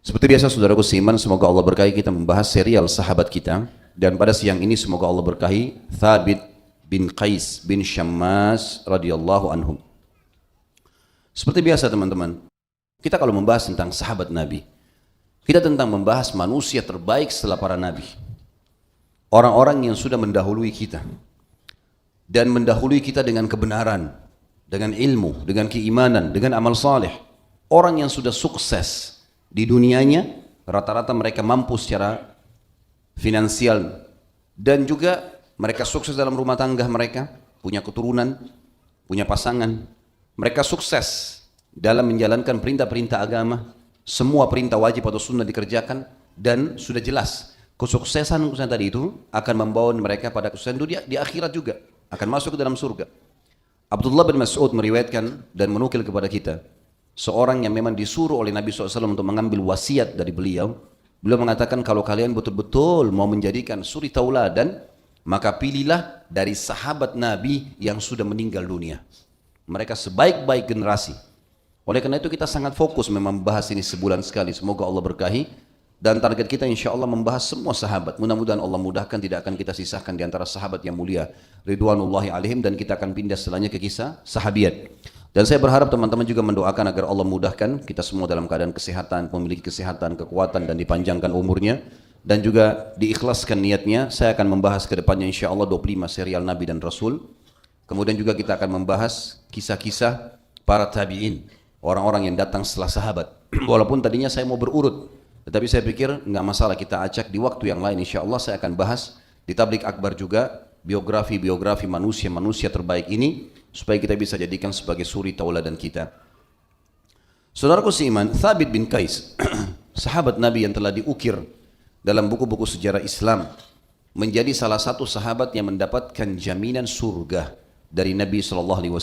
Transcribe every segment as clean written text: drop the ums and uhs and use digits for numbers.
Seperti biasa saudaraku seiman, semoga Allah berkahi kita membahas serial sahabat kita. Dan pada siang ini semoga Allah berkahi Thabit bin Qais bin Syammas radhiyallahu anhum. Seperti biasa teman-teman, kita kalau membahas tentang sahabat Nabi, kita tentang membahas manusia terbaik setelah para Nabi. Orang-orang yang sudah mendahului kita. Dan mendahului kita dengan kebenaran, dengan ilmu, dengan keimanan, dengan amal saleh. Orang yang sudah sukses di dunianya, rata-rata mereka mampu secara finansial dan juga mereka sukses dalam rumah tangga mereka, punya keturunan, punya pasangan. Mereka sukses dalam menjalankan perintah-perintah agama, semua perintah wajib atau sunnah dikerjakan, dan sudah jelas kesuksesan tadi itu akan membawa mereka pada kesuksesan dunia di akhirat juga, akan masuk ke dalam surga. Abdullah bin Mas'ud meriwayatkan dan menukil kepada kita, seorang yang memang disuruh oleh Nabi SAW untuk mengambil wasiat dari beliau. Beliau mengatakan, kalau kalian betul-betul mau menjadikan suri tauladan, maka pilihlah dari sahabat Nabi yang sudah meninggal dunia. Mereka sebaik-baik generasi. Oleh karena itu kita sangat fokus memang membahas ini sebulan sekali. Semoga Allah berkahi. Dan target kita insya Allah membahas semua sahabat. Mudah-mudahan Allah mudahkan, tidak akan kita sisahkan di antara sahabat yang mulia Ridwanullahi alaihim, dan kita akan pindah setelahnya ke kisah sahabiat. Dan saya berharap teman-teman juga mendoakan agar Allah mudahkan kita semua dalam keadaan kesehatan, memiliki kesehatan, kekuatan, dan dipanjangkan umurnya. Dan juga diikhlaskan niatnya. Saya akan membahas ke depannya insya Allah 25 serial Nabi dan Rasul. Kemudian juga kita akan membahas kisah-kisah para tabi'in, orang-orang yang datang setelah sahabat. Walaupun tadinya saya mau berurut, tetapi saya pikir nggak masalah, kita acak di waktu yang lain. Insya Allah saya akan bahas di Tablik Akbar juga biografi manusia-manusia terbaik ini, supaya kita bisa jadikan sebagai suri tauladan kita. Saudaraku seiman, Thabit bin Qais, sahabat Nabi yang telah diukir dalam buku-buku sejarah Islam, menjadi salah satu sahabat yang mendapatkan jaminan surga dari Nabi SAW.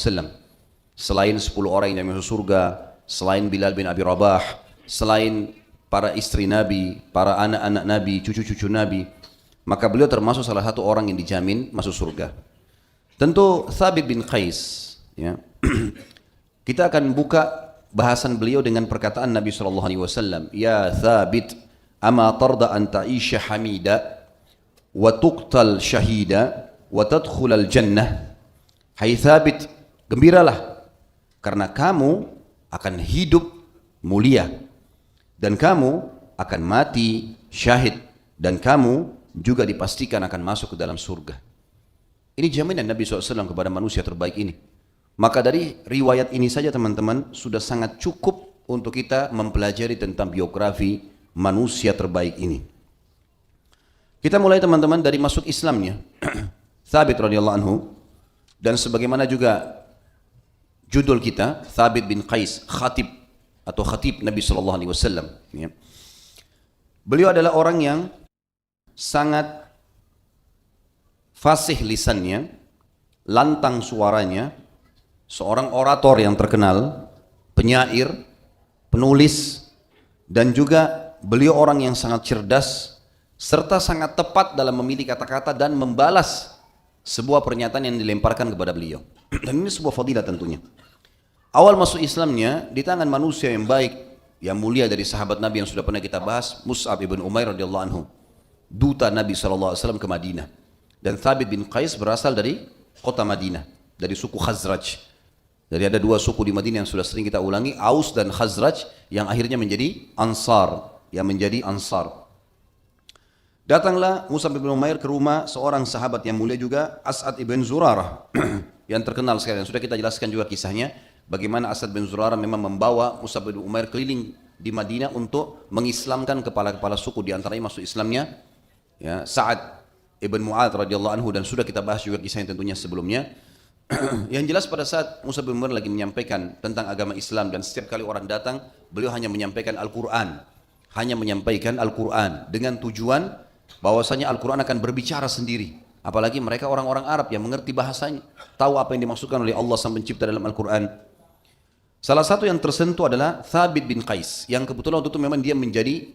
Selain 10 orang yang masuk surga, selain Bilal bin Abi Rabah, selain para istri Nabi, para anak-anak Nabi, cucu-cucu Nabi, maka beliau termasuk salah satu orang yang dijamin masuk surga. Tentu Thabit bin Qais, ya, kita akan buka bahasan beliau dengan perkataan Nabi SAW, Ya Thabit, ama tarda an ta'isha hamida, wa tuqtal syahida, wa tadkhul al-jannah. Hai Thabit, gembiralah, karena kamu akan hidup mulia, dan kamu akan mati syahid, dan kamu juga dipastikan akan masuk ke dalam surga. Ini jaminan Nabi SAW kepada manusia terbaik ini. Maka dari riwayat ini saja teman-teman sudah sangat cukup untuk kita mempelajari tentang biografi manusia terbaik ini. Kita mulai teman-teman dari masuk Islamnya Thabit radhiyallahu anhu, dan sebagaimana juga judul kita, Thabit bin Qais, khatib atau khatib Nabi SAW. Ya. Beliau adalah orang yang sangat fasih lisannya, lantang suaranya, seorang orator yang terkenal, penyair, penulis, dan juga beliau orang yang sangat cerdas, serta sangat tepat dalam memilih kata-kata dan membalas sebuah pernyataan yang dilemparkan kepada beliau. Dan ini sebuah fadilah tentunya. Awal masuk Islamnya di tangan manusia yang baik, yang mulia dari sahabat Nabi yang sudah pernah kita bahas, Mus'ab ibn Umair radhiyallahu anhu, duta Nabi SAW ke Madinah. Dan Thabit bin Qais berasal dari kota Madinah, dari suku Khazraj. Jadi ada 2 suku di Madinah yang sudah sering kita ulangi, Aus dan Khazraj, yang akhirnya menjadi Ansar, Datanglah Mus'ab ibn Umair ke rumah seorang sahabat yang mulia juga, As'ad ibn Zurarah, yang terkenal sekali. Sudah kita jelaskan juga kisahnya, bagaimana As'ad bin Zurarah memang membawa Mus'ab bin Umair keliling di Madinah untuk mengislamkan kepala-kepala suku, di antaranya masuk Islamnya ya, Sa'ad ibn Mu'adz radhiyallahu anhu, dan sudah kita bahas juga kisahnya tentunya sebelumnya. Yang jelas pada saat Mus'ab bin Umair lagi menyampaikan tentang agama Islam, dan setiap kali orang datang beliau hanya menyampaikan Al-Quran, dengan tujuan bahwasanya Al-Quran akan berbicara sendiri. Apalagi mereka orang-orang Arab yang mengerti bahasanya, tahu apa yang dimaksudkan oleh Allah sang pencipta dalam Al-Quran. Salah satu yang tersentuh adalah Thabit bin Qais, yang kebetulan waktu itu memang dia menjadi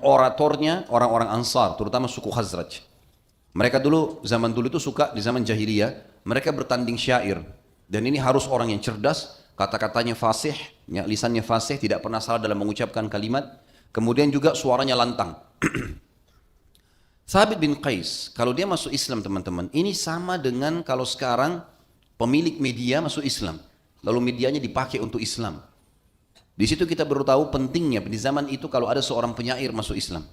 oratornya orang-orang Ansar, terutama suku Khazraj. Mereka dulu, zaman dulu itu suka, di zaman jahiliyah, mereka bertanding syair. Dan ini harus orang yang cerdas, kata-katanya fasih, ya, lisannya fasih, tidak pernah salah dalam mengucapkan kalimat. Kemudian juga suaranya lantang. Thabit bin Qais, kalau dia masuk Islam teman-teman, ini sama dengan kalau sekarang pemilik media masuk Islam, lalu medianya dipakai untuk Islam. Di situ kita baru tahu pentingnya di zaman itu kalau ada seorang penyair masuk Islam.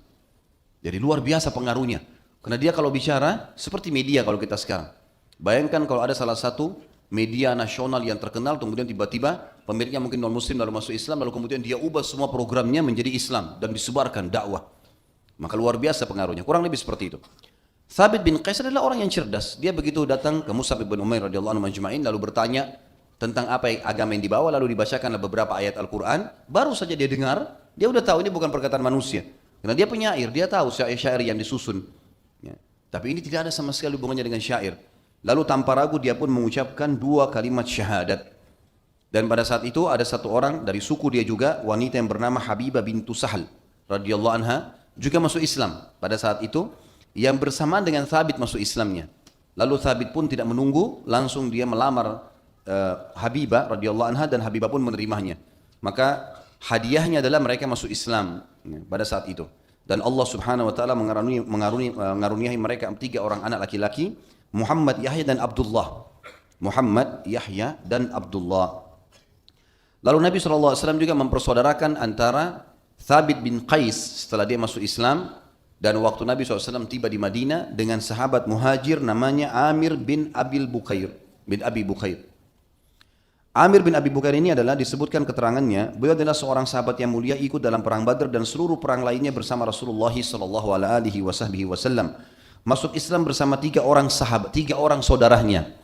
Jadi luar biasa pengaruhnya. Karena dia kalau bicara seperti media kalau kita sekarang. Bayangkan kalau ada salah satu media nasional yang terkenal, kemudian tiba-tiba pemiliknya mungkin non muslim lalu masuk Islam, lalu kemudian dia ubah semua programnya menjadi Islam dan disebarkan dakwah. Maka luar biasa pengaruhnya, kurang lebih seperti itu. Thabit bin Qais adalah orang yang cerdas. Dia begitu datang ke Mus'ab bin Umair radhiyallahu anhu majma'in lalu bertanya tentang apa agama yang dibawa, lalu dibacakanlah beberapa ayat Al-Quran. Baru saja dia dengar, dia udah tahu ini bukan perkataan manusia. Karena dia penyair, dia tahu syair-syair yang disusun. Ya. Tapi ini tidak ada sama sekali hubungannya dengan syair. Lalu tanpa ragu dia pun mengucapkan 2 kalimat syahadat. Dan pada saat itu ada satu orang dari suku dia juga, wanita yang bernama Habibah bintu Sahal radhiyallahu anha, juga masuk Islam pada saat itu, yang bersamaan dengan Thabit masuk Islamnya. Lalu Thabit pun tidak menunggu, langsung dia melamar Habibah radhiyallahu anha dan Habibah pun menerimanya. Maka hadiahnya adalah mereka masuk Islam pada saat itu. Dan Allah Subhanahu wa taala mengaruniai mereka 3 orang anak laki-laki, Muhammad, Yahya dan Abdullah. Muhammad, Yahya dan Abdullah. Lalu Nabi SAW juga mempersaudarakan antara Thabit bin Qais setelah dia masuk Islam dan waktu Nabi SAW tiba di Madinah dengan sahabat muhajir namanya Amir bin Abi Bukair. Amir bin Abi Bukair ini adalah disebutkan keterangannya, beliau adalah seorang sahabat yang mulia, ikut dalam perang Badar dan seluruh perang lainnya bersama Rasulullah SAW. Masuk Islam bersama 3 orang sahabat, 3 orang saudaranya,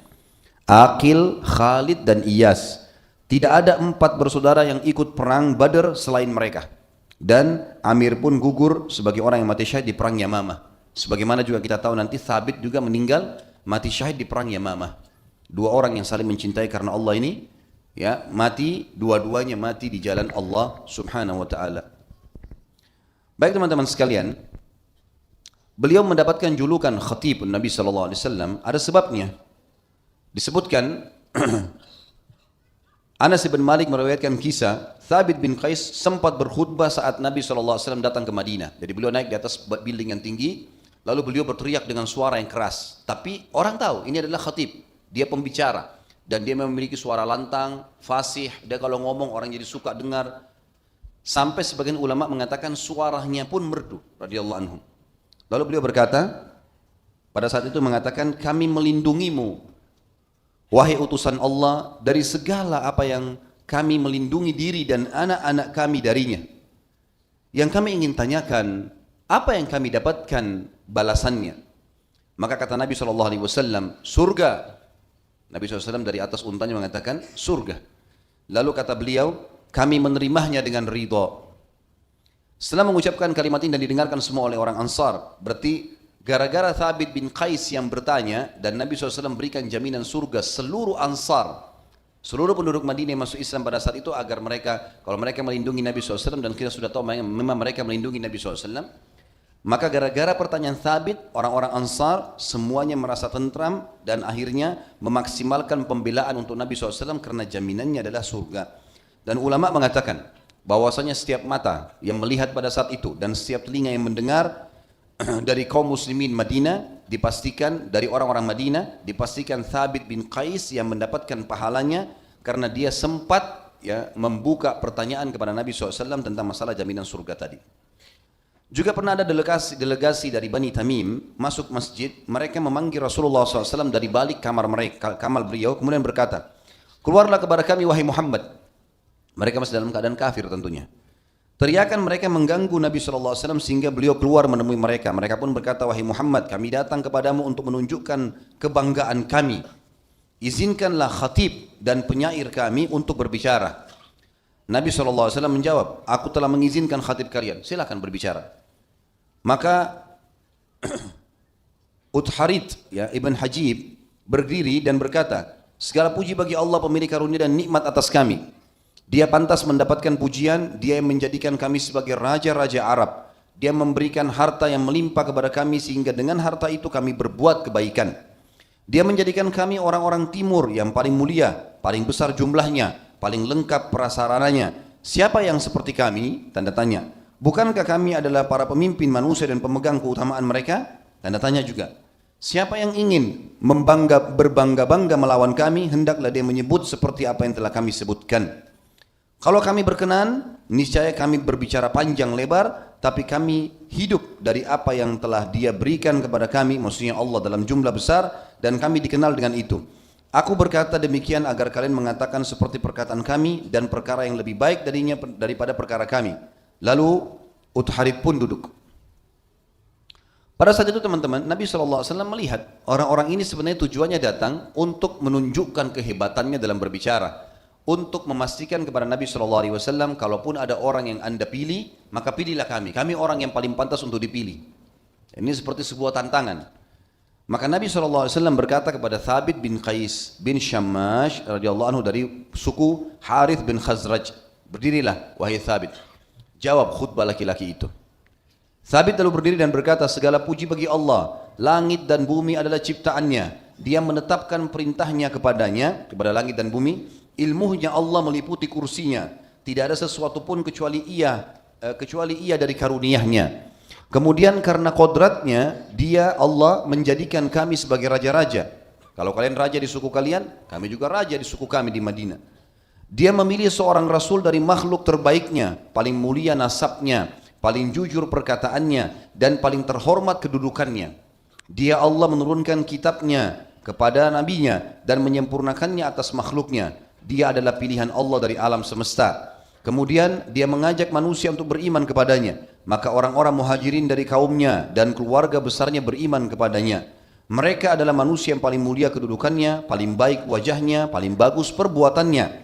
Aqil, Khalid dan Iyas. Tidak ada 4 bersaudara yang ikut perang Badar selain mereka. Dan Amir pun gugur sebagai orang yang mati syahid di perang Yamamah. Sebagaimana juga kita tahu nanti Thabit juga meninggal mati syahid di perang Yamamah. 2 orang yang saling mencintai karena Allah ini, ya, mati, dua-duanya mati di jalan Allah Subhanahu wa taala. Baik teman-teman sekalian, beliau mendapatkan julukan Khatib Nabi sallallahu alaihi wasallam ada sebabnya. Disebutkan Anas bin Malik meriwayatkan kisah Thabit bin Qais sempat berkhutbah saat Nabi SAW datang ke Madinah. Jadi beliau naik di atas building yang tinggi, lalu beliau berteriak dengan suara yang keras. Tapi orang tahu ini adalah khatib, dia pembicara. Dan dia memiliki suara lantang, fasih, dia kalau ngomong orang jadi suka dengar. Sampai sebagian ulama mengatakan suaranya pun merdu, radhiyallahu anhum. Lalu beliau berkata, pada saat itu mengatakan, kami melindungimu, wahai utusan Allah, dari segala apa yang kami melindungi diri dan anak-anak kami darinya. Yang kami ingin tanyakan, apa yang kami dapatkan balasannya? Maka kata Nabi SAW, surga. Nabi SAW dari atas untanya mengatakan, surga. Lalu kata beliau, kami menerimanya dengan ridha. Setelah mengucapkan kalimat ini dan didengarkan semua oleh orang Ansar, berarti gara-gara Thabit bin Qais yang bertanya dan Nabi SAW berikan jaminan surga seluruh Ansar, seluruh penduduk Madinah yang masuk Islam pada saat itu, agar mereka, kalau mereka melindungi Nabi SAW, dan kita sudah tahu memang mereka melindungi Nabi SAW, maka gara-gara pertanyaan Thabit, orang-orang Ansar semuanya merasa tentram dan akhirnya memaksimalkan pembelaan untuk Nabi SAW karena jaminannya adalah surga. Dan ulama mengatakan bahwasanya setiap mata yang melihat pada saat itu dan setiap telinga yang mendengar dari kaum muslimin Madinah, dipastikan dari orang-orang Madinah, dipastikan Thabit bin Qais yang mendapatkan pahalanya karena dia sempat ya membuka pertanyaan kepada Nabi SAW tentang masalah jaminan surga tadi. Juga pernah ada delegasi dari Bani Tamim masuk masjid, mereka memanggil Rasulullah SAW dari balik kamar beliau, kemudian berkata, keluarlah kepada kami wahai Muhammad. Mereka masih dalam keadaan kafir tentunya. Teriakan mereka mengganggu Nabi SAW sehingga beliau keluar menemui mereka. Mereka pun berkata, wahai Muhammad, kami datang kepadamu untuk menunjukkan kebanggaan kami. Izinkanlah khatib dan penyair kami untuk berbicara. Nabi SAW menjawab, aku telah mengizinkan khatib kalian, silakan berbicara. Maka Utharid ya, Ibn Hajib berdiri dan berkata, segala puji bagi Allah pemilik karunia dan nikmat atas kami. Dia pantas mendapatkan pujian, dia yang menjadikan kami sebagai raja-raja Arab. Dia memberikan harta yang melimpah kepada kami sehingga dengan harta itu kami berbuat kebaikan. Dia menjadikan kami orang-orang timur yang paling mulia, paling besar jumlahnya, paling lengkap prasarananya. Siapa yang seperti kami? Tanda tanya. Bukankah kami adalah para pemimpin manusia dan pemegang keutamaan mereka? Tanda tanya juga. Siapa yang ingin berbangga-bangga melawan kami, hendaklah dia menyebut seperti apa yang telah kami sebutkan. Kalau kami berkenan, niscaya kami berbicara panjang lebar, tapi kami hidup dari apa yang telah dia berikan kepada kami, maksudnya Allah dalam jumlah besar, dan kami dikenal dengan itu. Aku berkata demikian agar kalian mengatakan seperti perkataan kami dan perkara yang lebih baik daripada perkara kami. Lalu Utharid pun duduk. Pada saat itu teman-teman, Nabi SAW melihat orang-orang ini sebenarnya tujuannya datang untuk menunjukkan kehebatannya dalam berbicara, untuk memastikan kepada Nabi SAW, kalaupun ada orang yang anda pilih, maka pilihlah kami. Kami orang yang paling pantas untuk dipilih. Ini seperti sebuah tantangan. Maka Nabi SAW berkata kepada Thabit bin Qais bin Shammash radhiyallahu anhu dari suku Harith bin Khazraj, berdirilah wahai Thabit. Jawab khutbah laki-laki itu. Thabit lalu berdiri dan berkata, segala puji bagi Allah, langit dan bumi adalah ciptaannya. Dia menetapkan perintahnya kepada langit dan bumi. Ilmunya Allah meliputi kursinya. Tidak ada sesuatu pun kecuali ia dari karunia-Nya. Kemudian karena kodratnya, dia Allah menjadikan kami sebagai raja-raja. Kalau kalian raja di suku kalian, kami juga raja di suku kami di Madinah. Dia memilih seorang rasul dari makhluk terbaiknya, paling mulia nasabnya, paling jujur perkataannya, dan paling terhormat kedudukannya. Dia Allah menurunkan kitabnya kepada nabinya dan menyempurnakannya atas makhluknya. Dia adalah pilihan Allah dari alam semesta. Kemudian dia mengajak manusia untuk beriman kepadanya. Maka orang-orang muhajirin dari kaumnya dan keluarga besarnya beriman kepadanya. Mereka adalah manusia yang paling mulia kedudukannya, paling baik wajahnya, paling bagus perbuatannya.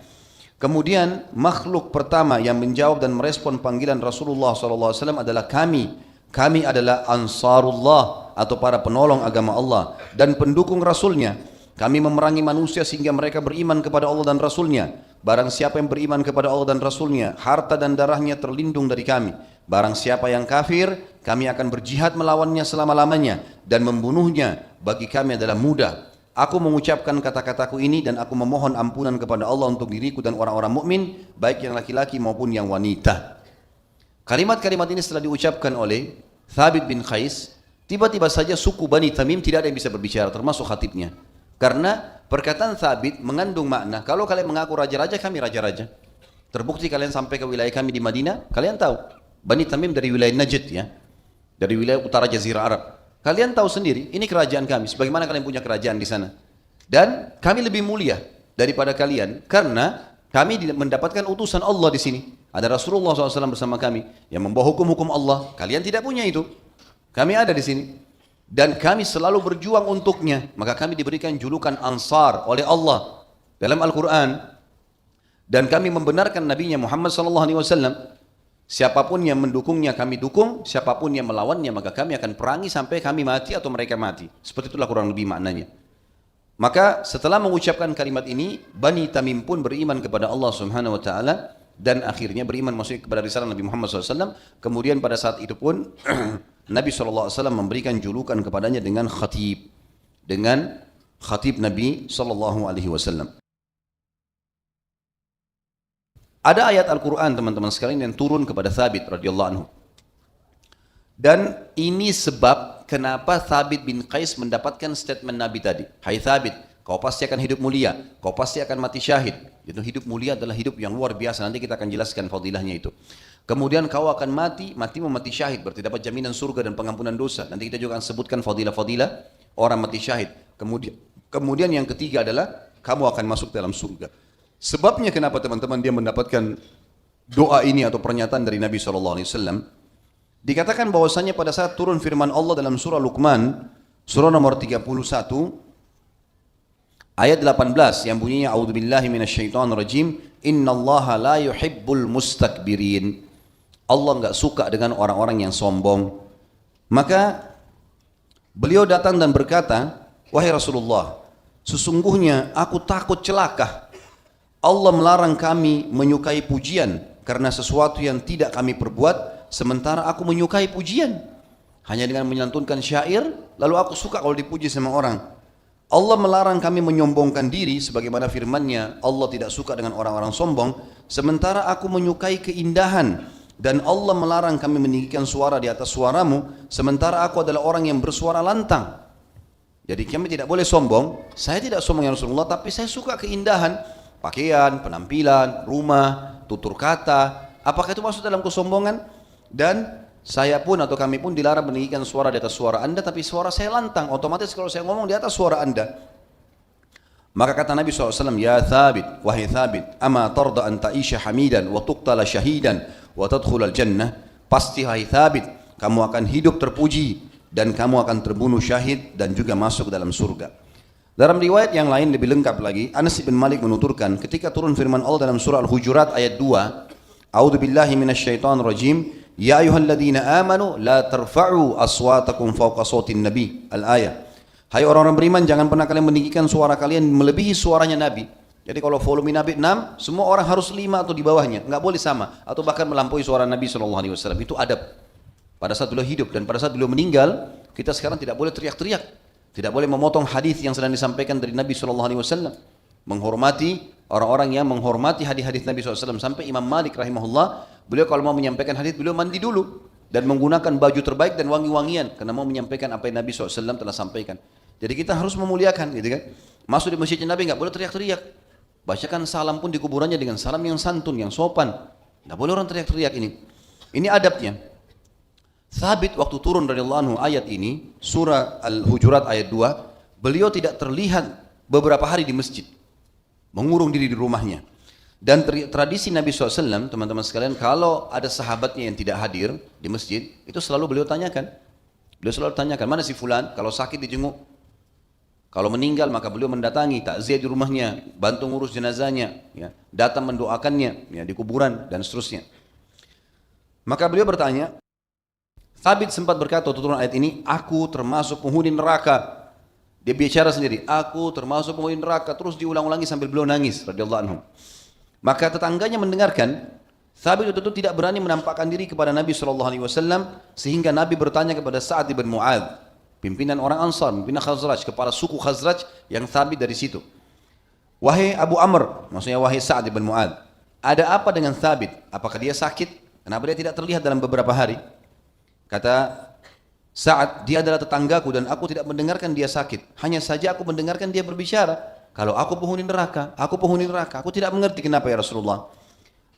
Kemudian makhluk pertama yang menjawab dan merespon panggilan Rasulullah SAW adalah kami. Kami adalah Ansarullah atau para penolong agama Allah dan pendukung Rasulnya. Kami memerangi manusia sehingga mereka beriman kepada Allah dan Rasulnya. Barang siapa yang beriman kepada Allah dan Rasulnya, harta dan darahnya terlindung dari kami. Barang siapa yang kafir, kami akan berjihad melawannya selama-lamanya dan membunuhnya bagi kami adalah mudah. Aku mengucapkan kata-kataku ini dan aku memohon ampunan kepada Allah untuk diriku dan orang-orang mukmin, baik yang laki-laki maupun yang wanita. Kalimat-kalimat ini setelah diucapkan oleh Thabit bin Qais, tiba-tiba saja suku Bani Tamim tidak ada yang bisa berbicara, termasuk khatibnya. Karena perkataan Thabit mengandung makna, kalau kalian mengaku raja-raja, kami raja-raja. Terbukti kalian sampai ke wilayah kami di Madinah, kalian tahu, Bani Tamim dari wilayah Najd ya, dari wilayah utara Jazirah Arab. Kalian tahu sendiri, ini kerajaan kami, sebagaimana kalian punya kerajaan di sana. Dan kami lebih mulia daripada kalian, karena kami mendapatkan utusan Allah di sini. Ada Rasulullah SAW bersama kami, yang membawa hukum-hukum Allah. Kalian tidak punya itu. Kami ada di sini. Dan kami selalu berjuang untuknya. Maka kami diberikan julukan Ansar oleh Allah dalam Al-Quran. Dan kami membenarkan Nabi-Nya Muhammad SAW. Siapapun yang mendukungnya kami dukung, siapapun yang melawannya maka kami akan perangi sampai kami mati atau mereka mati. Seperti itulah kurang lebih maknanya. Maka setelah mengucapkan kalimat ini, Bani Tamim pun beriman kepada Allah Subhanahu wa taala dan akhirnya beriman maksudnya kepada risalah Nabi Muhammad SAW. Kemudian pada saat itu pun Nabi SAW memberikan julukan kepadanya dengan khatib. Dengan khatib Nabi SAW. Ada ayat Al-Quran teman-teman sekalian yang turun kepada Thabit radhiyallahu anhu. Dan ini sebab kenapa Thabit bin Qais mendapatkan statement Nabi tadi. Hai Thabit, kau pasti akan hidup mulia, kau pasti akan mati syahid. Itu hidup mulia adalah hidup yang luar biasa, nanti kita akan jelaskan fadilahnya itu. Kemudian kau akan mati syahid, berarti dapat jaminan surga dan pengampunan dosa. Nanti kita juga akan sebutkan fadilah-fadilah orang mati syahid. Kemudian yang ketiga adalah kamu akan masuk dalam surga. Sebabnya kenapa teman-teman dia mendapatkan doa ini atau pernyataan dari Nabi SAW, dikatakan bahwasanya pada saat turun firman Allah dalam surah Luqman, surah nomor 31, ayat 18 yang bunyinya A'udzubillahi minasyaitonirrajim, innallaha la yuhibbul mustakbirin. Allah enggak suka dengan orang-orang yang sombong. Maka beliau datang dan berkata, wahai Rasulullah, sesungguhnya aku takut celaka. Allah melarang kami menyukai pujian karena sesuatu yang tidak kami perbuat, sementara aku menyukai pujian hanya dengan menylantunkan syair, lalu aku suka kalau dipuji sama orang. Allah melarang kami menyombongkan diri sebagaimana firman-Nya, Allah tidak suka dengan orang-orang sombong, sementara aku menyukai keindahan dan Allah melarang kami meninggikan suara di atas suaramu, sementara aku adalah orang yang bersuara lantang. Jadi kami tidak boleh sombong. Saya tidak sombong ya Rasulullah, tapi saya suka keindahan pakaian, penampilan, rumah, tutur kata. Apakah itu masuk dalam kesombongan? Dan saya pun atau kami pun dilarang meninggikan suara di atas suara anda, tapi suara saya lantang. Otomatis kalau saya ngomong di atas suara anda. Maka kata Nabi SAW, ya Thabit, wahai Thabit, ama tarda an ta'isha hamidan wa tuqtala syahidan wa tadkhulal jannah. Pasti hai Thabit, kamu akan hidup terpuji dan kamu akan terbunuh syahid dan juga masuk dalam surga. Dalam riwayat yang lain lebih lengkap lagi, Anas bin Malik menuturkan ketika turun firman Allah dalam surah Al-Hujurat ayat 2, A'udzu billahi minasyaitonir rajim, ya ayyuhalladzina amanu la tarfa'u aswatakum fawqa sautin nabi. Al-ayah. Hai orang-orang beriman, jangan pernah kalian meninggikan suara kalian melebihi suaranya Nabi. Jadi kalau volume Nabi 6, semua orang harus 5 atau di bawahnya, enggak boleh sama atau bahkan melampaui suara Nabi SAW. Itu adab pada saat beliau hidup, dan pada saat beliau meninggal, kita sekarang tidak boleh teriak-teriak. Tidak boleh memotong hadis yang sedang disampaikan dari Nabi SAW. Menghormati orang-orang yang menghormati hadis-hadis Nabi SAW. Sampai Imam Malik rahimahullah, beliau kalau mau menyampaikan hadis, beliau mandi dulu dan menggunakan baju terbaik dan wangi-wangian karena mau menyampaikan apa yang Nabi SAW telah sampaikan. Jadi kita harus memuliakan, gitu kan? Masuk di masjidnya Nabi nggak boleh teriak-teriak. Bacakan salam pun di kuburannya dengan salam yang santun, yang sopan. Nggak boleh orang teriak-teriak ini. Ini adabnya. Thabit waktu turun radhiyallahu anhu ayat ini, surah Al-Hujurat ayat 2, beliau tidak terlihat beberapa hari di masjid, mengurung diri di rumahnya. Dan tradisi Nabi SAW, teman-teman sekalian, kalau ada sahabatnya yang tidak hadir di masjid, itu selalu beliau tanyakan. Beliau selalu tanyakan, mana si fulan? Kalau sakit dijenguk. Kalau meninggal maka beliau mendatangi, takziah di rumahnya, bantu ngurus jenazahnya, ya, datang mendoakannya, ya, di kuburan dan seterusnya. Maka beliau bertanya, Thabit sempat berkata turun ayat ini, aku termasuk penghuni neraka. Dia bicara sendiri, aku termasuk penghuni neraka, terus diulang-ulangi sambil beliau nangis radhiyallahu anhu. Maka tetangganya mendengarkan, Thabit itu tidak berani menampakkan diri kepada Nabi SAW, sehingga Nabi bertanya kepada Sa'ad bin Mu'adz, pimpinan orang Ansar, pimpinan Khazraj, kepala suku Khazraj yang Thabit dari situ. Wahai Abu Amr, maksudnya wahai Sa'ad bin Mu'adz, ada apa dengan Thabit? Apakah dia sakit? Kenapa dia tidak terlihat dalam beberapa hari? Kata Sa'ad, dia adalah tetanggaku dan aku tidak mendengarkan dia sakit. Hanya saja aku mendengarkan dia berbicara, kalau aku penghuni neraka, aku tidak mengerti kenapa ya Rasulullah.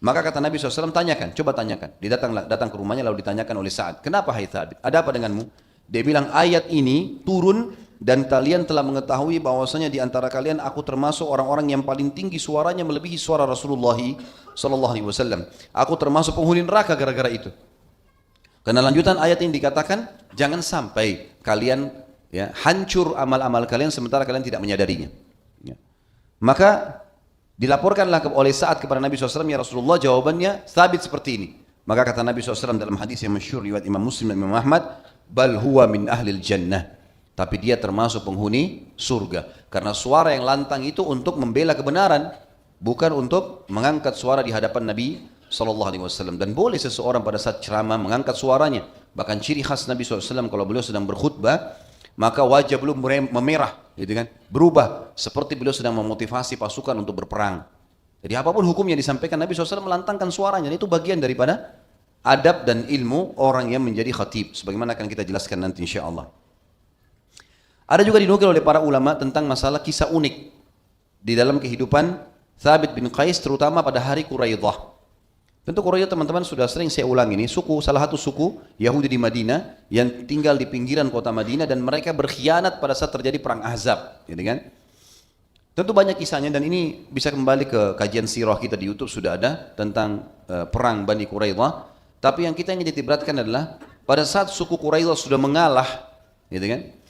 Maka kata Nabi SAW, tanyakan, coba tanyakan. Dia datang ke rumahnya lalu ditanyakan oleh Sa'ad, kenapa hai Thabit? Ada apa denganmu? Dia bilang, ayat ini turun dan kalian telah mengetahui bahwasanya di antara kalian aku termasuk orang-orang yang paling tinggi suaranya melebihi suara Rasulullah SAW. Aku termasuk penghuni neraka gara-gara itu. Karena lanjutan ayat ini dikatakan, jangan sampai kalian, ya, hancur amal-amal kalian sementara kalian tidak menyadarinya. Ya. Maka dilaporkanlah oleh Sa'ad kepada Nabi SAW, ya Rasulullah, jawabannya Thabit seperti ini. Maka kata Nabi SAW dalam hadis yang masyhur riwayat Imam Muslim dan Imam Ahmad, bal huwa min ahlil jannah, tapi dia termasuk penghuni surga. Karena suara yang lantang itu untuk membela kebenaran, bukan untuk mengangkat suara di hadapan Nabi SAW. Dan boleh seseorang pada saat ceramah mengangkat suaranya. Bahkan ciri khas Nabi SAW kalau beliau sedang berkhutbah, maka wajah beliau memerah, gitu kan? Berubah seperti beliau sedang memotivasi pasukan untuk berperang. Jadi apapun hukum yang disampaikan, Nabi SAW melantangkan suaranya. Dan itu bagian daripada adab dan ilmu orang yang menjadi khatib, sebagaimana akan kita jelaskan nanti insyaAllah. Ada juga dinukil oleh para ulama tentang masalah kisah unik di dalam kehidupan Thabit bin Qais, terutama pada hari Quraidah. Tentu Quraidah teman-teman sudah sering saya ulang ini, salah satu suku Yahudi di Madinah yang tinggal di pinggiran kota Madinah, dan mereka berkhianat pada saat terjadi perang Ahzab, gitu kan? Tentu banyak kisahnya, dan ini bisa kembali ke kajian sirah kita di YouTube, sudah ada tentang perang Bani Quraidah. Tapi yang kita ingin ditiberatkan adalah pada saat suku Quraidah sudah mengalah, gitu kan?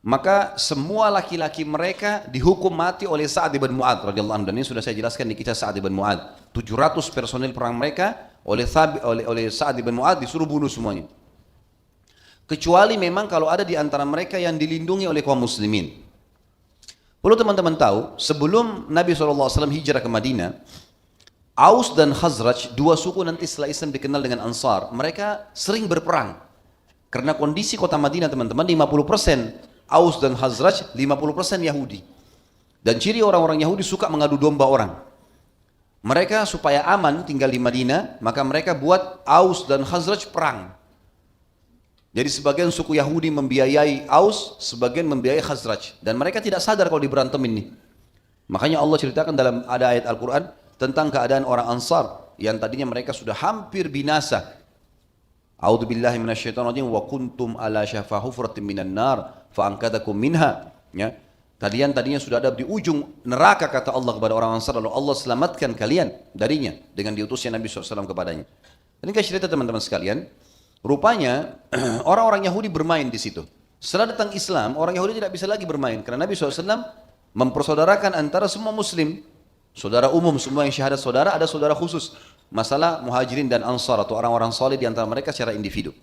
Maka semua laki-laki mereka dihukum mati oleh Sa'ad bin Mu'adz radhiyallahu anhu. Dan ini sudah saya jelaskan di kisah Sa'ad bin Mu'adz. 700 personil perang mereka oleh Sa'ad bin Mu'adz disuruh bunuh semuanya. Kecuali memang kalau ada di antara mereka yang dilindungi oleh kaum muslimin. Perlu teman-teman tahu, sebelum Nabi SAW hijrah ke Madinah, Aus dan Khazraj, dua suku nanti setelah Islam dikenal dengan Ansar, mereka sering berperang. Karena kondisi kota Madinah teman-teman, 50% Aus dan Khazraj, 50% Yahudi. Dan ciri orang-orang Yahudi suka mengadu domba orang. Mereka supaya aman tinggal di Madinah, maka mereka buat Aus dan Khazraj perang. Jadi sebagian suku Yahudi membiayai Aus, sebagian membiayai Khazraj. Dan mereka tidak sadar kalau diberantemin nih. Makanya Allah ceritakan dalam ada ayat Al-Quran tentang keadaan orang Ansar yang tadinya mereka sudah hampir binasa. A'udzubillahi minasyaitonirrajim wa kuntum ala syafa hufratin minan nar fa anqadhakum minha. Ya. Tadinya sudah ada di ujung neraka kata Allah kepada orang Ansar, lalu Allah selamatkan kalian darinya dengan diutusnya Nabi SAW kepadanya. Ini kan cerita teman-teman sekalian. Rupanya orang-orang Yahudi bermain di situ. Setelah datang Islam, orang Yahudi tidak bisa lagi bermain karena Nabi SAW mempersaudarakan antara semua Muslim, saudara umum semua yang syahadat saudara, ada saudara khusus. Masalah muhajirin dan ansar atau orang-orang saleh di antara mereka secara individu.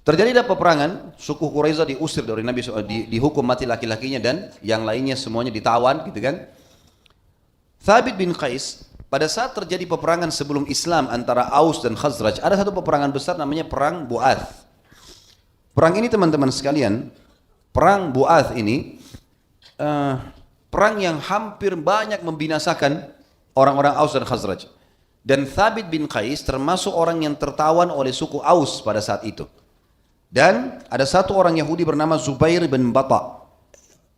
Terjadi peperangan, suku Quraizah diusir dari Nabi SAW, dihukum mati laki-lakinya dan yang lainnya semuanya ditawan, gitu kan? Thabit bin Qais, pada saat terjadi peperangan sebelum Islam antara Aus dan Khazraj, ada satu peperangan besar namanya Perang Bu'ath. Perang ini teman-teman sekalian, Perang Bu'ath ini, perang yang hampir banyak membinasakan orang-orang Aus dan Khazraj. Dan Thabit bin Qais termasuk orang yang tertawan oleh suku Aus pada saat itu. Dan ada satu orang Yahudi bernama Zubair bin Batta.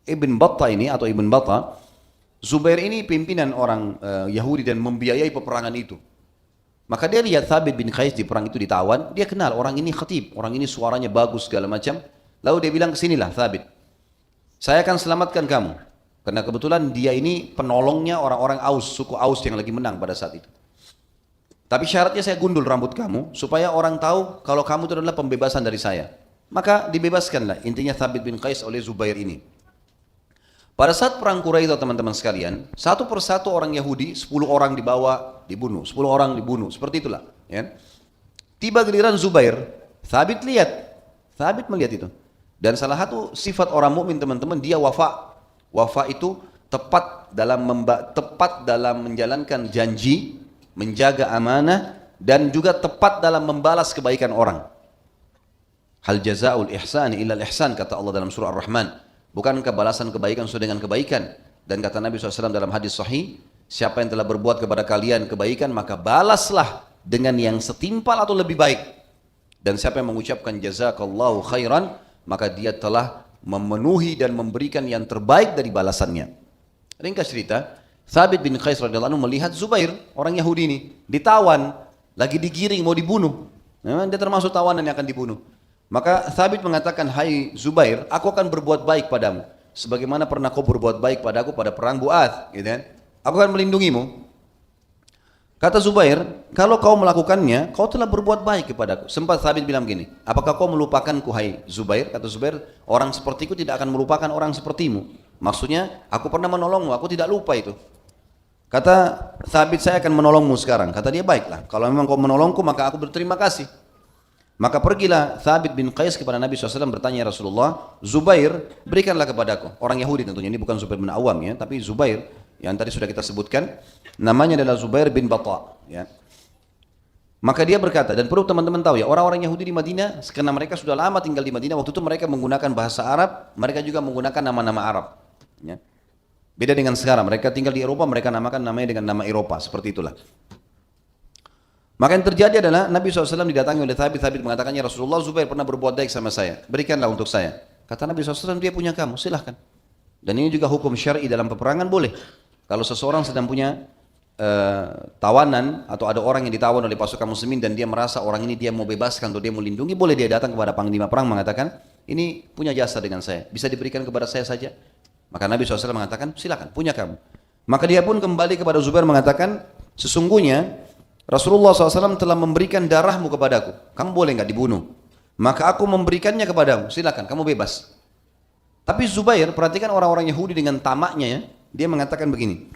Ibn Batta ini atau Ibn Batta, Zubair ini pimpinan orang Yahudi dan membiayai peperangan itu. Maka dia lihat Thabit bin Qais di perang itu ditawan, dia kenal orang ini khatib, orang ini suaranya bagus segala macam. Lalu dia bilang, kesinilah Thabit, saya akan selamatkan kamu. Karena kebetulan dia ini penolongnya orang-orang Aus, suku Aus yang lagi menang pada saat itu. Tapi syaratnya saya gundul rambut kamu supaya orang tahu kalau kamu itu adalah pembebasan dari saya. Maka dibebaskanlah intinya Thabit bin Qais oleh Zubair ini. Pada saat perang Quraidah teman-teman sekalian, satu persatu orang Yahudi, 10 orang dibawa, dibunuh, 10 orang dibunuh, seperti itulah. Ya. Tiba giliran Zubair, Thabit lihat, Thabit melihat itu. Dan salah satu sifat orang mukmin teman-teman, dia wafa. Wafa itu tepat dalam menjalankan janji, menjaga amanah, dan juga tepat dalam membalas kebaikan orang. Hal jazaa'ul ihsani illal ihsan, kata Allah dalam surah Ar-Rahman. Bukankah balasan kebaikan sesuai dengan kebaikan? Dan kata Nabi SAW dalam hadis sahih, siapa yang telah berbuat kepada kalian kebaikan, maka balaslah dengan yang setimpal atau lebih baik. Dan siapa yang mengucapkan jazakallahu khairan, maka dia telah memenuhi dan memberikan yang terbaik dari balasannya. Ringkas cerita, Thabit bin Qais radhiyallahu anhu melihat Zubair, orang Yahudi ini, ditawan, lagi digiring mau dibunuh. Memang dia termasuk tawanan yang akan dibunuh. Maka Thabit mengatakan, hai Zubair, aku akan berbuat baik padamu, sebagaimana pernah kau berbuat baik padaku pada perang Bu'ath, gitu kan? Aku akan melindungimu. Kata Zubair, kalau kau melakukannya, kau telah berbuat baik kepadaku. Sempat Thabit bilang gini, apakah kau melupakanku hai Zubair? Kata Zubair, orang sepertiku tidak akan melupakan orang sepertimu. Maksudnya, aku pernah menolongmu, aku tidak lupa itu. Kata Thabit, saya akan menolongmu sekarang. Kata dia, baiklah, kalau memang kau menolongku, maka aku berterima kasih. Maka pergilah Thabit bin Qais kepada Nabi SAW bertanya, ya Rasulullah, Zubair berikanlah kepadaku. Orang Yahudi tentunya, ini bukan Zubair bin Awam ya, tapi Zubair yang tadi sudah kita sebutkan, namanya adalah Zubair bin Batta. Ya. Maka dia berkata, dan perlu teman-teman tahu ya, orang-orang Yahudi di Madinah, karena mereka sudah lama tinggal di Madinah, waktu itu mereka menggunakan bahasa Arab, mereka juga menggunakan nama-nama Arab. Ya. Beda dengan sekarang, mereka tinggal di Eropa, mereka namakan namanya dengan nama Eropa, seperti itulah. Maka yang terjadi adalah Nabi SAW didatangi oleh Thabit mengatakannya, Rasulullah, Zubair pernah berbuat baik sama saya, berikanlah untuk saya. Kata Nabi SAW, dia punya kamu, silahkan. Dan ini juga hukum syar'i dalam peperangan boleh. Kalau seseorang sedang punya tawanan atau ada orang yang ditawan oleh pasukan muslimin dan dia merasa orang ini dia mau bebaskan atau dia mau lindungi, boleh dia datang kepada panglima perang mengatakan, ini punya jasa dengan saya, bisa diberikan kepada saya saja. Maka Nabi SAW mengatakan, silakan, punya kamu. Maka dia pun kembali kepada Zubair mengatakan, sesungguhnya Rasulullah SAW telah memberikan darahmu kepadaku, kamu boleh nggak dibunuh? Maka aku memberikannya kepadamu, silakan, kamu bebas. Tapi Zubair, perhatikan orang-orang Yahudi dengan tamaknya ya, dia mengatakan begini,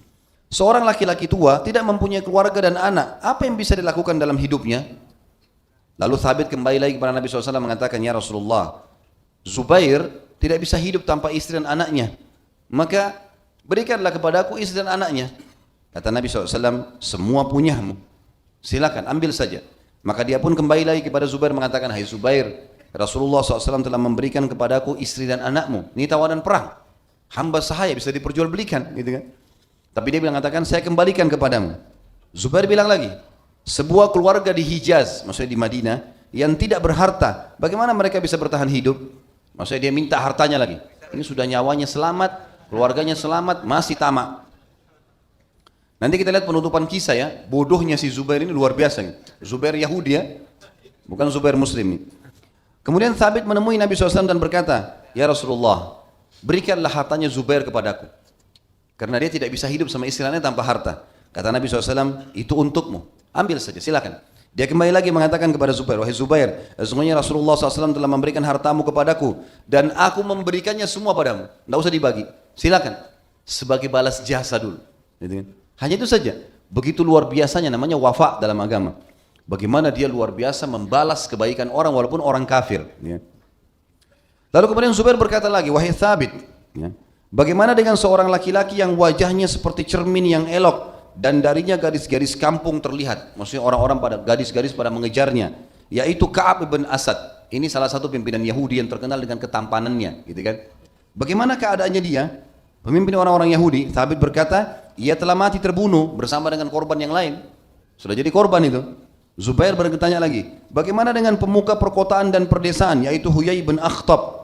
seorang laki-laki tua tidak mempunyai keluarga dan anak, apa yang bisa dilakukan dalam hidupnya? Lalu Thabit kembali lagi kepada Nabi SAW mengatakan, ya Rasulullah, Zubair tidak bisa hidup tanpa istri dan anaknya, maka berikanlah kepadaku istri dan anaknya. Kata Nabi SAW, semua punyamu, silakan ambil saja. Maka dia pun kembali lagi kepada Zubair mengatakan, hai Zubair, Rasulullah SAW telah memberikan kepadaku istri dan anakmu, ini tawanan perang, hamba sahaya bisa diperjualbelikan, gitu kan? Tapi dia mengatakan, saya kembalikan kepadamu. Zubair bilang lagi, sebuah keluarga di Hijaz, maksudnya di Madinah, yang tidak berharta, bagaimana mereka bisa bertahan hidup? Maksudnya dia minta hartanya lagi. Ini sudah nyawanya selamat, keluarganya selamat, masih tamak. Nanti kita lihat penutupan kisah ya, bodohnya si Zubair ini luar biasa. Zubair Yahudi ya, bukan Zubair Muslim. Kemudian Thabit menemui Nabi SAW dan berkata, ya Rasulullah, berikanlah hartanya Zubair kepadaku. Karena dia tidak bisa hidup sama istilahnya tanpa harta. Kata Nabi SAW, itu untukmu, ambil saja, silakan. Dia kembali lagi mengatakan kepada Zubair, wahai Zubair, sesungguhnya Rasulullah SAW telah memberikan hartamu kepadaku, dan aku memberikannya semua padamu, tidak usah dibagi, silakan. Sebagai balas jasa dulu. Gitu kan? Hanya itu saja. Begitu luar biasanya, namanya wafa dalam agama. Bagaimana dia luar biasa membalas kebaikan orang walaupun orang kafir. Ya. Lalu kemudian Zubair berkata lagi, wahai Thabit, ya, bagaimana dengan seorang laki-laki yang wajahnya seperti cermin yang elok dan darinya garis-garis kampung terlihat. Maksudnya orang-orang pada garis-garis pada mengejarnya. Yaitu Ka'ab bin Asad. Ini salah satu pimpinan Yahudi yang terkenal dengan ketampanannya. Gitu kan? Bagaimana keadaannya dia? Pemimpin orang-orang Yahudi. Thabit berkata, ia telah mati terbunuh bersama dengan korban yang lain. Sudah jadi korban itu. Zubair bertanya lagi, bagaimana dengan pemuka perkotaan dan perdesaan, yaitu Huyai bin Akhtab?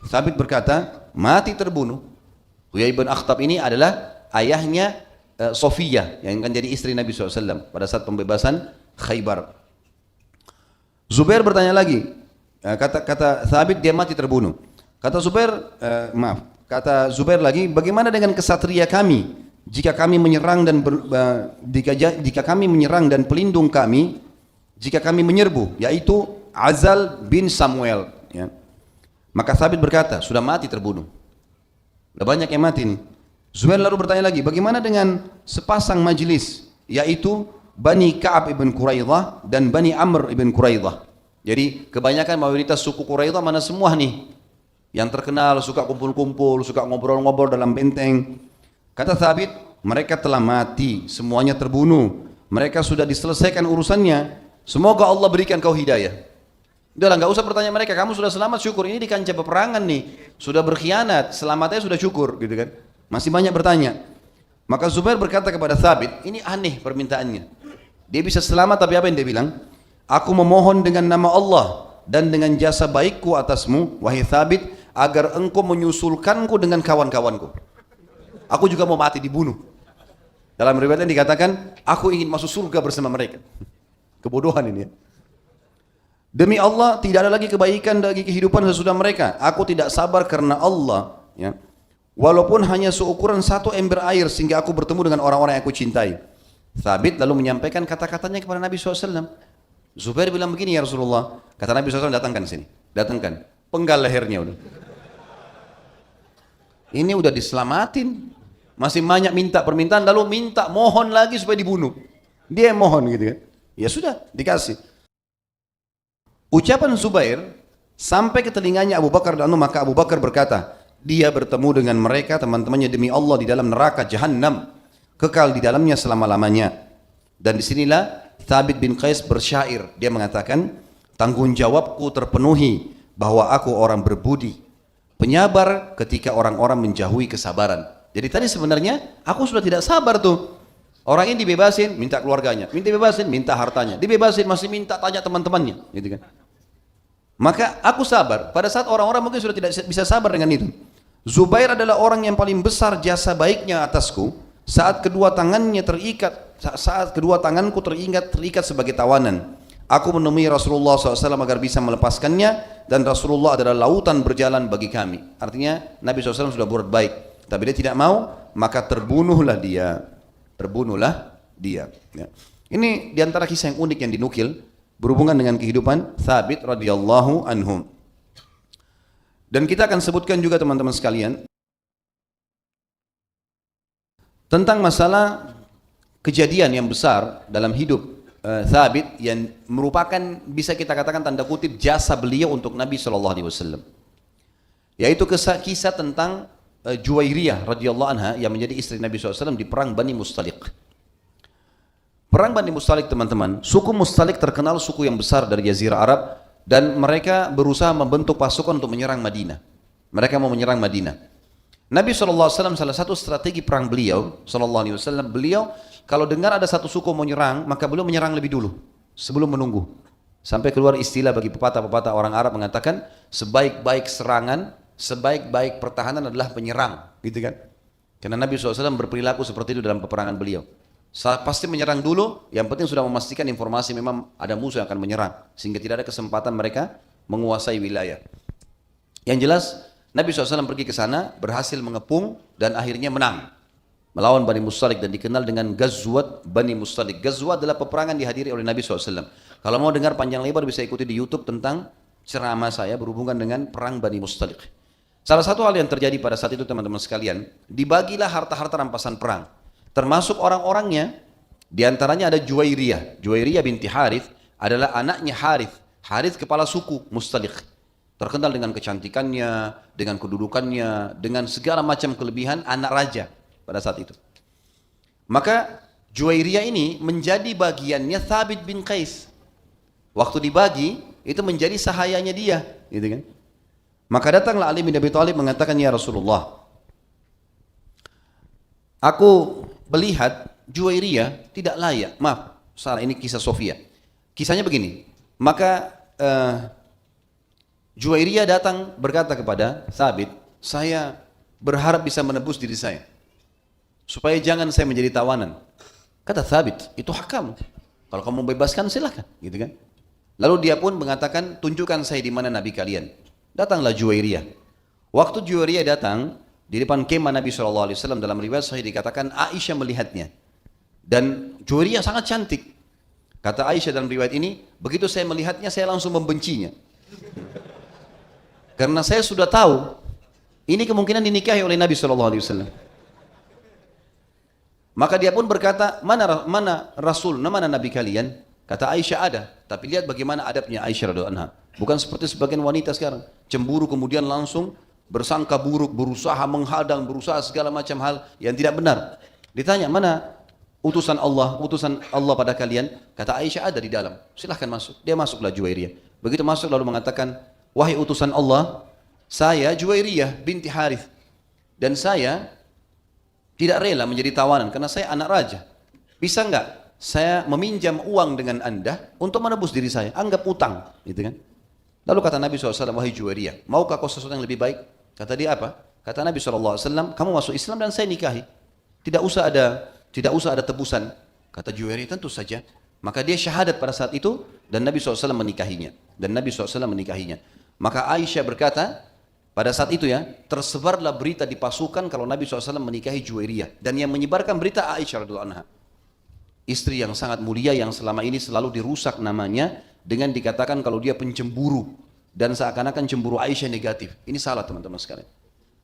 Thabit berkata, mati terbunuh. Huyai bin Akhtab ini adalah ayahnya Sofiyah yang akan jadi istri Nabi SAW pada saat pembebasan Khaybar. Zubair bertanya lagi, kata Thabit dia mati terbunuh. Kata Zubair lagi, bagaimana dengan kesatria kami? Jika kami menyerang dan jika kami menyerang dan pelindung kami, jika kami menyerbu, yaitu Azal bin Samuel. Ya. Maka Thabit berkata, sudah mati terbunuh. Sudah banyak yang mati nih. Zubair lalu bertanya lagi, bagaimana dengan sepasang majlis, yaitu Bani Ka'ab ibn Quraidah dan Bani Amr ibn Quraidah. Jadi kebanyakan mayoritas suku Quraidah mana semua nih? Yang terkenal, suka kumpul-kumpul, suka ngobrol-ngobrol dalam benteng. Kata Thabit, mereka telah mati, semuanya terbunuh. Mereka sudah diselesaikan urusannya. Semoga Allah berikan kau hidayah. Udahlah, nggak usah bertanya mereka, kamu sudah selamat syukur. Ini di kancah peperangan nih, sudah berkhianat, selamatnya sudah syukur, gitu kan? Masih banyak bertanya. Maka Zubair berkata kepada Thabit, ini aneh permintaannya. Dia bisa selamat, tapi apa yang dia bilang? Aku memohon dengan nama Allah dan dengan jasa baikku atasmu, wahai Thabit, agar engkau menyusulkanku dengan kawan-kawanku. Aku juga mau mati dibunuh. Dalam riwayat yang dikatakan, aku ingin masuk surga bersama mereka. Kebodohan ini ya. Demi Allah, tidak ada lagi kebaikan bagi kehidupan sesudah mereka. Aku tidak sabar karena Allah. Ya. Walaupun hanya seukuran satu ember air, sehingga aku bertemu dengan orang-orang yang aku cintai. Thabit lalu menyampaikan kata-katanya kepada Nabi SAW. Zubair bilang begini, ya Rasulullah. Kata Nabi SAW, datangkan sini. Datangkan. Penggal lehernya udah. Ini udah diselamatin. Masih banyak minta permintaan, lalu minta mohon lagi supaya dibunuh. Dia yang mohon gitu kan. Ya sudah, dikasih. Ucapan Zubair sampai ke telinganya Abu Bakar dan maka Abu Bakar berkata, dia bertemu dengan mereka teman-temannya demi Allah di dalam neraka Jahannam, kekal di dalamnya selama-lamanya. Dan disinilah Thabit bin Qais bersyair. Dia mengatakan, tanggung jawabku terpenuhi bahwa aku orang berbudi, penyabar ketika orang-orang menjauhi kesabaran. Jadi tadi sebenarnya aku sudah tidak sabar tuh. Orang ini dibebasin, minta keluarganya, minta dibebasin, minta hartanya, dibebasin masih minta tanya teman-temannya, gitu kan? Maka aku sabar. Pada saat orang-orang mungkin sudah tidak bisa sabar dengan itu. Zubair adalah orang yang paling besar jasa baiknya atasku saat kedua tangannya terikat, saat kedua tanganku terikat sebagai tawanan. Aku menemui Rasulullah SAW agar bisa melepaskannya, dan Rasulullah adalah lautan berjalan bagi kami. Artinya Nabi SAW sudah berbuat baik. Tapi dia tidak mau, maka terbunuhlah dia. Terbunuhlah dia. Ya. Ini diantara kisah yang unik yang dinukil berhubungan dengan kehidupan Thabit radhiyallahu anhum. Dan kita akan sebutkan juga teman-teman sekalian tentang masalah kejadian yang besar dalam hidup Thabit yang merupakan bisa kita katakan tanda kutip jasa beliau untuk Nabi SAW. Yaitu kisah tentang Juwairiyah radhiyallahu anha yang menjadi istri Nabi SAW di perang Bani Mustaliq. Perang Bani Mustaliq teman-teman, suku Mustaliq terkenal suku yang besar dari Jazirah Arab dan mereka berusaha membentuk pasukan untuk menyerang Madinah. Mereka mau menyerang Madinah. Nabi SAW salah satu strategi perang beliau, SAW, beliau kalau dengar ada satu suku mau menyerang, maka beliau menyerang lebih dulu, sebelum menunggu. Sampai keluar istilah bagi pepatah-pepatah orang Arab mengatakan, sebaik-baik serangan, sebaik-baik pertahanan adalah penyerang, gitu kan? Karena Nabi SAW berperilaku seperti itu dalam peperangan beliau. Pasti menyerang dulu, yang penting sudah memastikan informasi memang ada musuh yang akan menyerang, sehingga tidak ada kesempatan mereka menguasai wilayah. Yang jelas, Nabi SAW pergi ke sana, berhasil mengepung dan akhirnya menang melawan Bani Mustalik dan dikenal dengan Ghazwat Bani Mustalik. Ghazwat adalah peperangan dihadiri oleh Nabi SAW. Kalau mau dengar panjang lebar bisa ikuti di YouTube tentang ceramah saya berhubungan dengan perang Bani Mustalik. Salah satu hal yang terjadi pada saat itu teman-teman sekalian, dibagilah harta-harta rampasan perang. Termasuk orang-orangnya, diantaranya ada Juwairiyah. Juwairiyah binti Harith adalah anaknya Harith. Harith kepala suku Mustalik. Terkenal dengan kecantikannya, dengan kedudukannya, dengan segala macam kelebihan anak raja pada saat itu. Maka Juwairiyah ini menjadi bagiannya Thabit bin Qais. Waktu dibagi, itu menjadi sahayanya dia, gitu kan? Maka datanglah Ali bin Abi Thalib mengatakan, ya Rasulullah, aku melihat Juwairiyah tidak layak. Maaf, salah, ini kisah Sofia. Kisahnya begini, maka Juwairiyah datang berkata kepada Thabit, saya berharap bisa menebus diri saya, supaya jangan saya menjadi tawanan. Kata Thabit, itu hak kamu. Kalau kamu bebaskan silahkan, gitu kan? Lalu dia pun mengatakan, tunjukkan saya di mana Nabi kalian. Datanglah Juwairiyah. Waktu Juwairiyah datang, di depan kemah Nabi SAW, dalam riwayat sahih dikatakan Aisyah melihatnya. Dan Juwairiyah sangat cantik. Kata Aisyah dalam riwayat ini, begitu saya melihatnya, saya langsung membencinya. Karena saya sudah tahu, ini kemungkinan dinikahi oleh Nabi SAW. Maka dia pun berkata, mana Rasul, mana Nabi kalian? Kata Aisyah ada, tapi lihat bagaimana adabnya Aisyah radhiyallahu anha. Bukan seperti sebagian wanita sekarang, cemburu kemudian langsung bersangka buruk, berusaha menghadang, berusaha segala macam hal yang tidak benar. Ditanya, mana utusan Allah pada kalian? Kata Aisyah ada di dalam, silahkan masuk. Dia masuklah Juwairiyah. Begitu masuk lalu mengatakan, wahai utusan Allah, saya Juwairiyah binti Harith, dan saya tidak rela menjadi tawanan karena saya anak raja. Bisa enggak saya meminjam uang dengan anda untuk menebus diri saya, anggap utang, gitu kan? Lalu kata Nabi SAW, wahai Juwairiyah, maukah kau sesuatu yang lebih baik? Kata dia apa? Kata Nabi SAW, kamu masuk Islam dan saya nikahi. Tidak usah ada tebusan. Kata Juwairiyah, tentu saja. Maka dia syahadat pada saat itu dan Nabi SAW menikahinya. Maka Aisyah berkata, pada saat itu ya, tersebarlah berita di pasukan kalau Nabi SAW menikahi Juwairiyah. Dan yang menyebarkan berita Aisyah radhiyallahu anha. Istri yang sangat mulia yang selama ini selalu dirusak namanya dengan dikatakan kalau dia pencemburu. Dan seakan-akan cemburu Aisyah negatif. Ini salah teman-teman sekalian.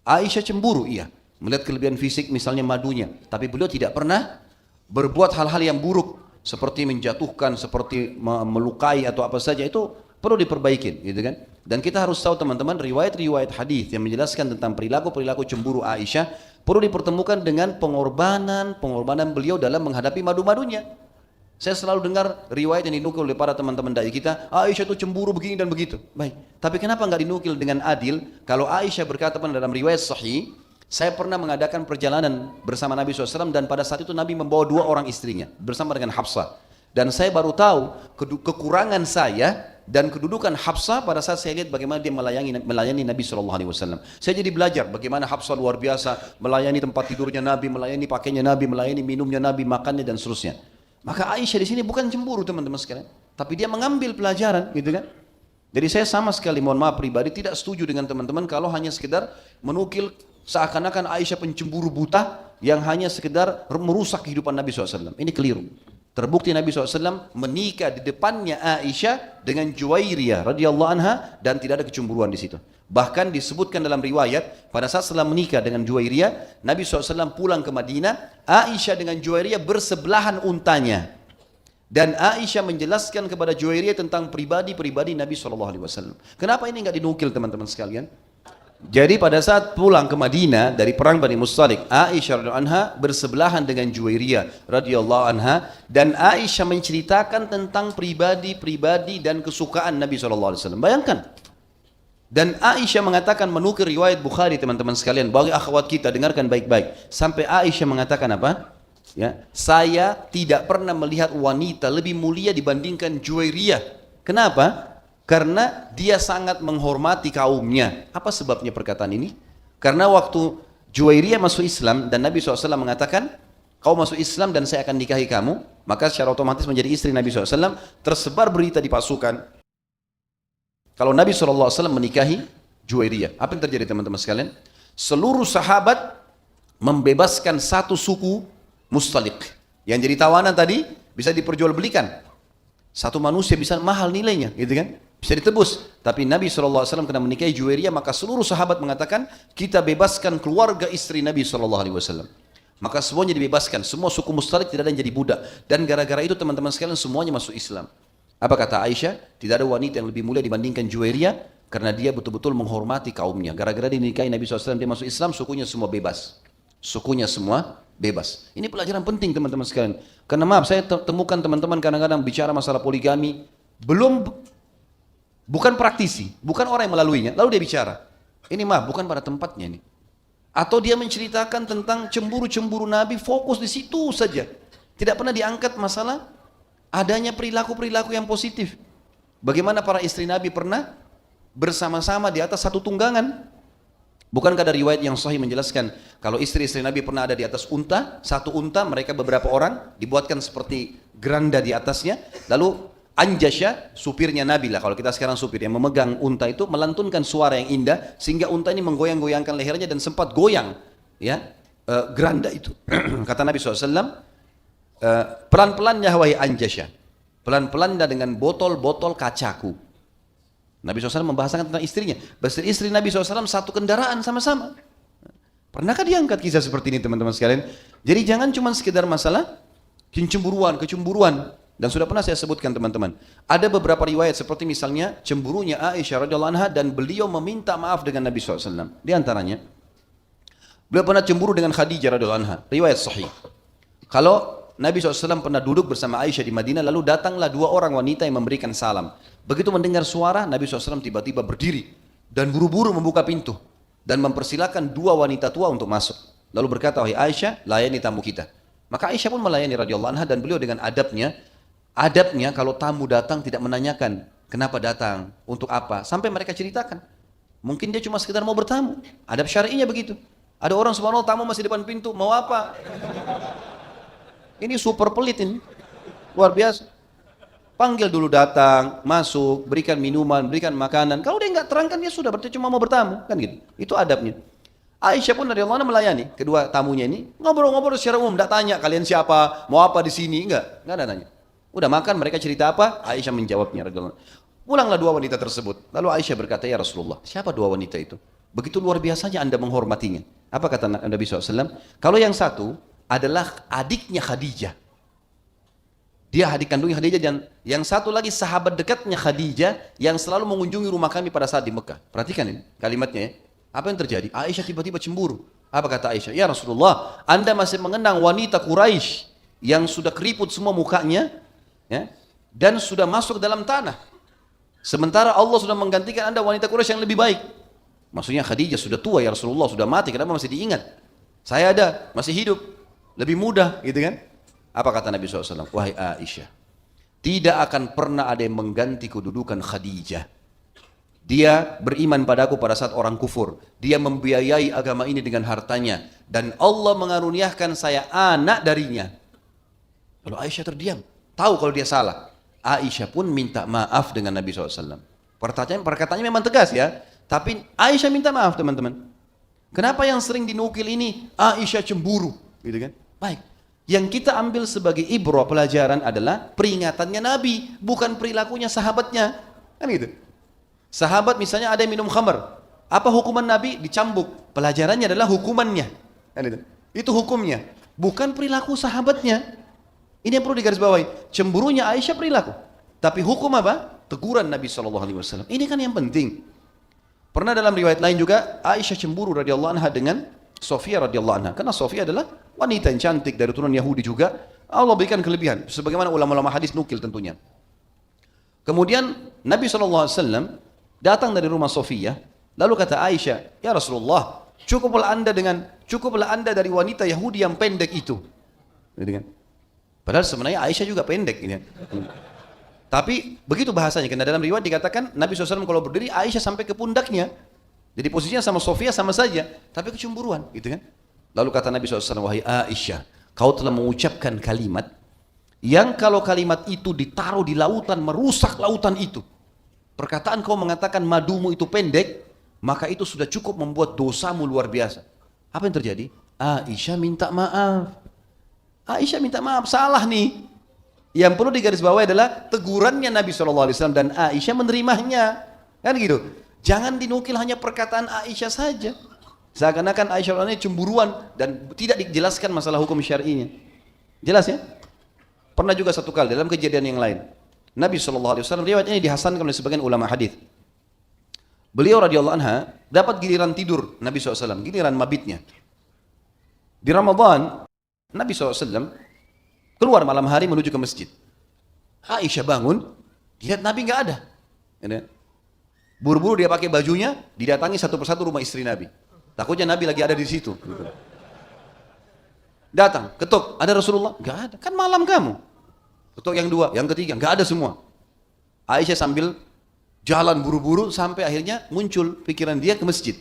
Aisyah cemburu, iya. Melihat kelebihan fisik misalnya madunya. Tapi beliau tidak pernah berbuat hal-hal yang buruk. Seperti menjatuhkan, seperti melukai atau apa saja. Itu perlu diperbaikin, gitu kan? Dan kita harus tahu teman-teman, riwayat-riwayat hadis yang menjelaskan tentang perilaku cemburu Aisyah perlu dipertemukan dengan pengorbanan beliau dalam menghadapi madu-madunya. Saya selalu dengar riwayat yang dinukil oleh para teman-teman dai kita, Aisyah itu cemburu begini dan begitu. Baik, tapi kenapa nggak dinukil dengan adil? Kalau Aisyah berkata dalam riwayat sahih, saya pernah mengadakan perjalanan bersama Nabi SAW dan pada saat itu Nabi membawa 2 orang istrinya bersama dengan Hafsah. Dan saya baru tahu kekurangan saya dan kedudukan Hafsah pada saat saya lihat bagaimana dia melayani Nabi SAW. Saya jadi belajar bagaimana Hafsah luar biasa melayani tempat tidurnya Nabi, melayani pakainya Nabi, melayani minumnya Nabi, makannya dan seterusnya. Maka Aisyah di sini bukan cemburu teman-teman sekalian, tapi dia mengambil pelajaran, gitu kan? Jadi saya sama sekali mohon maaf pribadi tidak setuju dengan teman-teman kalau hanya sekedar menukil seakan-akan Aisyah pencemburu buta yang hanya sekedar merusak kehidupan Nabi SAW. Ini keliru. Terbukti Nabi SAW menikah di depannya Aisyah dengan Juwairiyah radhiyallahu anha dan tidak ada kecemburuan di situ. Bahkan disebutkan dalam riwayat pada saat setelah menikah dengan Juwairiyah, Nabi SAW pulang ke Madinah, Aisyah dengan Juwairiyah bersebelahan untanya. Dan Aisyah menjelaskan kepada Juwairiyah tentang pribadi-pribadi Nabi SAW. Kenapa ini nggak dinukil teman-teman sekalian? Jadi pada saat pulang ke Madinah dari perang Bani Mustalik, Aisyah radhiyallahu anha bersebelahan dengan Juwairiyah radhiyallahu anha dan Aisyah menceritakan tentang pribadi-pribadi dan kesukaan Nabi SAW. Bayangkan, Dan Aisyah mengatakan, menukir riwayat Bukhari teman-teman sekalian, bagi akhwat kita dengarkan baik-baik. Sampai Aisyah mengatakan apa? Ya, saya tidak pernah melihat wanita lebih mulia dibandingkan Juwairiyah. Kenapa? Karena dia sangat menghormati kaumnya. Apa sebabnya perkataan ini? Karena waktu Juwairiyah masuk Islam dan Nabi SAW mengatakan, kau masuk Islam dan saya akan nikahi kamu, maka secara otomatis menjadi istri Nabi SAW. Tersebar berita di pasukan kalau Nabi SAW menikahi Juwairiyah. Apa yang terjadi teman-teman sekalian? Seluruh sahabat membebaskan satu suku Mustalik. Yang jadi tawanan tadi bisa diperjualbelikan. Satu manusia bisa mahal nilainya, gitu kan? Bisa ditebus. Tapi Nabi SAW kena menikahi Juwairiyah, maka seluruh sahabat mengatakan, kita bebaskan keluarga istri Nabi SAW. Maka semuanya dibebaskan. Semua suku Mustalik tidak ada yang jadi budak. Dan gara-gara itu teman-teman sekalian semuanya masuk Islam. Apa kata Aisyah? Tidak ada wanita yang lebih mulia dibandingkan Juwairiyah karena dia betul-betul menghormati kaumnya. Gara-gara dinikahi Nabi SAW, dia masuk Islam, sukunya semua bebas. Sukunya semua bebas. Ini pelajaran penting teman-teman sekalian. Karena maaf, saya temukan teman-teman kadang-kadang bicara masalah poligami, bukan praktisi, bukan orang yang melaluinya, lalu dia bicara. Ini maaf, bukan pada tempatnya ini. Atau dia menceritakan tentang cemburu-cemburu Nabi, fokus di situ saja. Tidak pernah diangkat masalah adanya perilaku-perilaku yang positif. Bagaimana para istri Nabi pernah bersama-sama di atas satu tunggangan. Bukankah ada riwayat yang sahih menjelaskan kalau istri-istri Nabi pernah ada di atas unta, satu unta mereka beberapa orang dibuatkan seperti geranda di atasnya, lalu Anjasya, supirnya Nabi lah, kalau kita sekarang supir yang memegang unta itu melantunkan suara yang indah sehingga unta ini menggoyang-goyangkan lehernya dan sempat goyang ya geranda itu. Kata Nabi SAW, pelan-pelannya wahai Anjasya, pelan-pelannya dengan botol-botol kacaku. Nabi SAW membahasakan tentang istrinya. Istri Nabi SAW satu kendaraan sama-sama. Pernahkah diangkat kisah seperti ini teman-teman sekalian? Jadi jangan cuma sekedar masalah kecemburuan. Dan sudah pernah saya sebutkan teman-teman. Ada beberapa riwayat seperti misalnya cemburunya Aisyah radhiyallahu anha dan beliau meminta maaf dengan Nabi SAW. Di antaranya, beliau pernah cemburu dengan Khadijah radhiyallahu anha. Riwayat sahih. Kalau Nabi SAW pernah duduk bersama Aisyah di Madinah, lalu datanglah dua orang wanita yang memberikan salam. Begitu mendengar suara, Nabi SAW tiba-tiba berdiri dan buru-buru membuka pintu dan mempersilahkan dua wanita tua untuk masuk. Lalu berkata, wahai Aisyah, layani tamu kita. Maka Aisyah pun melayani radhiyallahu anha dan beliau dengan adabnya kalau tamu datang tidak menanyakan kenapa datang, untuk apa, sampai mereka ceritakan. Mungkin dia cuma sekedar mau bertamu. Adab syar'inya begitu. Ada orang subhanallah tamu masih depan pintu, mau apa? Ini super pelit ini. Luar biasa. Panggil dulu datang, masuk, berikan minuman, berikan makanan. Kalau dia nggak terangkan, dia sudah berarti cuma mau bertamu, kan gitu. Itu adabnya. Aisyah pun radhiyallahu anha melayani kedua tamunya ini, ngobrol-ngobrol secara umum, enggak tanya kalian siapa, mau apa di sini, enggak ada tanya. Udah makan, mereka cerita apa, Aisyah menjawabnya radhiyallahu anha. Pulanglah dua wanita tersebut. Lalu Aisyah berkata, ya Rasulullah, siapa dua wanita itu? Begitu luar biasanya Anda menghormatinya. Apa kata Nabi SAW? Kalau yang satu adalah adiknya Khadijah. Dia adik kandungnya Khadijah, dan yang satu lagi sahabat dekatnya Khadijah yang selalu mengunjungi rumah kami pada saat di Mekah. Perhatikan ini kalimatnya ya. Apa yang terjadi? Aisyah tiba-tiba cemburu. Apa kata Aisyah? Ya Rasulullah, Anda masih mengenang wanita Quraisy yang sudah keriput semua mukanya ya, dan sudah masuk dalam tanah. Sementara Allah sudah menggantikan Anda wanita Quraisy yang lebih baik. Maksudnya Khadijah sudah tua ya Rasulullah, sudah mati, kenapa masih diingat? Saya ada, masih hidup, lebih mudah gitu kan? Apa kata Nabi SAW? Wahai Aisyah, tidak akan pernah ada yang mengganti kedudukan Khadijah. Dia beriman padaku pada saat orang kufur. Dia membiayai agama ini dengan hartanya. Dan Allah mengaruniakan saya anak darinya. Lalu Aisyah terdiam. Tahu kalau dia salah. Aisyah pun minta maaf dengan Nabi SAW. Perkataannya memang tegas ya. Tapi Aisyah minta maaf teman-teman. Kenapa yang sering dinukil ini Aisyah cemburu? Gitu kan? Baik. Yang kita ambil sebagai ibrah pelajaran adalah peringatannya Nabi, bukan perilakunya sahabatnya. Kan gitu. Sahabat misalnya ada yang minum khamar. Apa hukuman Nabi? Dicambuk. Pelajarannya adalah hukumannya. Kan gitu. Itu hukumnya. Bukan perilaku sahabatnya. Ini yang perlu digarisbawahi. Cemburunya Aisyah perilaku. Tapi hukum apa? Teguran Nabi SAW. Ini kan yang penting. Pernah dalam riwayat lain juga Aisyah cemburu radhiyallahu anha dengan Sofia radhiyallahu anha. Karena Sofia adalah wanita yang cantik dari turunan Yahudi juga. Allah berikan kelebihan. Sebagaimana ulama-ulama hadis nukil tentunya. Kemudian Nabi SAW datang dari rumah Sofia, lalu kata Aisyah, ya Rasulullah, cukuplah anda dari wanita Yahudi yang pendek itu. Gitu kan? Padahal sebenarnya Aisyah juga pendek. Gitu kan? Tapi begitu bahasanya, karena dalam riwayat dikatakan Nabi SAW kalau berdiri Aisyah sampai ke pundaknya. Jadi posisinya sama Sofia sama saja, tapi kecemburuan, gitu kan? Lalu kata Nabi SAW, wahai Aisyah, kau telah mengucapkan kalimat yang kalau kalimat itu ditaruh di lautan, merusak lautan itu. Perkataan kau mengatakan madumu itu pendek, maka itu sudah cukup membuat dosamu luar biasa. Apa yang terjadi? Aisyah minta maaf. Aisyah minta maaf, salah nih. Yang perlu digarisbawahi adalah tegurannya Nabi SAW dan Aisyah menerimanya. Kan gitu. Jangan dinukil hanya perkataan Aisyah saja. Seakan-akan Aisyah ini cemburuan dan tidak dijelaskan masalah hukum syar'inya. Jelas ya? Pernah juga satu kali dalam kejadian yang lain. Nabi SAW, riwayat ini dihasankan oleh sebagian ulama hadis. Beliau radhiyallahu anha dapat giliran tidur Nabi SAW, giliran mabitnya. Di Ramadan, Nabi SAW keluar malam hari menuju ke masjid. Aisyah bangun, lihat Nabi nggak ada. Buru-buru dia pakai bajunya, didatangi satu persatu rumah istri Nabi. Takutnya Nabi lagi ada di situ. Datang, ketuk, ada Rasulullah? Nggak ada, kan malam kamu. Ketuk yang dua, yang ketiga, nggak ada semua. Aisyah sambil jalan buru-buru sampai akhirnya muncul pikiran dia ke masjid.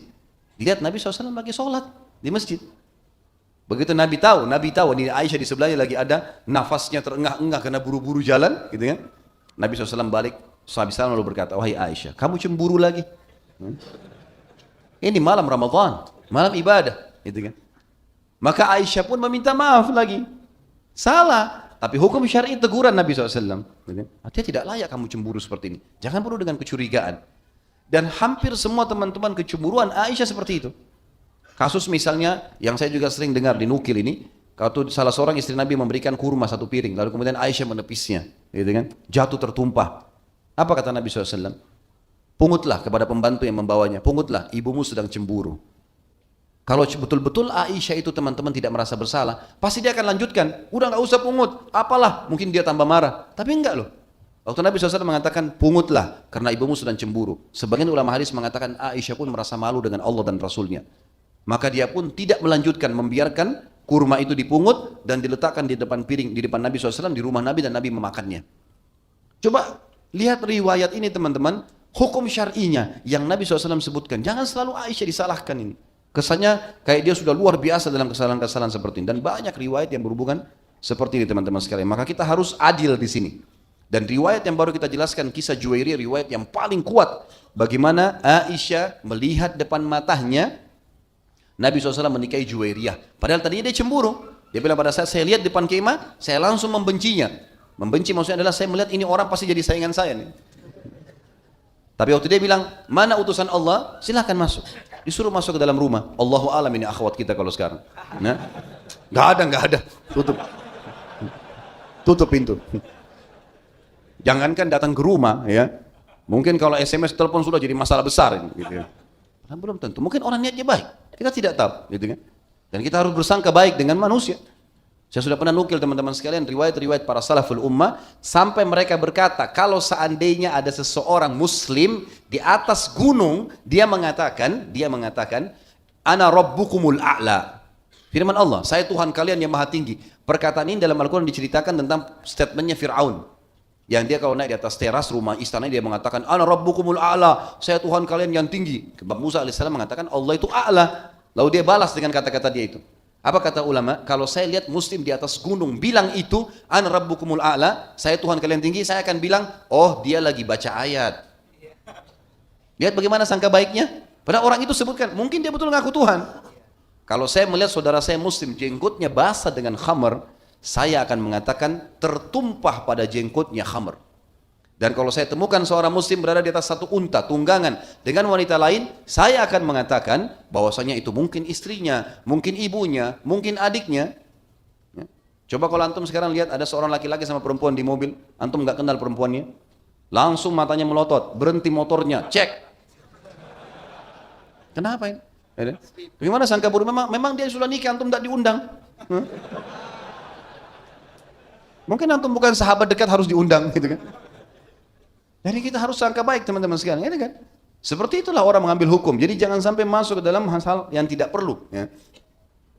Lihat Nabi SAW lagi sholat di masjid. Begitu Nabi tahu ini Aisyah di sebelahnya lagi ada, nafasnya terengah-engah karena buru-buru jalan, gitu kan? Nabi SAW balik, sahabat lalu berkata, wahai Aisyah, kamu cemburu lagi? Ini malam Ramadan, malam ibadah, gitu kan? Maka Aisyah pun meminta maaf lagi. Salah, tapi hukum syar'i teguran Nabi SAW. Artinya tidak layak kamu cemburu seperti ini. Jangan penuh dengan kecurigaan. Dan hampir semua teman-teman kecemburuan Aisyah seperti itu. Kasus misalnya yang saya juga sering dengar dinukil ini, kalau salah seorang istri Nabi memberikan kurma satu piring, lalu kemudian Aisyah menepisnya, gitu kan? Jatuh tertumpah. Apa kata Nabi SAW? Pungutlah kepada pembantu yang membawanya, pungutlah, ibumu sedang cemburu. Kalau betul-betul Aisyah itu teman-teman tidak merasa bersalah, pasti dia akan lanjutkan, udah nggak usah pungut, apalah, mungkin dia tambah marah. Tapi enggak loh. Waktu Nabi SAW mengatakan, pungutlah karena ibumu sedang cemburu. Sebagian ulama hadis mengatakan Aisyah pun merasa malu dengan Allah dan Rasulnya. Maka dia pun tidak melanjutkan, membiarkan kurma itu dipungut dan diletakkan di depan piring, di depan Nabi SAW, di rumah Nabi, dan Nabi memakannya. Coba lihat riwayat ini teman-teman, hukum syar'inya yang Nabi SAW sebutkan. Jangan selalu Aisyah disalahkan ini. Kesannya kayak dia sudah luar biasa dalam kesalahan-kesalahan seperti ini. Dan banyak riwayat yang berhubungan seperti ini teman-teman sekalian. Maka kita harus adil di sini. Dan riwayat yang baru kita jelaskan, kisah Juwairiyah, riwayat yang paling kuat. Bagaimana Aisyah melihat depan matanya Nabi SAW menikahi Juwairiyah. Padahal tadinya dia cemburu. Dia bilang pada saat saya lihat depan kemah, saya langsung membencinya. Membenci maksudnya adalah saya melihat ini orang pasti jadi saingan saya nih. Tapi waktu dia bilang, mana utusan Allah? Silahkan masuk. Disuruh masuk ke dalam rumah. Allahu a'lam ini akhwat kita kalau sekarang. Nah, nggak ada. Tutup pintu. Jangankan datang ke rumah, ya. Mungkin kalau SMS, telepon sudah jadi masalah besar ini. Gitu ya. Belum tentu. Mungkin orang niatnya baik. Kita tidak tahu, gitu kan? Dan kita harus bersangka baik dengan manusia. Saya sudah pernah nukil teman-teman sekalian riwayat-riwayat para salaful ummah sampai mereka berkata kalau seandainya ada seseorang muslim di atas gunung, dia mengatakan ana rabbukumul a'la. Firman Allah, saya Tuhan kalian yang maha tinggi. Perkataan ini dalam Al-Quran diceritakan tentang statementnya Fir'aun. Yang dia kalau naik di atas teras rumah istana dia mengatakan ana rabbukumul a'la, saya Tuhan kalian yang tinggi. Musa alaihissalam mengatakan Allah itu a'la. Lalu dia balas dengan kata-kata dia itu. Apa kata ulama? Kalau saya lihat muslim di atas gunung bilang itu ana rabbukumul a'la, saya Tuhan kalian tinggi, saya akan bilang, oh dia lagi baca ayat. Lihat bagaimana sangka baiknya. Padahal orang itu sebutkan, mungkin dia betul ngaku Tuhan. Kalau saya melihat saudara saya muslim jenggotnya basah dengan khamar, saya akan mengatakan tertumpah pada jenggotnya khamar. Dan kalau saya temukan seorang muslim berada di atas satu unta tunggangan dengan wanita lain, saya akan mengatakan bahwasanya itu mungkin istrinya, mungkin ibunya, mungkin adiknya. Ya. Coba kalau antum sekarang lihat ada seorang laki-laki sama perempuan di mobil, antum nggak kenal perempuannya, langsung matanya melotot, berhenti motornya, cek. Kenapa ini? Bagaimana sangka buruk? Memang dia sudah nikah, antum tidak diundang. Mungkin antum bukan sahabat dekat harus diundang, gitu kan? Jadi kita harus sangka baik teman-teman sekalian, ini kan? Seperti itulah orang mengambil hukum. Jadi jangan sampai masuk ke dalam hal-hal yang tidak perlu. Ya.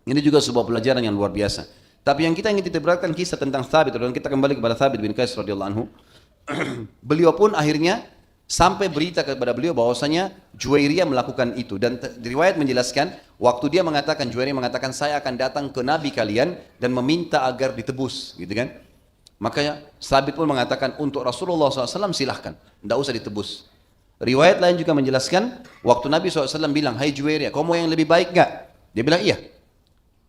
Ini juga sebuah pelajaran yang luar biasa. Tapi yang kita ingin titik beratkan kisah tentang Thabit, dan kita kembali kepada Thabit bin Qais radhiyallahu anhu. Beliau pun akhirnya sampai berita kepada beliau bahwasanya Juwairiyah melakukan itu, dan riwayat menjelaskan waktu dia mengatakan, Juwairiyah mengatakan, saya akan datang ke Nabi kalian dan meminta agar ditebus, gitu kan? Makanya Thabit pun mengatakan untuk Rasulullah SAW silahkan, tidak usah ditebus. Riwayat lain juga menjelaskan waktu Nabi SAW bilang, hai Juwairiyah, kamu mau yang lebih baik gak? Dia bilang iya,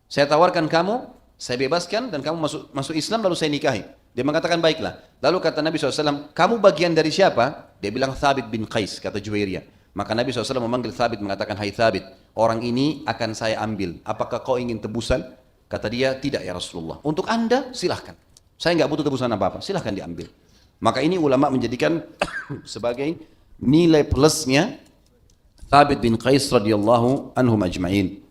saya tawarkan kamu, saya bebaskan dan kamu masuk Islam lalu saya nikahi. Dia mengatakan baiklah. Lalu kata Nabi SAW, kamu bagian dari siapa? Dia bilang Thabit bin Qais, kata Juwairiyah. Maka Nabi SAW memanggil Thabit, mengatakan, hai Thabit, orang ini akan saya ambil, apakah kau ingin tebusan? Kata dia, tidak ya Rasulullah, untuk anda silahkan, saya nggak butuh tebusan apa-apa, silahkan diambil. Maka ini ulama menjadikan sebagai nilai plusnya Thabit bin Qais radhiyallahu anhum ajma'in.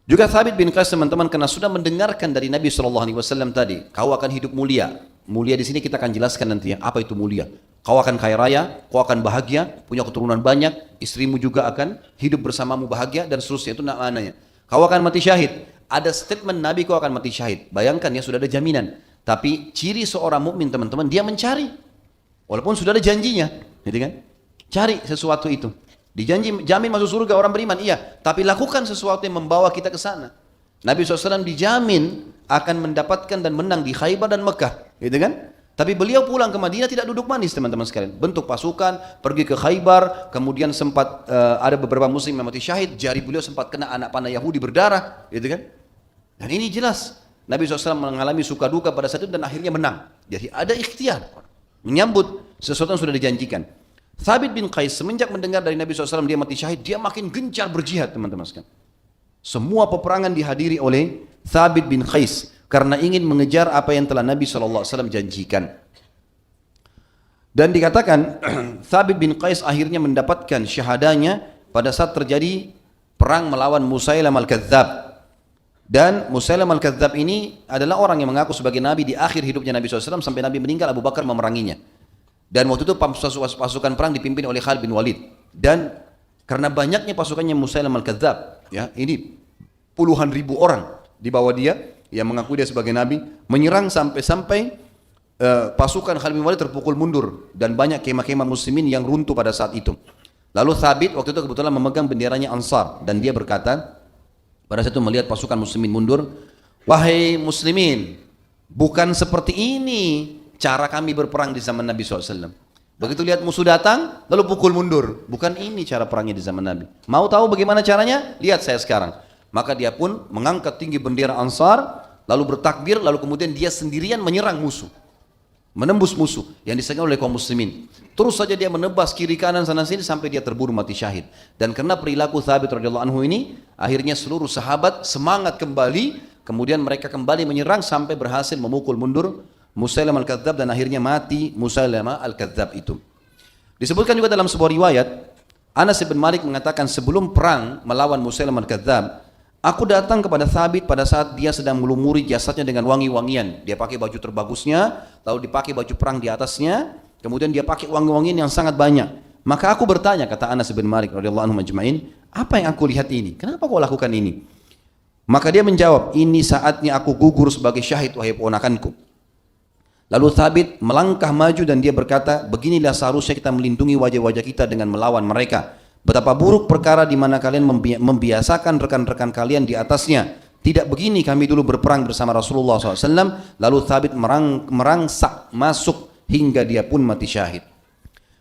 Juga Thabit bin Qais teman-teman, karena sudah mendengarkan dari Nabi SAW tadi, kau akan hidup mulia. Mulia di sini kita akan jelaskan nanti ya, apa itu mulia. Kau akan kaya raya, kau akan bahagia, punya keturunan banyak, istrimu juga akan hidup bersamamu bahagia dan seterusnya, itu maknanya. Kau akan mati syahid. Ada statement Nabi kau akan mati syahid. Bayangkan ya, sudah ada jaminan. Tapi ciri seorang mukmin teman-teman, dia mencari. Walaupun sudah ada janjinya, gitu kan? Cari sesuatu itu. Dijanji jamin masuk surga orang beriman, iya. Tapi lakukan sesuatu yang membawa kita ke sana. Nabi SAW dijamin akan mendapatkan dan menang di Khaybar dan Mekah, gitu kan? Tapi beliau pulang ke Madinah tidak duduk manis teman-teman sekalian. Bentuk pasukan, pergi ke Khaybar, kemudian sempat ada beberapa muslim yang mati syahid, jari beliau sempat kena anak panah Yahudi berdarah, gitu kan? Dan ini jelas Nabi SAW mengalami suka duka pada saat itu dan akhirnya menang. Jadi ada ikhtiar menyambut sesuatu yang sudah dijanjikan. Thabit bin Qais semenjak mendengar dari Nabi SAW dia mati syahid, dia makin gencar berjihad teman-teman sekalian. Semua peperangan dihadiri oleh Thabit bin Qais karena ingin mengejar apa yang telah Nabi SAW janjikan. Dan dikatakan Thabit bin Qais akhirnya mendapatkan syahadanya pada saat terjadi perang melawan Musailam al-Kadzab. Dan Musailam al-Kadzab ini adalah orang yang mengaku sebagai Nabi di akhir hidupnya Nabi SAW sampai Nabi meninggal, Abu Bakar memeranginya. Dan waktu itu pasukan perang dipimpin oleh Khalid bin Walid. Dan karena banyaknya pasukannya Musailam al-Kadzab, ya, ini puluhan ribu orang di bawah dia yang mengaku dia sebagai Nabi, menyerang sampai pasukan Khalid bin Walid terpukul mundur dan banyak kemah-kemah muslimin yang runtuh pada saat itu. Lalu Thabit waktu itu kebetulan memegang benderanya Ansar dan dia berkata, pada saat itu melihat pasukan muslimin mundur, wahai muslimin, bukan seperti ini cara kami berperang di zaman Nabi SAW. Begitu lihat musuh datang, lalu pukul mundur. Bukan ini cara perangnya di zaman Nabi. Mau tahu bagaimana caranya? Lihat saya sekarang. Maka dia pun mengangkat tinggi bendera Ansar, lalu bertakbir, lalu kemudian dia sendirian menyerang musuh. Menembus musuh yang disegani oleh kaum muslimin. Terus saja dia menebas kiri kanan sana sini sampai dia terburu mati syahid. Dan karena perilaku Thabit radhiyallahu anhu ini, akhirnya seluruh sahabat semangat kembali, kemudian mereka kembali menyerang sampai berhasil memukul mundur Musailamah al-Kadzab dan akhirnya mati Musailamah al-Kadzab itu. Disebutkan juga dalam sebuah riwayat, Anas bin Malik mengatakan sebelum perang melawan Musailamah al-Kadzab, aku datang kepada Thabit pada saat dia sedang melumuri jasadnya dengan wangi-wangian. Dia pakai baju terbagusnya, lalu dipakai baju perang di atasnya, kemudian dia pakai wangi-wangian yang sangat banyak. Maka aku bertanya, kata Anas bin Malik radhiyallahu anhu majma'in, apa yang aku lihat ini? Kenapa kau lakukan ini? Maka dia menjawab, ini saatnya aku gugur sebagai syahid wahai ponakanku. Lalu Thabit melangkah maju dan dia berkata, beginilah seharusnya kita melindungi wajah-wajah kita dengan melawan mereka. Betapa buruk perkara di mana kalian membiasakan rekan-rekan kalian di atasnya. Tidak begini kami dulu berperang bersama Rasulullah SAW. Lalu Thabit merangsak masuk hingga dia pun mati syahid.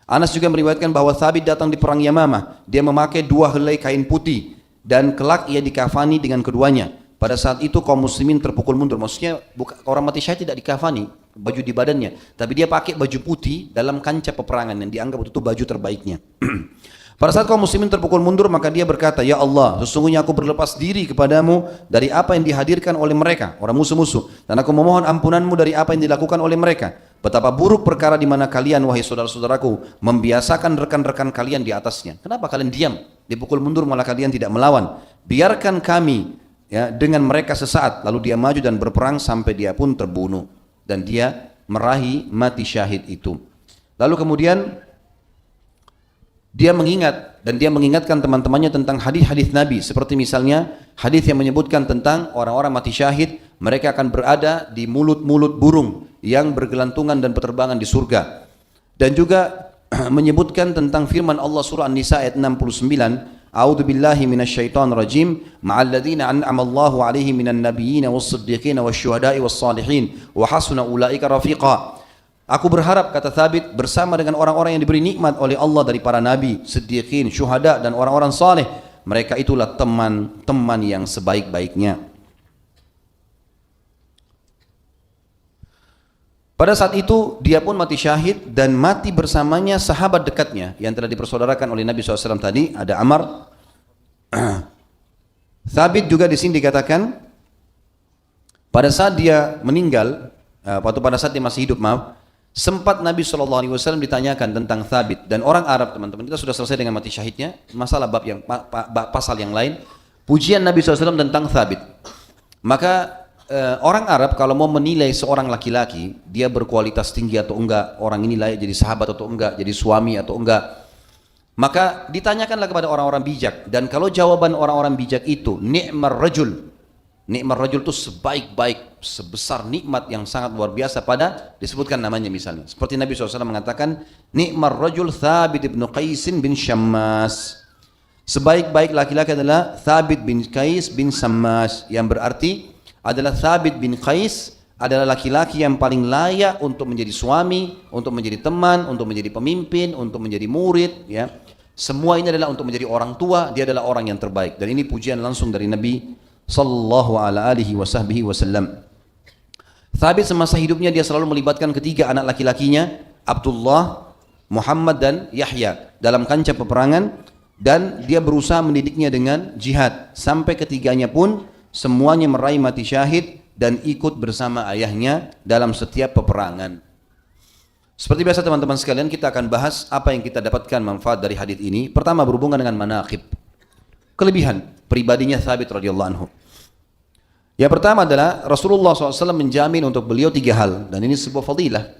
Anas juga meriwayatkan bahwa Thabit datang di perang Yamamah. Dia memakai 2 helai kain putih dan kelak ia dikafani dengan keduanya. Pada saat itu kaum muslimin terpukul mundur. Maksudnya orang mati syahid tidak dikafani baju di badannya, tapi dia pakai baju putih dalam kancah peperangan yang dianggap itu baju terbaiknya. Pada saat kaum muslimin terpukul mundur, maka dia berkata, ya Allah, sesungguhnya aku berlepas diri kepadamu dari apa yang dihadirkan oleh mereka, orang musuh-musuh, dan aku memohon ampunanmu dari apa yang dilakukan oleh mereka. Betapa buruk perkara di mana kalian, wahai saudara-saudaraku, membiasakan rekan-rekan kalian di atasnya. Kenapa kalian diam? Dipukul mundur malah kalian tidak melawan. Biarkan kami ya dengan mereka sesaat, lalu dia maju dan berperang sampai dia pun terbunuh dan dia meraih mati syahid itu. Lalu kemudian Dia mengingat dan dia mengingatkan teman-temannya tentang hadis-hadis Nabi, seperti misalnya hadis yang menyebutkan tentang orang-orang mati syahid, mereka akan berada di mulut-mulut burung yang bergelantungan dan berterbangan di surga. Dan juga menyebutkan tentang firman Allah surah An-Nisa ayat 69, A'udzu billahi minasyaitonir rajim, ma'al ladzina an'ama Allahu 'alaihim minan nabiyyin was-siddiqin wasyuhada'i was-salihin wa hasuna ulaika rafiqa. Aku berharap, kata Thabit, bersama dengan orang-orang yang diberi nikmat oleh Allah dari para nabi, siddiqin, syuhada dan orang-orang saleh. Mereka itulah teman-teman yang sebaik-baiknya. Pada saat itu dia pun mati syahid dan mati bersamanya sahabat dekatnya yang telah dipersaudarakan oleh Nabi SAW tadi, ada Ammar. Thabit juga di sini dikatakan pada saat dia meninggal, atau pada saat dia masih hidup, sempat Nabi SAW ditanyakan tentang Thabit, dan orang Arab, teman-teman, kita sudah selesai dengan mati syahidnya, masalah bab yang pasal yang lain, pujian Nabi SAW tentang Thabit. Maka orang Arab kalau mau menilai seorang laki-laki, dia berkualitas tinggi atau enggak, orang ini layak jadi sahabat atau enggak, jadi suami atau enggak, maka ditanyakanlah kepada orang-orang bijak. Dan kalau jawaban orang-orang bijak itu ni'mar rajul, nikmat rajul itu sebaik-baik, sebesar nikmat yang sangat luar biasa, pada disebutkan namanya misalnya. Seperti Nabi SAW mengatakan, nikmat rajul Thabit bin Qais bin Syammas. Sebaik-baik laki-laki adalah Thabit bin Qais bin Syammas, yang berarti adalah Thabit bin Qais adalah laki-laki yang paling layak untuk menjadi suami, untuk menjadi teman, untuk menjadi pemimpin, untuk menjadi murid, ya. Semua ini adalah untuk menjadi orang tua, dia adalah orang yang terbaik. Dan ini pujian langsung dari Nabi sallallahu alaihi wasallam. Thabit semasa hidupnya dia selalu melibatkan ketiga anak laki-lakinya, Abdullah, Muhammad dan Yahya, dalam kancah peperangan, dan dia berusaha mendidiknya dengan jihad sampai ketiganya pun semuanya meraih mati syahid dan ikut bersama ayahnya dalam setiap peperangan. Seperti biasa teman-teman sekalian, kita akan bahas apa yang kita dapatkan manfaat dari hadis ini. Pertama, berhubungan dengan manaqib, kelebihan pribadinya Thabit radhiyallahu anhu. Yang pertama adalah Rasulullah SAW menjamin untuk beliau 3 hal, dan ini sebuah fadilah,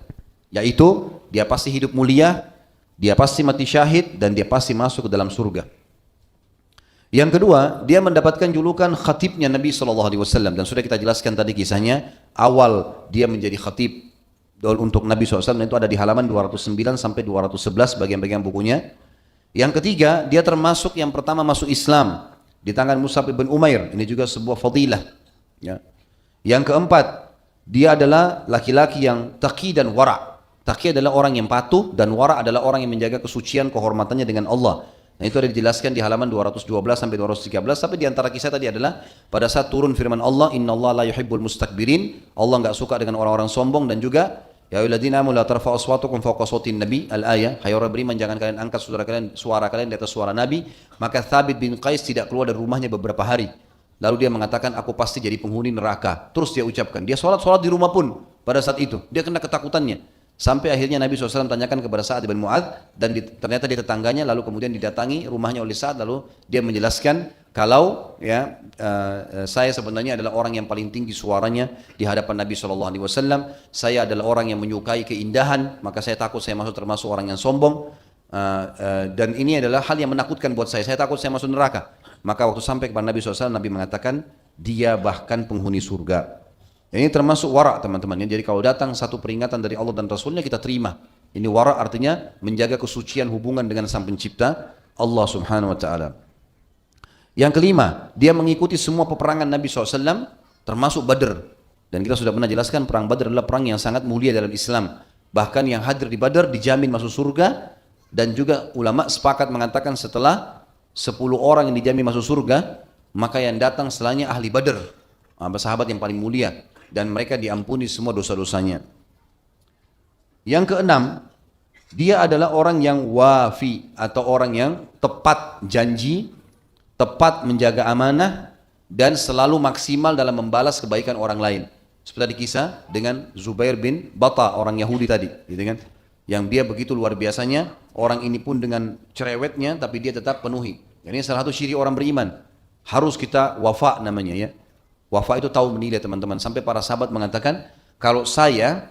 yaitu dia pasti hidup mulia, dia pasti mati syahid, dan dia pasti masuk ke dalam surga. Yang kedua, dia mendapatkan julukan khatibnya Nabi SAW, dan sudah kita jelaskan tadi kisahnya. Awal dia menjadi khatib untuk Nabi SAW itu ada di halaman 209 sampai 211 bagian-bagian bukunya. Yang ketiga, dia termasuk yang pertama masuk Islam di tangan Mus'ab bin Umair. Ini juga sebuah fadilah, ya. Yang keempat, dia adalah laki-laki yang taqi dan wara'. Taqi adalah orang yang patuh, dan wara' adalah orang yang menjaga kesucian kehormatannya dengan Allah. Nah, itu ada dijelaskan di halaman 212 sampai 213. Tapi di antara kisah tadi adalah pada saat turun firman Allah, innallaha la yuhibbul mustakbirin, Allah enggak suka dengan orang-orang sombong. Dan juga ya ayyuhalladzina amanu la tarfa'u aswatakum fawqa sautin nabi, al-ayah, hai orang beriman jangan kalian angkat suara kalian di atas suara Nabi. Maka Thabit bin Qais tidak keluar dari rumahnya beberapa hari. Lalu dia mengatakan, aku pasti jadi penghuni neraka. Terus dia ucapkan, dia sholat di rumah pun pada saat itu, dia kena ketakutannya. Sampai akhirnya Nabi SAW tanyakan kepada Sa'ad bin Mu'adz, dan ternyata dia tetangganya, lalu kemudian didatangi rumahnya oleh Sa'ad, lalu dia menjelaskan kalau ya saya sebenarnya adalah orang yang paling tinggi suaranya di hadapan Nabi SAW. Saya adalah orang yang menyukai keindahan, maka saya takut saya termasuk orang yang sombong, dan ini adalah hal yang menakutkan buat saya takut saya masuk neraka. Maka waktu sampai kepada Nabi SAW, Nabi mengatakan dia bahkan penghuni surga. Ini termasuk wara' teman-teman. Jadi kalau datang satu peringatan dari Allah dan Rasulnya, kita terima. Ini wara' artinya menjaga kesucian hubungan dengan Sang Pencipta Allah Subhanahu Wa Taala. Yang kelima, dia mengikuti semua peperangan Nabi SAW, termasuk Badr. Dan kita sudah pernah jelaskan, perang Badr adalah perang yang sangat mulia dalam Islam. Bahkan yang hadir di Badr dijamin masuk surga. Dan juga ulama sepakat mengatakan setelah 10 orang yang dijamin masuk surga, maka yang datang setelahnya ahli Badr, sahabat yang paling mulia, dan mereka diampuni semua dosa-dosanya. Yang keenam, dia adalah orang yang wafi, atau orang yang tepat janji, tepat menjaga amanah, dan selalu maksimal dalam membalas kebaikan orang lain. Seperti kisah dengan Zubair bin Bata, orang Yahudi tadi, gitu kan? Yang dia begitu luar biasanya, orang ini pun dengan cerewetnya, tapi dia tetap penuhi. Ini salah satu ciri orang beriman. Harus kita wafa namanya, ya. Wafa itu tahu menilai teman-teman. Sampai para sahabat mengatakan, kalau saya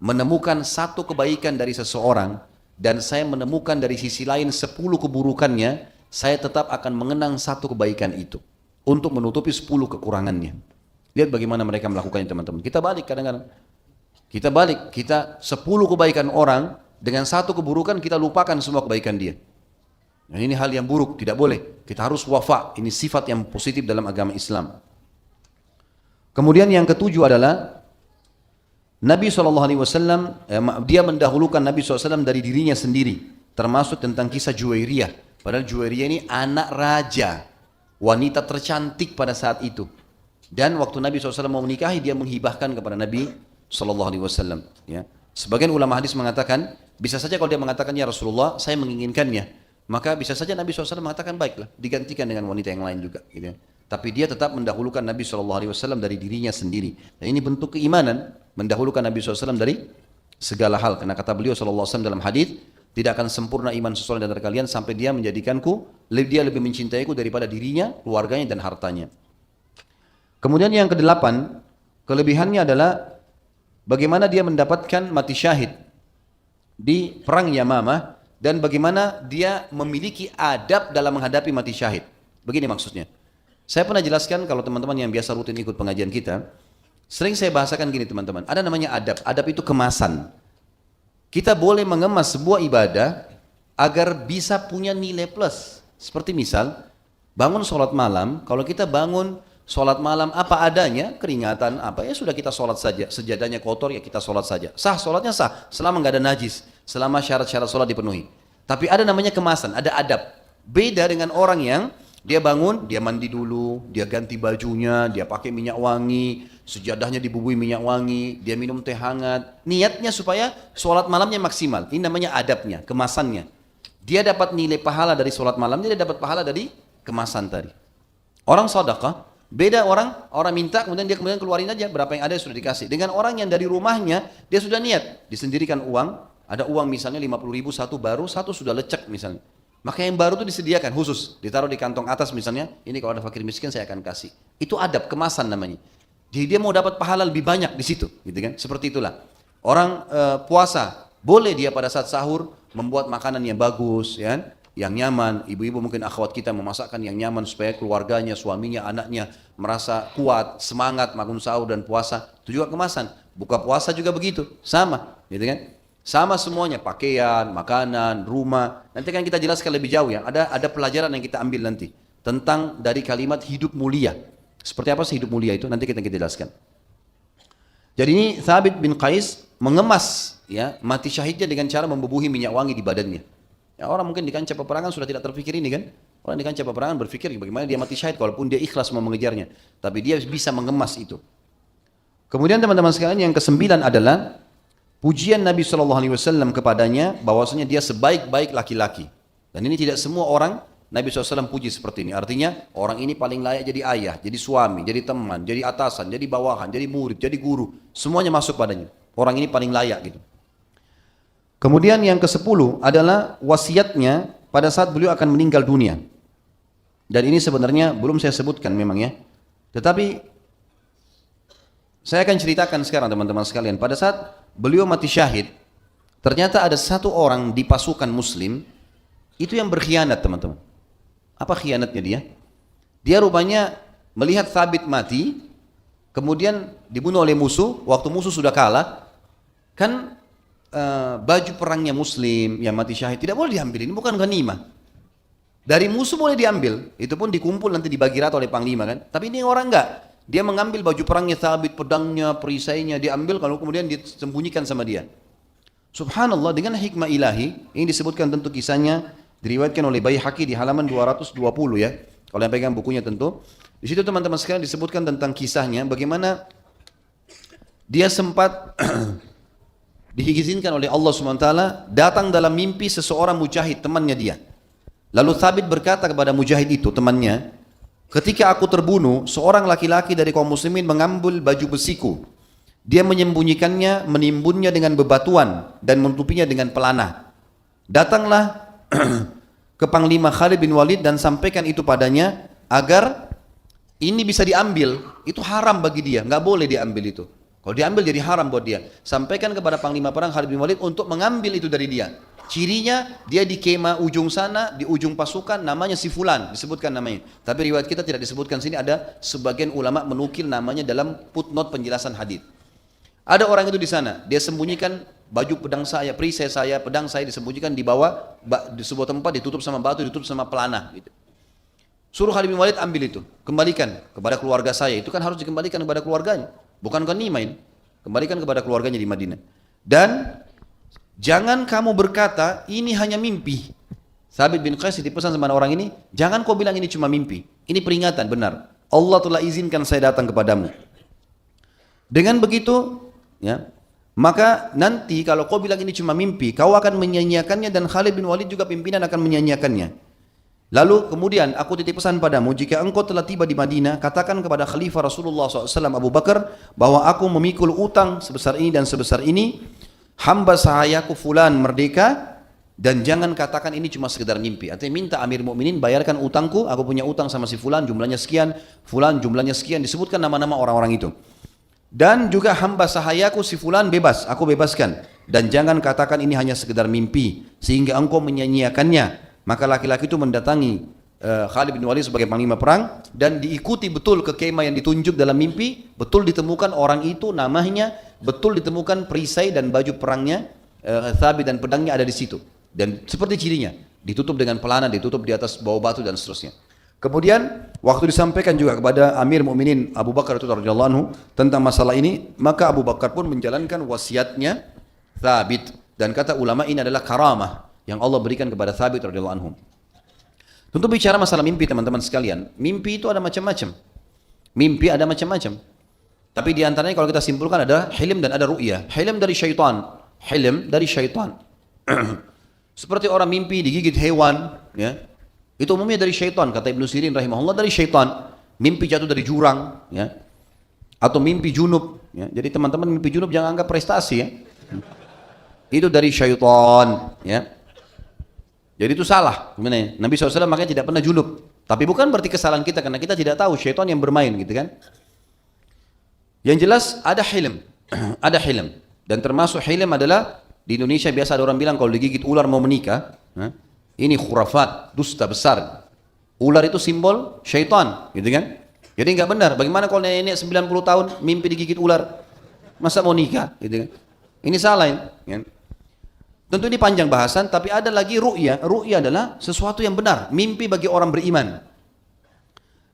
menemukan satu kebaikan dari seseorang, dan saya menemukan dari sisi lain 10 keburukannya, saya tetap akan mengenang satu kebaikan itu untuk menutupi 10 kekurangannya. Lihat bagaimana mereka melakukannya teman-teman. Kita balik kadang-kadang. Kita 10 kebaikan orang, dengan satu keburukan kita lupakan semua kebaikan dia. Nah, ini hal yang buruk, tidak boleh. Kita harus wafa, ini sifat yang positif dalam agama Islam. Kemudian yang ketujuh adalah Nabi SAW, dia mendahulukan Nabi SAW dari dirinya sendiri, termasuk tentang kisah Juwairiyah. Padahal Juwairiyah ini anak raja, wanita tercantik pada saat itu. Dan waktu Nabi SAW mau menikahi, dia menghibahkan kepada Nabi SAW. Ya. Sebagian ulama hadis mengatakan, bisa saja kalau dia mengatakan, ya Rasulullah, saya menginginkannya, maka bisa saja Nabi SAW mengatakan, baiklah, digantikan dengan wanita yang lain juga. Gitu. Tapi dia tetap mendahulukan Nabi SAW dari dirinya sendiri. Dan ini bentuk keimanan, mendahulukan Nabi SAW dari segala hal. Karena kata beliau SAW dalam hadis, tidak akan sempurna iman seseorang dari kalian sampai dia menjadikanku, dia lebih mencintaiku daripada dirinya, keluarganya dan hartanya. Kemudian yang kedelapan, kelebihannya adalah bagaimana dia mendapatkan mati syahid di perang Yamamah dan bagaimana dia memiliki adab dalam menghadapi mati syahid. Begini maksudnya. Saya pernah jelaskan kalau teman-teman yang biasa rutin ikut pengajian kita, sering saya bahasakan gini teman-teman, ada namanya adab. Adab itu kemasan. Kita boleh mengemas sebuah ibadah agar bisa punya nilai plus. Seperti misal, bangun sholat malam, kalau kita bangun sholat malam apa adanya, keringatan apa, ya sudah kita sholat saja. Sejadahnya kotor, ya kita sholat saja. Sah, sholatnya sah, selama nggak ada najis, selama syarat-syarat sholat dipenuhi. Tapi ada namanya kemasan, ada adab. Beda dengan orang yang dia bangun, dia mandi dulu, dia ganti bajunya, dia pakai minyak wangi, sejadahnya dibubuhi minyak wangi, dia minum teh hangat. Niatnya supaya sholat malamnya maksimal. Ini namanya adabnya, kemasannya. Dia dapat nilai pahala dari sholat malam, dia dapat pahala dari kemasan tadi. Orang sedekah, beda orang minta kemudian dia keluarin aja berapa yang ada sudah dikasih. Dengan orang yang dari rumahnya dia sudah niat, disendirikan uang, ada uang misalnya 50.000 satu baru, satu sudah lecek misalnya. Maka yang baru itu disediakan khusus, ditaruh di kantong atas misalnya, ini kalau ada fakir miskin saya akan kasih. Itu adab, kemasan namanya. Jadi dia mau dapat pahala lebih banyak di situ, gitu kan? Seperti itulah. Orang puasa, boleh dia pada saat sahur membuat makanan yang bagus, ya, yang nyaman. Ibu-ibu mungkin akhwat kita memasakkan yang nyaman supaya keluarganya, suaminya, anaknya merasa kuat, semangat bangun sahur dan puasa. Itu juga kemasan. Buka puasa juga begitu, sama, gitu kan? Sama semuanya, pakaian, makanan, rumah. Nanti kan kita jelaskan lebih jauh ya. Ada pelajaran yang kita ambil nanti tentang dari kalimat hidup mulia. Seperti apa sih hidup mulia itu? Nanti kita jelaskan. Jadi ini Thabit bin Qais mengemas ya mati syahidnya dengan cara membubuhi minyak wangi di badannya. Ya, orang mungkin di kancah peperangan sudah tidak terpikir ini kan? Orang di kancah peperangan berpikir bagaimana dia mati syahid walaupun dia ikhlas mau mengejarnya. Tapi dia bisa mengemas itu. Kemudian teman-teman sekalian yang kesembilan adalah pujian Nabi SAW kepadanya bahwasanya dia sebaik-baik laki-laki. Dan ini tidak semua orang Nabi SAW puji seperti ini. Artinya orang ini paling layak jadi ayah, jadi suami, jadi teman, jadi atasan, jadi bawahan, jadi murid, jadi guru. Semuanya masuk padanya. Orang ini paling layak gitu. Kemudian yang ke-10 adalah wasiatnya pada saat beliau akan meninggal dunia. Dan ini sebenarnya belum saya sebutkan memang ya. Tetapi saya akan ceritakan sekarang teman-teman sekalian. Pada saat beliau mati syahid, ternyata ada satu orang di pasukan muslim itu yang berkhianat teman-teman. Apa khianatnya dia? Dia rupanya melihat Thabit mati, kemudian dibunuh oleh musuh, waktu musuh sudah kalah, kan baju perangnya muslim yang mati syahid tidak boleh diambil, ini bukan ghanimah. Dari musuh boleh diambil, itu pun dikumpul nanti dibagi rata oleh panglima kan. Tapi ini orang enggak. Dia mengambil baju perangnya Thabit, pedangnya, perisainya, diambil kalau kemudian disembunyikan sama dia. Subhanallah, dengan hikmah ilahi, ini disebutkan tentu kisahnya, diriwayatkan oleh Baihaqi di halaman 220 ya. Kalau yang pegang bukunya tentu. Di situ teman-teman sekalian disebutkan tentang kisahnya, bagaimana dia sempat diizinkan oleh Allah SWT datang dalam mimpi seseorang mujahid, temannya dia. Lalu Thabit berkata kepada mujahid itu, temannya, ketika aku terbunuh, seorang laki-laki dari kaum muslimin mengambil baju besiku. Dia menyembunyikannya, menimbunnya dengan bebatuan dan menutupinya dengan pelana. Datanglah ke Panglima Khalid bin Walid dan sampaikan itu padanya agar ini bisa diambil. Itu haram bagi dia, nggak boleh diambil itu. Kalau diambil jadi haram buat dia. Sampaikan kepada Panglima Perang Khalid bin Walid untuk mengambil itu dari dia. Cirinya dia di kema ujung sana, di ujung pasukan, namanya si fulan, disebutkan namanya. Tapi riwayat kita tidak disebutkan sini, ada sebagian ulama menukil namanya dalam footnote penjelasan hadis. Ada orang itu di sana, dia sembunyikan baju pedang saya, perisai saya, pedang saya disembunyikan di bawah di sebuah tempat, ditutup sama batu, ditutup sama pelana. Gitu. Suruh Khalid bin Walid ambil itu, kembalikan kepada keluarga saya. Itu kan harus dikembalikan kepada keluarganya, bukan ghanimah ini. Kembalikan kepada keluarganya di Madinah. Dan jangan kamu berkata ini hanya mimpi. Thabit bin Qais dipesan sama orang ini, jangan kau bilang ini cuma mimpi. Ini peringatan benar. Allah telah izinkan saya datang kepadamu. Dengan begitu, ya, maka nanti kalau kau bilang ini cuma mimpi, kau akan menyanyiakannya dan Khalid bin Walid juga pimpinan akan menyanyiakannya. Lalu kemudian aku titip pesan padamu, jika engkau telah tiba di Madinah, katakan kepada Khalifah Rasulullah SAW Abu Bakar bahwa aku memikul utang sebesar ini dan sebesar ini, hamba sahayaku fulan merdeka, dan jangan katakan ini cuma sekedar mimpi. Artinya minta Amir Mukminin bayarkan utangku, aku punya utang sama si fulan jumlahnya sekian, fulan jumlahnya sekian, disebutkan nama-nama orang-orang itu. Dan juga hamba sahayaku si fulan bebas, aku bebaskan. Dan jangan katakan ini hanya sekedar mimpi sehingga engkau menyanyiakannya. Maka laki-laki itu mendatangi Khalid bin Walid sebagai panglima perang dan diikuti betul ke kemah yang ditunjuk dalam mimpi, betul ditemukan orang itu namanya, betul ditemukan perisai dan baju perangnya, Thabit dan pedangnya ada di situ. Dan seperti cirinya, ditutup dengan pelana, ditutup di atas bawah batu dan seterusnya. Kemudian waktu disampaikan juga kepada Amir Mukminin Abu Bakar radhiyallahu anhu tentang masalah ini, maka Abu Bakar pun menjalankan wasiatnya Thabit, dan kata ulama ini adalah karamah yang Allah berikan kepada Thabit radhiyallahu anhu. Tentu bicara masalah mimpi teman-teman sekalian, mimpi itu ada macam-macam. Mimpi ada macam-macam. Tapi di antaranya kalau kita simpulkan ada hilm dan ada ru'yah. Hilm dari syaitan, hilm dari syaitan. Seperti orang mimpi digigit hewan, ya. Itu umumnya dari syaitan, kata Ibnu Sirin rahimahullah, dari syaitan. Mimpi jatuh dari jurang, ya. Atau mimpi junub, ya. Jadi teman-teman mimpi junub jangan anggap prestasi, ya. Itu dari syaitan, ya. Jadi itu salah. Nabi SAW makanya tidak pernah junub. Tapi bukan berarti kesalahan kita, karena kita tidak tahu syaitan yang bermain, gitu kan. Yang jelas ada hilm, ada hilm. Dan termasuk hilm adalah di Indonesia biasa ada orang bilang kalau digigit ular mau menikah, ini khurafat, dusta besar. Ular itu simbol syaitan, gitu kan. Jadi nggak benar. Bagaimana kalau nenek 90 tahun mimpi digigit ular, masa mau nikah, gitu kan. Ini salah, ya. Tentu ini panjang bahasan, tapi ada lagi ru'ya. Ru'ya adalah sesuatu yang benar, mimpi bagi orang beriman.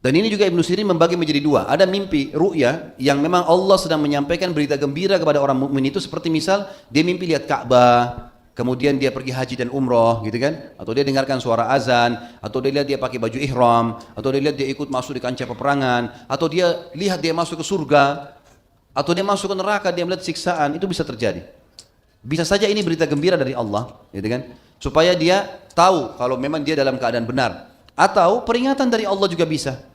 Dan ini juga Ibnu Sirin membagi menjadi dua. Ada mimpi ru'ya yang memang Allah sedang menyampaikan berita gembira kepada orang mukmin itu, seperti misal dia mimpi lihat Ka'bah, kemudian dia pergi haji dan umroh, gitu kan? Atau dia dengarkan suara azan, atau dia lihat dia pakai baju ihram, atau dia lihat dia ikut masuk di kancah peperangan, atau dia lihat dia masuk ke surga, atau dia masuk ke neraka, dia melihat siksaan. Itu bisa terjadi. Bisa saja ini berita gembira dari Allah, gitu kan? Supaya dia tahu kalau memang dia dalam keadaan benar. Atau peringatan dari Allah juga bisa.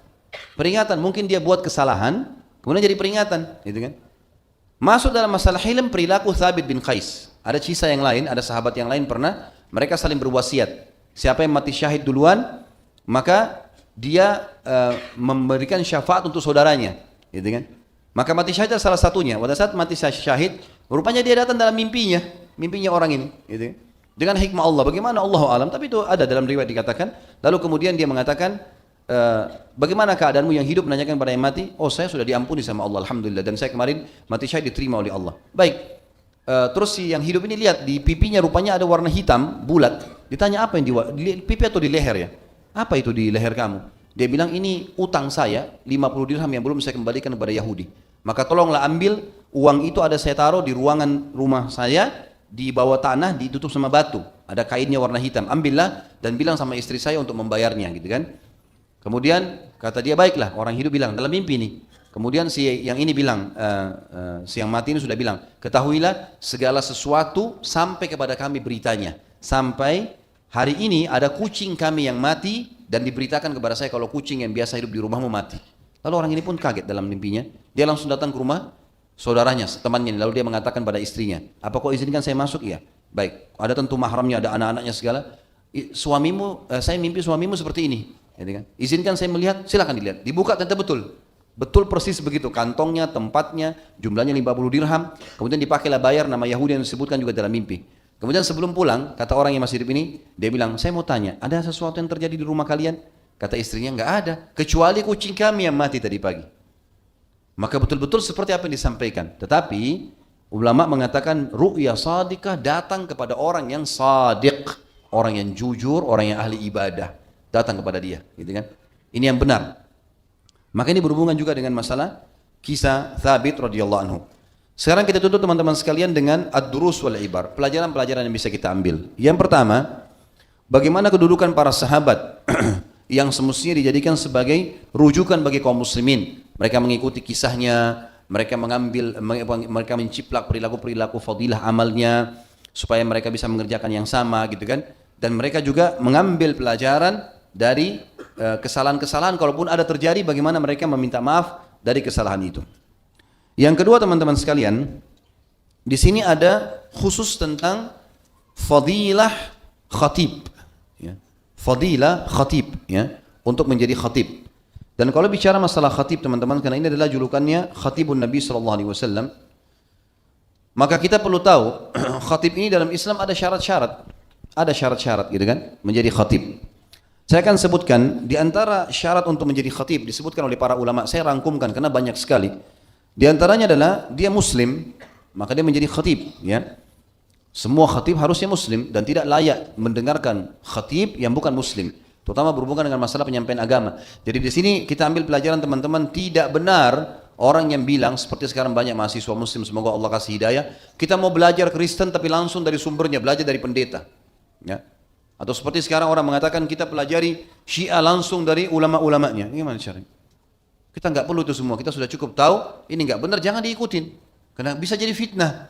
Peringatan, mungkin dia buat kesalahan, kemudian jadi peringatan, gitu kan? Masuk dalam masalah hilm perilaku Thabit bin Qais. Ada kisah yang lain, ada sahabat yang lain pernah mereka saling berwasiat. Siapa yang mati syahid duluan, maka dia memberikan syafaat untuk saudaranya, gitu kan? Maka mati syahid adalah salah satunya. Pada saat mati syahid, rupanya dia datang dalam mimpinya orang ini, gitu kan? Dengan hikmah Allah. Bagaimana Allahu alam, tapi itu ada dalam riwayat dikatakan. Lalu kemudian dia mengatakan, bagaimana keadaanmu yang hidup, menanyakan pada yang mati. Oh, saya sudah diampuni sama Allah, alhamdulillah, dan saya kemarin mati syahid diterima oleh Allah. Baik. Terus si yang hidup ini lihat di pipinya rupanya ada warna hitam bulat. Ditanya apa yang di pipi atau di leher, ya? Apa itu di leher kamu? Dia bilang ini utang saya 50 dirham yang belum saya kembalikan kepada Yahudi. Maka tolonglah ambil uang itu, ada saya taruh di ruangan rumah saya, di bawah tanah, ditutup sama batu. Ada kainnya warna hitam. Ambillah dan bilang sama istri saya untuk membayarnya, gitu kan? Kemudian kata dia, baiklah. Orang hidup bilang dalam mimpi nih. Kemudian si yang ini bilang, si yang mati ini sudah bilang, ketahuilah segala sesuatu sampai kepada kami beritanya. Sampai hari ini ada kucing kami yang mati dan diberitakan kepada saya kalau kucing yang biasa hidup di rumahmu mati. Lalu orang ini pun kaget dalam mimpinya. Dia langsung datang ke rumah saudaranya, temannya. Lalu dia mengatakan pada istrinya, apa kau izinkan saya masuk? Iya. Baik. Ada tentu mahramnya, ada anak-anaknya segala. Suamimu, saya mimpi suamimu seperti ini. Izinkan saya melihat, silakan dilihat. Dibuka, ternyata betul. Betul persis begitu, kantongnya, tempatnya, jumlahnya 50 dirham, kemudian dipakailah bayar nama Yahudi yang disebutkan juga dalam mimpi. Kemudian sebelum pulang, kata orang yang masih hidup ini, dia bilang, saya mau tanya, ada sesuatu yang terjadi di rumah kalian? Kata istrinya, enggak ada, kecuali kucing kami yang mati tadi pagi. Maka betul-betul seperti apa yang disampaikan. Tetapi ulama mengatakan ru'ya shadiqah datang kepada orang yang shadiq, orang yang jujur, orang yang ahli ibadah, datang kepada dia, gitu kan? Ini yang benar. Maka ini berhubungan juga dengan masalah kisah Thabit radhiyallahu anhu. Sekarang kita tutup teman-teman sekalian dengan ad-durus wal ibar, pelajaran-pelajaran yang bisa kita ambil. Yang pertama, bagaimana kedudukan para sahabat yang semestinya dijadikan sebagai rujukan bagi kaum muslimin. Mereka mengikuti kisahnya, mereka menciplak perilaku-perilaku fadilah amalnya supaya mereka bisa mengerjakan yang sama, gitu kan? Dan mereka juga mengambil pelajaran dari kesalahan-kesalahan, kalaupun ada terjadi, bagaimana mereka meminta maaf dari kesalahan itu. Yang kedua teman-teman sekalian, di sini ada khusus tentang fadilah khatib, ya. Fadilah khatib, ya, untuk menjadi khatib. Dan kalau bicara masalah khatib teman-teman, karena ini adalah julukannya khatibun Nabi SAW, maka kita perlu tahu khatib ini dalam Islam ada syarat-syarat, gitu kan, menjadi khatib. Saya akan sebutkan di antara syarat untuk menjadi khatib disebutkan oleh para ulama. Saya rangkumkan karena banyak sekali. Di antaranya adalah dia muslim, maka dia menjadi khatib, ya. Semua khatib harusnya muslim dan tidak layak mendengarkan khatib yang bukan muslim, terutama berhubungan dengan masalah penyampaian agama. Jadi di sini kita ambil pelajaran teman-teman, tidak benar orang yang bilang seperti sekarang banyak mahasiswa muslim, semoga Allah kasih hidayah, kita mau belajar Kristen tapi langsung dari sumbernya, belajar dari pendeta, ya. Atau seperti sekarang orang mengatakan kita pelajari Syiah langsung dari ulama-ulamanya. Gimana caranya? Kita nggak perlu itu semua, kita sudah cukup tahu ini nggak benar, jangan diikutin, karena bisa jadi fitnah.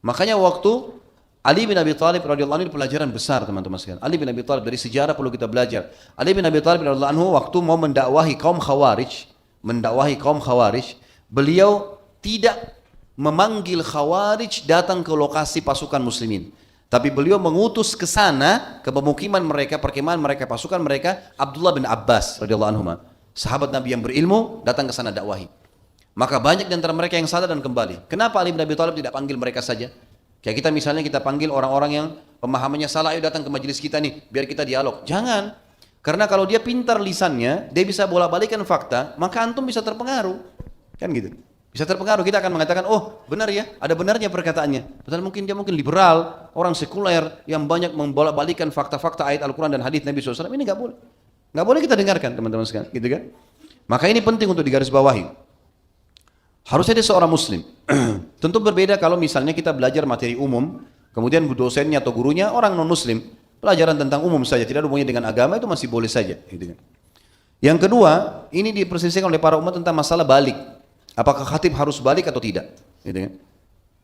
Makanya waktu Ali bin Abi Thalib radhiyallahu anhu, pelajaran besar teman-teman sekalian. Ali bin Abi Thalib, dari sejarah perlu kita belajar. Ali bin Abi Thalib radhiyallahu anhu waktu mau mendakwahi kaum Khawarij, beliau tidak memanggil Khawarij datang ke lokasi pasukan muslimin. Tapi beliau mengutus ke sana, ke pemukiman mereka, perkemahan mereka, pasukan mereka, Abdullah bin Abbas radhiyallahu anhu, sahabat Nabi yang berilmu, datang ke sana dakwahi. Maka banyak di antara mereka yang sadar dan kembali. Kenapa Ali bin Abi Thalib tidak panggil mereka saja? Kayak kita misalnya kita panggil orang-orang yang pemahamannya salah, ayo datang ke majelis kita nih, biar kita dialog. Jangan. Karena kalau dia pintar lisannya, dia bisa bolak-balikan fakta, maka antum bisa terpengaruh. Kan gitu. Bisa terpengaruh, kita akan mengatakan, oh benar ya, ada benarnya perkataannya. Padahal dia mungkin liberal, orang sekuler yang banyak membolak-balikan fakta-fakta ayat Al-Quran dan hadis Nabi SAW. Ini nggak boleh. Nggak boleh kita dengarkan teman-teman sekalian, gitu kan? Maka ini penting untuk digarisbawahi. Harusnya dia seorang muslim. Tentu berbeda kalau misalnya kita belajar materi umum, kemudian dosennya atau gurunya orang non muslim, pelajaran tentang umum saja, tidak ada hubungannya dengan agama, itu masih boleh saja, gitu kan? Yang kedua, ini diperselisihkan oleh para umat tentang masalah balik. Apakah khatib harus balik atau tidak? Gitu kan?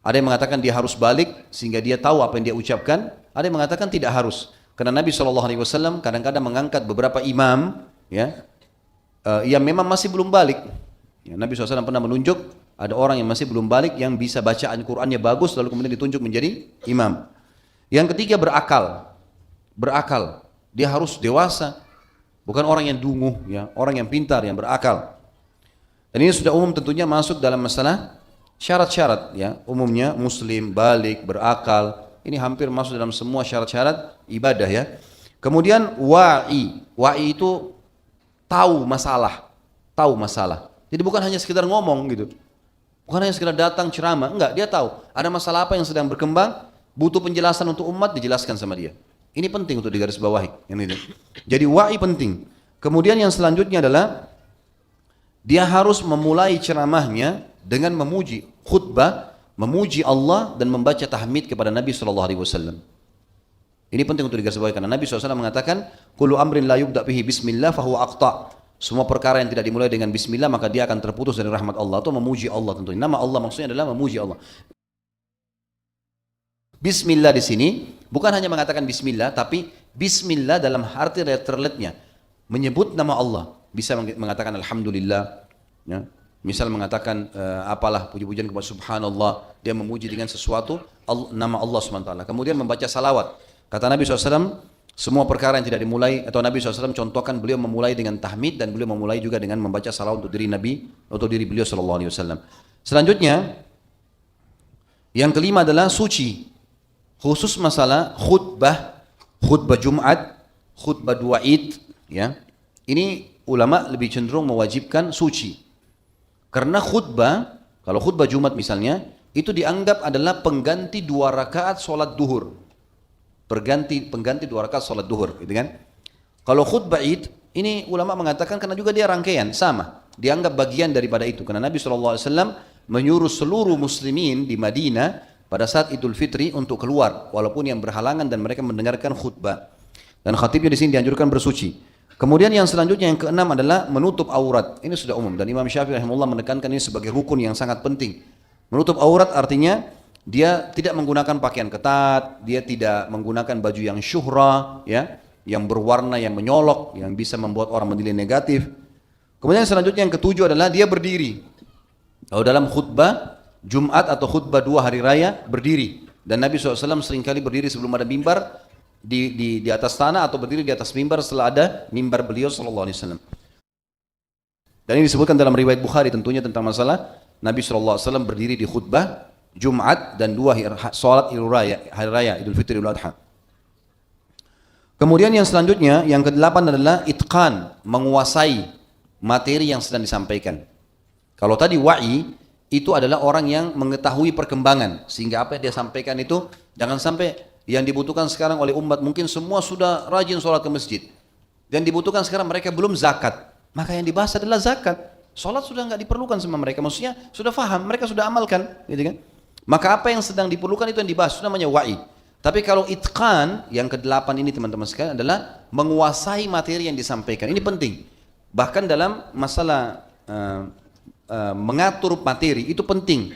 Ada yang mengatakan dia harus balik sehingga dia tahu apa yang dia ucapkan. Ada yang mengatakan tidak harus. Karena Nabi SAW kadang-kadang mengangkat beberapa imam, ya, yang memang masih belum balik. Ya, Nabi SAW pernah menunjuk ada orang yang masih belum balik yang bisa bacaan Qur'annya bagus, lalu kemudian ditunjuk menjadi imam. Yang ketiga berakal. Dia harus dewasa, bukan orang yang dungu, ya, orang yang pintar, yang berakal. Dan ini sudah umum tentunya masuk dalam masalah syarat-syarat, ya, umumnya muslim, balik, berakal. Ini hampir masuk dalam semua syarat-syarat ibadah, ya. Kemudian wa'i itu tahu masalah. Jadi bukan hanya sekedar ngomong gitu. Bukan hanya sekedar datang ceramah, enggak, dia tahu ada masalah apa yang sedang berkembang, butuh penjelasan untuk umat, dijelaskan sama dia. Ini penting untuk digarisbawahi. Jadi wa'i penting. Kemudian yang selanjutnya adalah dia harus memulai ceramahnya dengan memuji, khutbah, memuji Allah dan membaca tahmid kepada Nabi SAW. Ini penting untuk digarisbawahi karena Nabi SAW mengatakan, "Kullu amrin la yubda bihi bismillah fahuwa aqta." Semua perkara yang tidak dimulai dengan bismillah maka dia akan terputus dari rahmat Allah. Atau memuji Allah tentunya. Nama Allah maksudnya adalah memuji Allah. Bismillah di sini bukan hanya mengatakan bismillah, tapi bismillah dalam arti terletnya menyebut nama Allah. Bisa mengatakan alhamdulillah, ya. Misal mengatakan apalah puji-pujian kepada subhanallah, dia memuji dengan sesuatu nama Allah SWT. Kemudian membaca salawat. Kata Nabi SAW, semua perkara yang tidak dimulai, atau Nabi SAW contohkan beliau memulai dengan tahmid dan beliau memulai juga dengan membaca salawat untuk diri Nabi, untuk diri beliau SAW. Selanjutnya, yang kelima adalah suci. khusus masalah khutbah Jumat, khutbah dua Id, ya. Ini ulama lebih cenderung mewajibkan suci. Karena khutbah, kalau khutbah Jumat misalnya, itu dianggap adalah pengganti 2 rakaat sholat duhur. Pengganti 2 rakaat sholat duhur, gitu kan? Kalau khutbah Id, ini ulama mengatakan karena juga dia rangkaian, sama. Dianggap bagian daripada itu. Karena Nabi SAW menyuruh seluruh muslimin di Madinah pada saat Idul Fitri untuk keluar, walaupun yang berhalangan dan mereka mendengarkan khutbah. Dan khatibnya di sini dianjurkan bersuci. Kemudian yang selanjutnya yang keenam adalah menutup aurat. Ini sudah umum dan Imam Syafi'i rahimahullah menekankan ini sebagai rukun yang sangat penting. Menutup aurat artinya dia tidak menggunakan pakaian ketat, dia tidak menggunakan baju yang syuhra, ya, yang berwarna, yang menyolok, yang bisa membuat orang menilai negatif. Kemudian selanjutnya yang ketujuh adalah dia berdiri. Kalau dalam khutbah Jumat atau khutbah 2 hari raya berdiri. Dan Nabi SAW seringkali berdiri sebelum ada mimbar di atas tanah atau berdiri di atas mimbar setelah ada mimbar beliau SAW. Dan ini disebutkan dalam riwayat Bukhari tentunya tentang masalah Nabi SAW berdiri di khutbah Jumat dan 2 sholat hari raya Idul Fitri Idul Adha. Kemudian yang selanjutnya yang ke-8 adalah itqan, menguasai materi yang sedang disampaikan. Kalau tadi wa'i itu adalah orang yang mengetahui perkembangan sehingga apa yang dia sampaikan itu jangan sampai yang dibutuhkan sekarang oleh umat mungkin semua sudah rajin sholat ke masjid dan dibutuhkan sekarang mereka belum zakat, maka yang dibahas adalah zakat. Sholat sudah nggak diperlukan sama mereka, maksudnya sudah faham, mereka sudah amalkan, gitu kan? Maka apa yang sedang diperlukan itu yang dibahas, itu namanya wa'i. Tapi kalau itqan yang ke-8 ini teman-teman sekalian adalah menguasai materi yang disampaikan. Ini penting. Bahkan dalam masalah mengatur materi itu penting.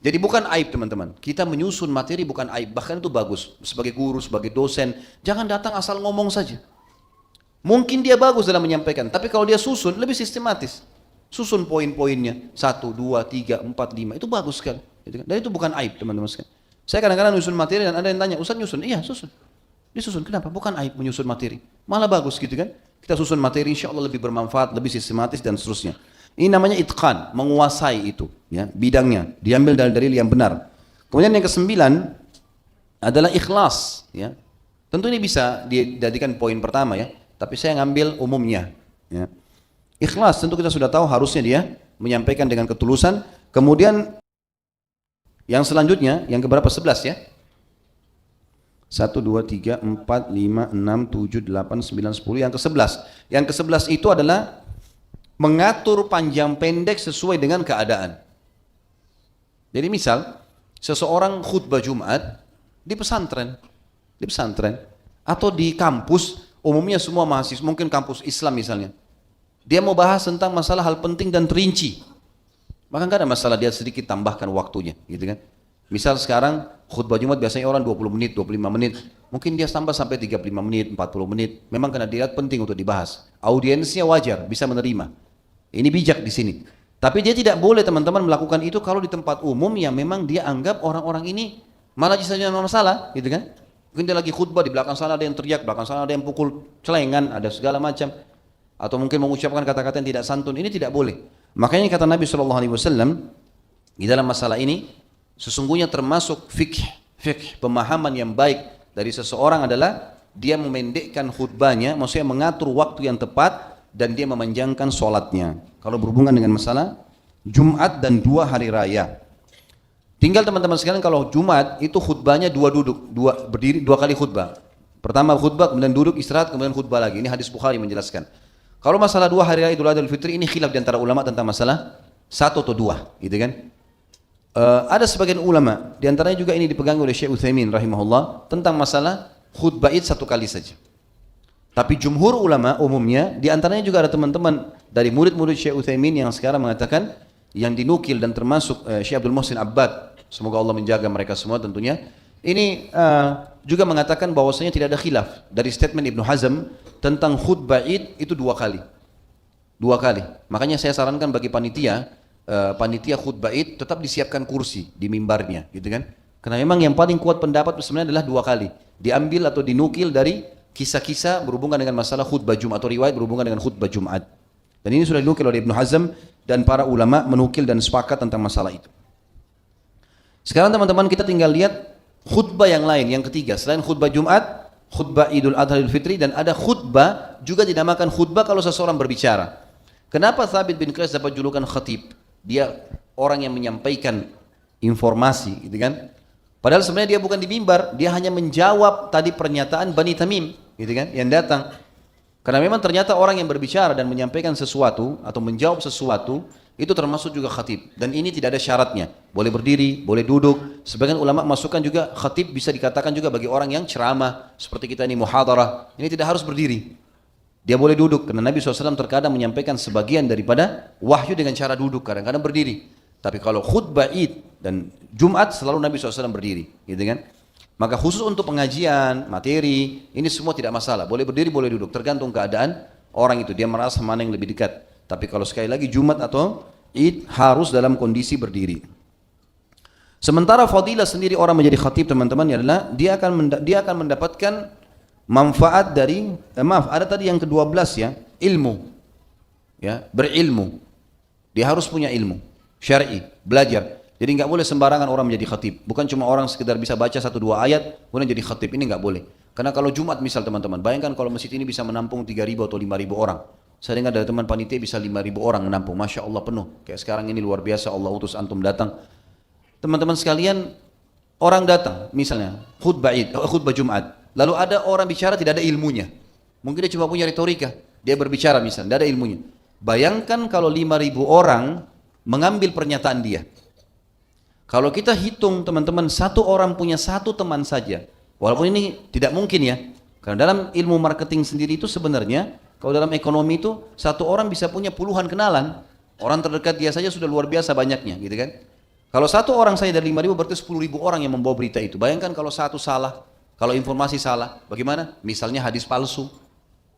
Jadi bukan aib teman-teman. Kita menyusun materi bukan aib, bahkan itu bagus. Sebagai guru, sebagai dosen, jangan datang asal ngomong saja. Mungkin dia bagus dalam menyampaikan, tapi kalau dia susun lebih sistematis. Susun poin-poinnya 1, 2, 3, 4, 5 itu bagus sekali. Dan itu bukan aib teman-teman sekalian. Saya kadang-kadang nyusun materi dan ada yang tanya, Ustaz nyusun? Iya susun. Disusun, kenapa? Bukan aib menyusun materi. Malah bagus gitu kan. Kita susun materi insya Allah lebih bermanfaat, lebih sistematis dan seterusnya. Ini namanya itqan, menguasai itu, ya, bidangnya, diambil dari dalil yang benar. Kemudian yang ke-9 adalah ikhlas, ya. Tentu ini bisa dijadikan poin pertama ya, tapi saya ngambil umumnya, ya. Ikhlas tentu kita sudah tahu harusnya dia menyampaikan dengan ketulusan. Kemudian yang selanjutnya, yang keberapa? 11 ya. 1, 2, 3, 4, 5, 6, 7, 8, 9, 10. Yang ke-11. Yang ke-11 itu adalah mengatur panjang pendek sesuai dengan keadaan. Jadi misal, seseorang khutbah Jumat di pesantren atau di kampus, umumnya semua mahasiswa, mungkin kampus Islam misalnya. Dia mau bahas tentang masalah hal penting dan terinci. Maka nggak ada masalah dia sedikit tambahkan waktunya, gitu kan? Misal sekarang khutbah Jumat biasanya orang 20 menit, 25 menit. Mungkin dia tambah sampai 35 menit, 40 menit. Memang karena dilihat penting untuk dibahas. Audiensnya wajar, bisa menerima. Ini bijak di sini. Tapi dia tidak boleh teman-teman melakukan itu kalau di tempat umum yang memang dia anggap orang-orang ini malah saja masalah, gitu kan? Mungkin dia lagi khutbah di belakang sana ada yang teriak, belakang sana ada yang pukul celengan, ada segala macam. Atau mungkin mengucapkan kata-kata yang tidak santun, ini tidak boleh. Makanya kata Nabi SAW di dalam masalah ini, sesungguhnya termasuk fikih pemahaman yang baik dari seseorang adalah dia memendekkan khutbahnya, maksudnya mengatur waktu yang tepat dan dia memanjangkan sholatnya. Kalau berhubungan dengan masalah Jumat dan 2 hari raya. Tinggal teman-teman sekalian kalau Jumat itu khutbahnya 2 duduk, berdiri 2 kali khutbah. Pertama khutbah, kemudian duduk istirahat, kemudian khutbah lagi. Ini hadis Bukhari menjelaskan. Kalau masalah 2 hari raya Idul Adha Idul Fitri ini khilaf di antara ulama tentang masalah 1 atau 2, gitu kan? Ada sebagian ulama, di antaranya juga ini dipegang oleh Syekh Utsaimin rahimahullah tentang masalah khutbah Id 1 kali saja. Tapi jumhur ulama umumnya, di antaranya juga ada teman-teman dari murid-murid Syekh Utsaimin yang sekarang mengatakan, yang dinukil dan termasuk Syekh Abdul Muhsin Abbad, semoga Allah menjaga mereka semua tentunya. Ini juga mengatakan bahwasanya tidak ada khilaf dari statement Ibnu Hazm tentang khutbah Id itu 2 kali. 2 kali. Makanya saya sarankan bagi panitia khutbah Id tetap disiapkan kursi di mimbarnya, gitu kan? Karena memang yang paling kuat pendapat sebenarnya adalah 2 kali. Diambil atau dinukil dari kisah-kisah berhubungan dengan masalah khutbah Jumat atau riwayat berhubungan dengan khutbah Jumat. Dan ini sudah dinukil oleh Ibnu Hazm dan para ulama menukil dan sepakat tentang masalah itu. Sekarang teman-teman kita tinggal lihat khutbah yang lain, yang ketiga, selain khutbah Jumat, khutbah Idul Adha Idul Fitri, dan ada khutbah juga dinamakan khutbah kalau seseorang berbicara. Kenapa Thabit bin Qais dapat julukan khatib? Dia orang yang menyampaikan informasi, gitu kan? Padahal sebenarnya dia bukan di mimbar, dia hanya menjawab tadi pernyataan Bani Tamim, gitu kan, yang datang. Karena memang ternyata orang yang berbicara dan menyampaikan sesuatu atau menjawab sesuatu itu termasuk juga khatib, dan ini tidak ada syaratnya, boleh berdiri, boleh duduk. Sebagian ulama masukkan juga khatib bisa dikatakan juga bagi orang yang ceramah seperti kita ini muhadarah, ini tidak harus berdiri, dia boleh duduk, karena Nabi SAW terkadang menyampaikan sebagian daripada wahyu dengan cara duduk, kadang-kadang berdiri. Tapi kalau khutbah Id dan Jumat selalu Nabi SAW berdiri, gitu kan. Maka khusus untuk pengajian, materi, ini semua tidak masalah. Boleh berdiri, boleh duduk. Tergantung keadaan orang itu. Dia merasa mana yang lebih dekat. Tapi kalau sekali lagi Jumat atau Id harus dalam kondisi berdiri. Sementara fadilah sendiri orang menjadi khatib teman-teman adalah dia akan mendapatkan manfaat dari, ada tadi yang ke-12 ya, ilmu. Ya, berilmu. Dia harus punya ilmu syar'i, belajar. Jadi nggak boleh sembarangan orang menjadi khatib. Bukan cuma orang sekedar bisa baca 1-2 ayat kemudian jadi khatib, ini nggak boleh. Karena kalau Jumat misal teman-teman, bayangkan kalau masjid ini bisa menampung 3.000 atau 5.000 orang. Saya dengar dari teman panitia bisa 5.000 orang menampung, masya Allah penuh. Kayak sekarang ini luar biasa, Allah utus antum datang. Teman-teman sekalian, orang datang misalnya khutbah Id, khutbah Jumat, lalu ada orang bicara tidak ada ilmunya. Mungkin dia cuma punya retorika, dia berbicara misalnya, tidak ada ilmunya. Bayangkan kalau 5.000 orang mengambil pernyataan dia. Kalau kita hitung teman-teman, satu orang punya satu teman saja, walaupun ini tidak mungkin ya, karena dalam ilmu marketing sendiri itu sebenarnya, kalau dalam ekonomi itu satu orang bisa punya puluhan kenalan, orang terdekat dia saja sudah luar biasa banyaknya, gitu kan? Kalau satu orang saya dari 5.000 berarti 10.000 orang yang membawa berita itu. Bayangkan kalau satu salah, kalau informasi salah, bagaimana? Misalnya hadis palsu,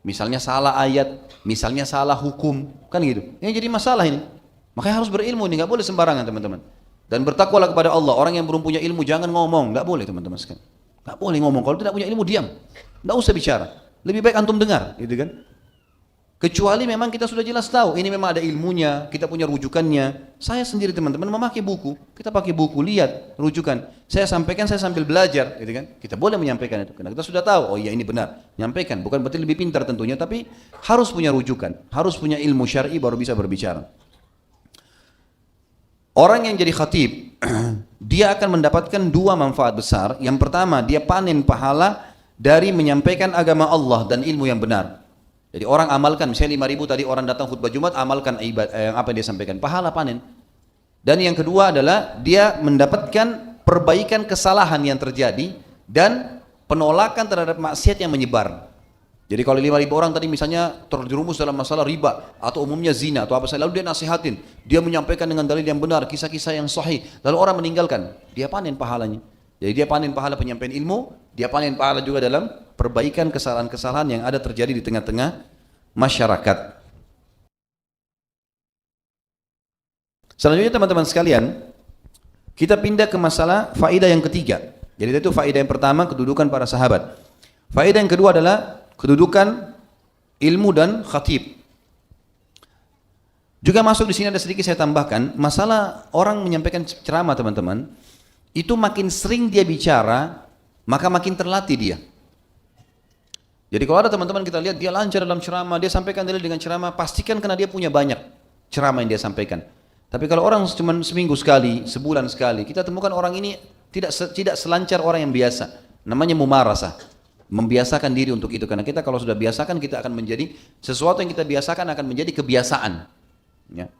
misalnya salah ayat, misalnya salah hukum, kan gitu. Ini jadi masalah ini. Makanya harus berilmu ini, nggak boleh sembarangan teman-teman. Dan bertakwalah kepada Allah. Orang yang belum punya ilmu jangan ngomong, nggak boleh teman-teman sekalian. Nggak boleh ngomong. Kalau tidak punya ilmu diam, nggak usah bicara. Lebih baik antum dengar, gitu kan? Kecuali memang kita sudah jelas tahu, ini memang ada ilmunya, kita punya rujukannya. Saya sendiri teman-teman memakai buku, kita pakai buku, lihat rujukan. Saya sampaikan, saya sambil belajar, gitu kan? Kita boleh menyampaikan itu, karena kita sudah tahu. Oh iya ini benar, nyampaikan. Bukan berarti lebih pintar tentunya, tapi harus punya rujukan, harus punya ilmu syar'i baru bisa berbicara. Orang yang jadi khatib, dia akan mendapatkan 2 manfaat besar. Yang pertama, dia panen pahala dari menyampaikan agama Allah dan ilmu yang benar. Jadi orang amalkan, misalnya 5.000 tadi orang datang khutbah Jumat, amalkan apa yang dia sampaikan, pahala panen. Dan yang kedua adalah dia mendapatkan perbaikan kesalahan yang terjadi dan penolakan terhadap maksiat yang menyebar. Jadi kalau 5.000 orang tadi misalnya terjerumus dalam masalah riba atau umumnya zina atau apa saja, lalu dia nasihatin, dia menyampaikan dengan dalil yang benar, kisah-kisah yang sahih, lalu orang meninggalkan, dia panen pahalanya. Jadi dia panen pahala penyampaian ilmu, dia panen pahala juga dalam perbaikan kesalahan-kesalahan yang ada terjadi di tengah-tengah masyarakat. Selanjutnya teman-teman sekalian, kita pindah ke masalah faedah yang ketiga. Jadi itu faedah yang pertama, kedudukan para sahabat. Faedah yang kedua adalah kedudukan ilmu dan khatib. Juga masuk di sini ada sedikit saya tambahkan, masalah orang menyampaikan ceramah teman-teman, itu makin sering dia bicara, maka makin terlatih dia. Jadi kalau ada teman-teman kita lihat dia lancar dalam ceramah, dia sampaikan dalil dengan ceramah, pastikan karena dia punya banyak ceramah yang dia sampaikan. Tapi kalau orang cuma seminggu sekali, sebulan sekali, kita temukan orang ini tidak selancar orang yang biasa. Namanya mumarasah, membiasakan diri untuk itu. Karena kita kalau sudah biasakan, kita akan menjadi sesuatu yang kita biasakan akan menjadi kebiasaan. Ya.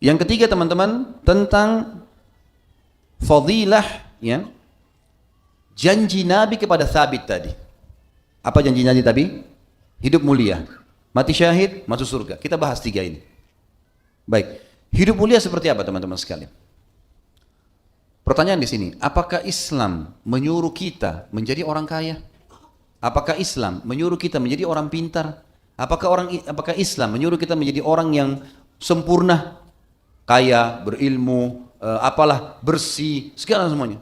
Yang ketiga teman-teman, tentang fadilah, ya, janji Nabi kepada Thabit tadi. Apa janji Nabi tadi? Hidup mulia, mati syahid, masuk surga. Kita bahas 3 ini. Baik, hidup mulia seperti apa teman-teman sekalian? Pertanyaan di sini, apakah Islam menyuruh kita menjadi orang kaya? Apakah Islam menyuruh kita menjadi orang pintar? Apakah Islam menyuruh kita menjadi orang yang sempurna, kaya, berilmu, bersih, segala semuanya?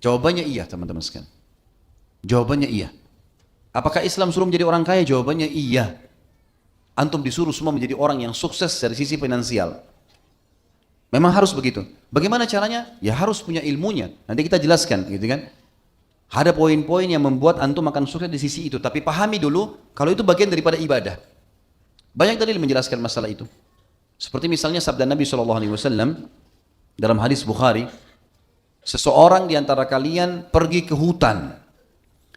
Jawabannya iya teman-teman sekalian. Jawabannya iya. Apakah Islam suruh menjadi orang kaya? Jawabannya iya. Antum disuruh semua menjadi orang yang sukses dari sisi finansial. Memang harus begitu. Bagaimana caranya? Ya harus punya ilmunya. Nanti kita jelaskan, gitu kan? Ada poin-poin yang membuat antum akan sukses di sisi itu. Tapi pahami dulu, kalau itu bagian daripada ibadah. Banyak dalil menjelaskan masalah itu. Seperti misalnya sabda Nabi SAW dalam hadis Bukhari, seseorang di antara kalian pergi ke hutan,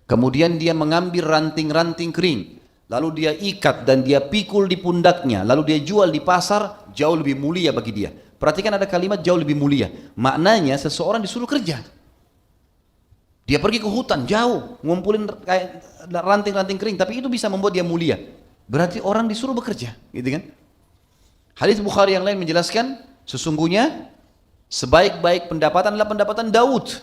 kemudian dia mengambil ranting-ranting kering, lalu dia ikat dan dia pikul di pundaknya, lalu dia jual di pasar, jauh lebih mulia bagi dia. Perhatikan ada kalimat jauh lebih mulia. Maknanya seseorang disuruh kerja. Dia pergi ke hutan jauh, ngumpulin kayak ranting-ranting kering, tapi itu bisa membuat dia mulia. Berarti orang disuruh bekerja, gitu kan? Hadis Bukhari yang lain menjelaskan, sesungguhnya sebaik-baik pendapatan adalah pendapatan Daud.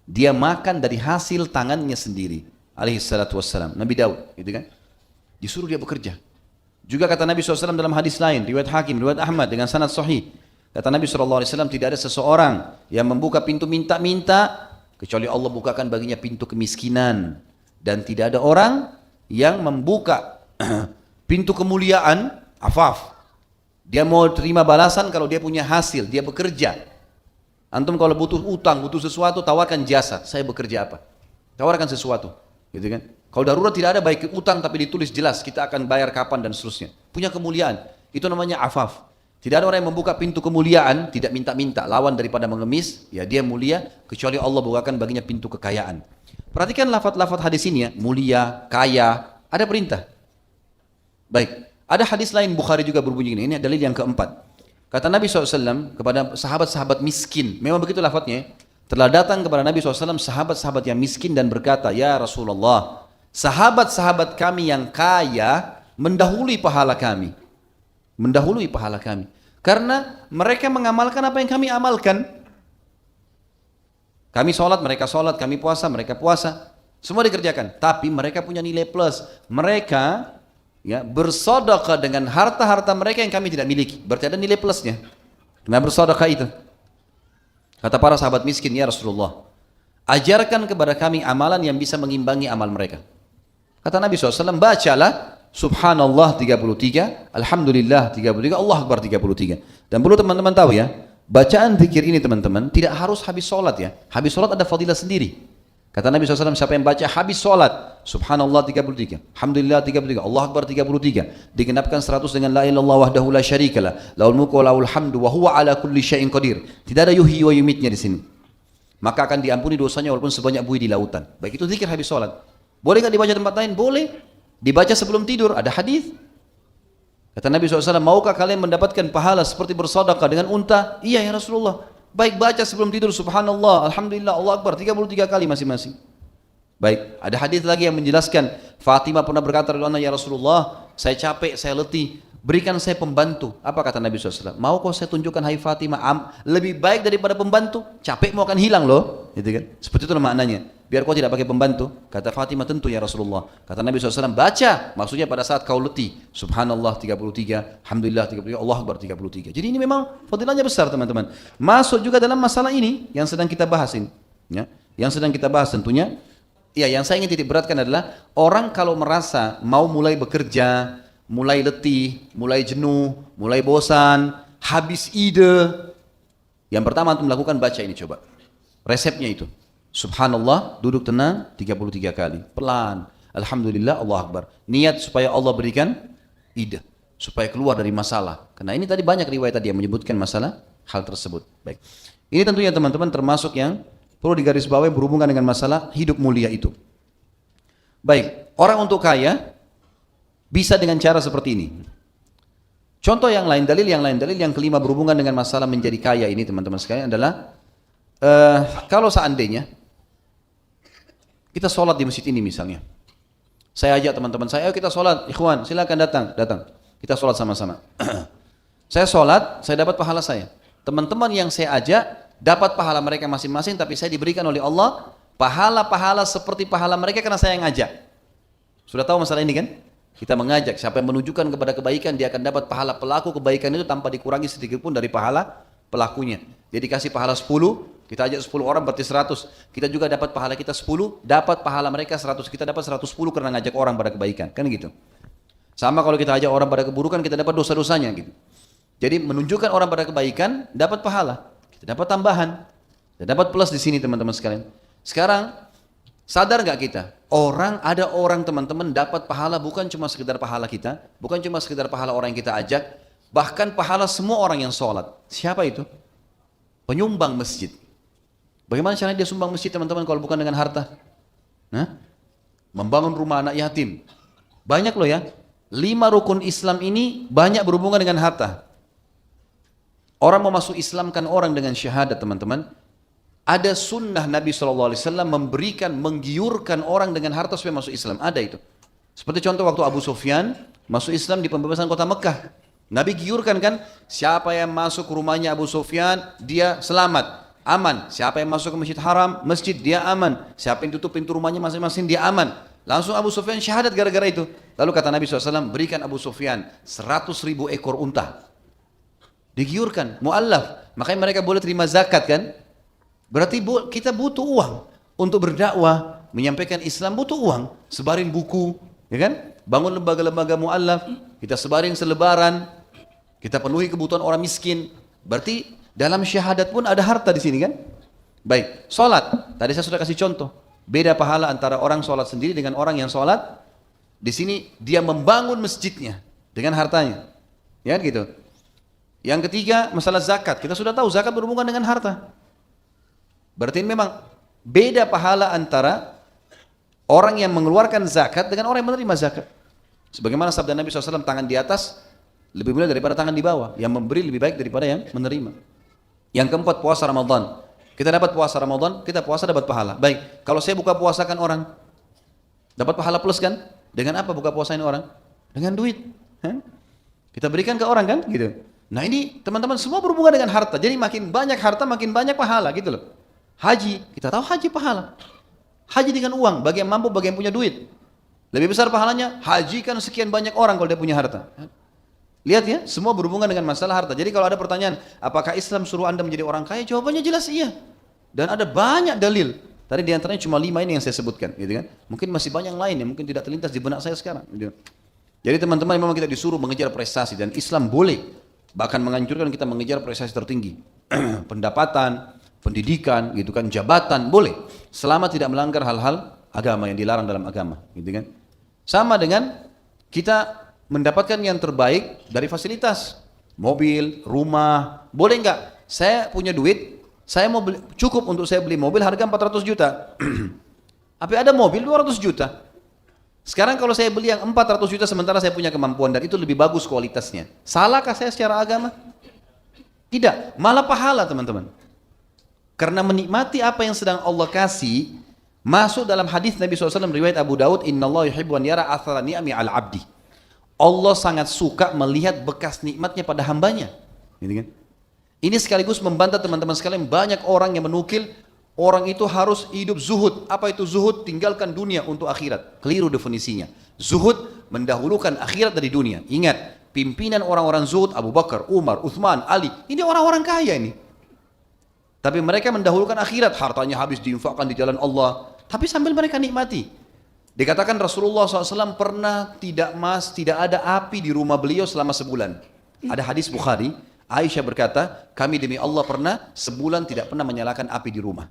Dia makan dari hasil tangannya sendiri, alaihi salatu wassalam, Nabi Daud, gitu kan? Disuruh dia bekerja. Juga kata Nabi SAW dalam hadis lain, riwayat Hakim, riwayat Ahmad dengan sanad sahih. Kata Nabi SAW, tidak ada seseorang yang membuka pintu minta-minta kecuali Allah bukakan baginya pintu kemiskinan, dan tidak ada orang yang membuka pintu kemuliaan, afaf. Dia mau terima balasan kalau dia punya hasil, dia bekerja. Antum kalau butuh utang, butuh sesuatu, tawarkan jasa. Saya bekerja apa? Tawarkan sesuatu, gitu kan? Kalau darurat tidak ada baik utang tapi ditulis jelas kita akan bayar kapan dan seterusnya. Punya kemuliaan, itu namanya afaf. Tidak ada orang yang membuka pintu kemuliaan tidak minta-minta, lawan daripada mengemis, ya dia mulia kecuali Allah bukakan baginya pintu kekayaan. Perhatikan lafaz-lafaz hadis ini ya, mulia, kaya, ada perintah. Baik, ada hadis lain Bukhari juga berbunyi ini dalil yang keempat. Kata Nabi SAW kepada sahabat-sahabat miskin, memang begitu lafaznya, telah datang kepada Nabi SAW sahabat-sahabat yang miskin dan berkata, ya Rasulullah, sahabat-sahabat kami yang kaya mendahului pahala kami. Mendahului pahala kami. Karena mereka mengamalkan apa yang kami amalkan. Kami sholat, mereka sholat, kami puasa, mereka puasa. Semua dikerjakan. Tapi mereka punya nilai plus. Mereka ya, bersedekah dengan harta-harta mereka yang kami tidak miliki. Berarti ada nilai plusnya. Kenapa bersedekah itu? Kata para sahabat miskin, ya Rasulullah, ajarkan kepada kami amalan yang bisa mengimbangi amal mereka. Kata Nabi SAW, bacalah Subhanallah 33, Alhamdulillah 33, Allah Akbar 33. Dan perlu teman-teman tahu ya, bacaan zikir ini teman-teman tidak harus habis sholat ya. Habis sholat ada fadilah sendiri. Kata Nabi SAW, siapa yang baca habis sholat, Subhanallah 33, Alhamdulillah 33, Allah Akbar 33, digenapkan 100 dengan la ilaha illallah wahdahu la syarikalah, lahul mulku wa lahul hamdu wa huwa ala kulli syai'in qadir. Tidak ada yuhyi wa yumitnya di sini. Maka akan diampuni dosanya walaupun sebanyak buih di lautan. Baik, itu zikir habis sholat. Boleh nggak dibaca tempat lain? Boleh. Dibaca sebelum tidur, ada hadis. Kata Nabi SAW, maukah kalian mendapatkan pahala seperti bersedekah dengan unta? Iya ya Rasulullah. Baik, baca sebelum tidur Subhanallah, Alhamdulillah, Allah Akbar 33 kali masing-masing. Baik, ada hadis lagi yang menjelaskan, Fatimah pernah berkata, ya Rasulullah, saya capek, saya letih, berikan saya pembantu. Apa kata Nabi SAW? Mau kau saya tunjukkan hai Fatimah, lebih baik daripada pembantu, capekmu akan hilang loh, gitu kan? Seperti itu maknanya. Biar kau tidak pakai pembantu. Kata Fatimah, tentu ya Rasulullah. Kata Nabi SAW, baca. Maksudnya pada saat kau letih, Subhanallah 33, Alhamdulillah 33, Allah Akbar 33. Jadi ini memang fadilahnya besar teman-teman. Masuk juga dalam masalah ini yang sedang kita bahas ini. Ya, yang sedang kita bahas tentunya. Ya, yang saya ingin titik beratkan adalah orang kalau merasa mau mulai bekerja, mulai letih, mulai jenuh, mulai bosan, habis ide. Yang pertama untuk melakukan baca ini coba. Resepnya itu. Subhanallah, duduk tenang 33 kali, pelan. Alhamdulillah, Allah Akbar. Niat supaya Allah berikan ide, supaya keluar dari masalah. Karena ini tadi banyak riwayat tadi yang menyebutkan masalah hal tersebut. Baik. Ini tentunya teman-teman termasuk yang perlu digarisbawahi berhubungan dengan masalah hidup mulia itu. Baik, orang untuk kaya bisa dengan cara seperti ini. Contoh yang lain, dalil yang kelima berhubungan dengan masalah menjadi kaya ini teman-teman sekalian adalah kalau seandainya kita sholat di masjid ini misalnya, saya ajak teman-teman saya, ayo kita sholat, ikhwan silakan datang, kita sholat sama-sama. Saya sholat, saya dapat pahala saya. Teman-teman yang saya ajak dapat pahala mereka masing-masing, tapi saya diberikan oleh Allah pahala-pahala seperti pahala mereka karena saya yang ajak. Sudah tahu masalah ini kan? Kita mengajak, siapa yang menunjukkan kepada kebaikan dia akan dapat pahala pelaku kebaikan itu tanpa dikurangi sedikit pun dari pahala pelakunya. Dia dikasih pahala 10, kita ajak 10 orang berarti 100. Kita juga dapat pahala kita 10, dapat pahala mereka 100. Kita dapat 110 karena ngajak orang pada kebaikan. Kan gitu. Sama kalau kita ajak orang pada keburukan, kita dapat dosa-dosanya gitu. Jadi menunjukkan orang pada kebaikan, dapat pahala. Kita dapat tambahan. Kita dapat plus di sini teman-teman sekalian. Sekarang, sadar nggak kita? Ada orang teman-teman dapat pahala bukan cuma sekedar pahala kita, bukan cuma sekedar pahala orang yang kita ajak, bahkan pahala semua orang yang sholat. Siapa itu? Penyumbang masjid. Bagaimana caranya dia sumbang masjid teman-teman kalau bukan dengan harta? Nah, membangun rumah anak yatim. Banyak loh ya. 5 rukun Islam ini banyak berhubungan dengan harta. Orang mau masuk Islamkan orang dengan syahadat teman-teman. Ada sunnah Nabi SAW memberikan, menggiurkan orang dengan harta supaya masuk Islam. Ada itu. Seperti contoh waktu Abu Sufyan masuk Islam di pembebasan kota Mekah. Nabi giurkan kan, siapa yang masuk ke rumahnya Abu Sufyan, dia selamat, aman. Siapa yang masuk ke Masjid Haram, masjid, dia aman. Siapa yang tutup pintu rumahnya masing-masing, dia aman. Langsung Abu Sufyan syahadat gara-gara itu. Lalu kata Nabi SAW, berikan Abu Sufyan 100.000 ekor unta. Digiurkan, mu'allaf. Makanya mereka boleh terima zakat kan. Berarti kita butuh uang untuk berdakwah, menyampaikan Islam butuh uang. Sebarin buku, ya kan? Bangun lembaga-lembaga mu'allaf, kita sebarin selebaran, kita penuhi kebutuhan orang miskin. Berarti dalam syahadat pun ada harta di sini kan? Baik, sholat. Tadi saya sudah kasih contoh. Beda pahala antara orang sholat sendiri dengan orang yang sholat. Di sini dia membangun masjidnya dengan hartanya. Ya gitu. Yang ketiga, masalah zakat. Kita sudah tahu zakat berhubungan dengan harta. Berarti memang beda pahala antara orang yang mengeluarkan zakat dengan orang yang menerima zakat. Sebagaimana sabda Nabi SAW, tangan di atas lebih mulia daripada tangan di bawah. Yang memberi lebih baik daripada yang menerima. Yang keempat, puasa Ramadan. Kita dapat puasa Ramadan, kita puasa dapat pahala. Baik, kalau saya buka puasakan orang, dapat pahala plus kan? Dengan apa buka puasain orang? Dengan duit. Kita berikan ke orang kan? Gitu. Nah ini teman-teman semua berhubungan dengan harta. Jadi makin banyak harta, makin banyak pahala gitu loh. Haji, kita tahu haji pahala. Haji dengan uang, bagi yang mampu, bagi yang punya duit. Lebih besar pahalanya, haji kan sekian banyak orang kalau dia punya harta. Lihat ya, semua berhubungan dengan masalah harta. Jadi kalau ada pertanyaan, apakah Islam suruh Anda menjadi orang kaya? Jawabannya jelas iya. Dan ada banyak dalil. Tadi diantaranya cuma 5 ini yang saya sebutkan, gitu kan? Mungkin masih banyak lain yang mungkin tidak terlintas di benak saya sekarang. Gitu. Jadi teman-teman memang kita disuruh mengejar prestasi dan Islam boleh, bahkan menganjurkan kita mengejar prestasi tertinggi, pendapatan, pendidikan, gitu kan, jabatan boleh, selama tidak melanggar hal-hal agama yang dilarang dalam agama, gitu kan? Sama dengan kita mendapatkan yang terbaik dari fasilitas, mobil, rumah, boleh nggak? Saya punya duit, saya mau beli, cukup untuk saya beli mobil harga 400 juta. Tapi ada mobil 200 juta. Sekarang kalau saya beli yang 400 juta sementara saya punya kemampuan dan itu lebih bagus kualitasnya. Salahkah saya secara agama? Tidak, malah pahala teman-teman. Karena menikmati apa yang sedang Allah kasih, masuk dalam hadis Nabi SAW riwayat Abu Daud, Innallaha yuhibbu an yara athara ni'ami al abdi. Allah sangat suka melihat bekas nikmatnya pada hambanya. Gitu kan? Ini sekaligus membantah teman-teman sekalian, banyak orang yang menukil orang itu harus hidup zuhud. Apa itu zuhud? Tinggalkan dunia untuk akhirat. Keliru definisinya. Zuhud mendahulukan akhirat dari dunia. Ingat, pimpinan orang-orang zuhud Abu Bakar, Umar, Uthman, Ali, ini orang-orang kaya ini. Tapi mereka mendahulukan akhirat, hartanya habis diinfakkan di jalan Allah. Tapi sambil mereka nikmati. Dikatakan Rasulullah SAW pernah tidak ada api di rumah beliau selama sebulan. Ada hadis Bukhari, Aisyah berkata, kami demi Allah pernah sebulan tidak pernah menyalakan api di rumah.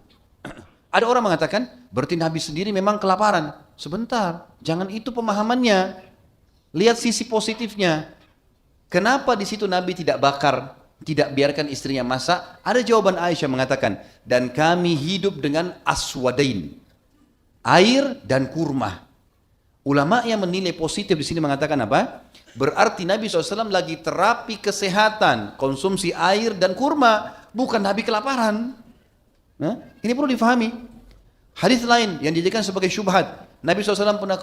Ada orang mengatakan, berarti Nabi sendiri memang kelaparan. Sebentar, jangan itu pemahamannya. Lihat sisi positifnya. Kenapa di situ Nabi tidak bakar, tidak biarkan istrinya masak? Ada jawaban Aisyah mengatakan, dan kami hidup dengan aswadain, air dan kurma. Ulama yang menilai positif di sini mengatakan apa? Berarti Nabi SAW lagi terapi kesehatan, konsumsi air dan kurma, bukan Nabi kelaparan. Nah, ini perlu difahami. Hadis lain yang dijadikan sebagai syubhat. Nabi SAW pernah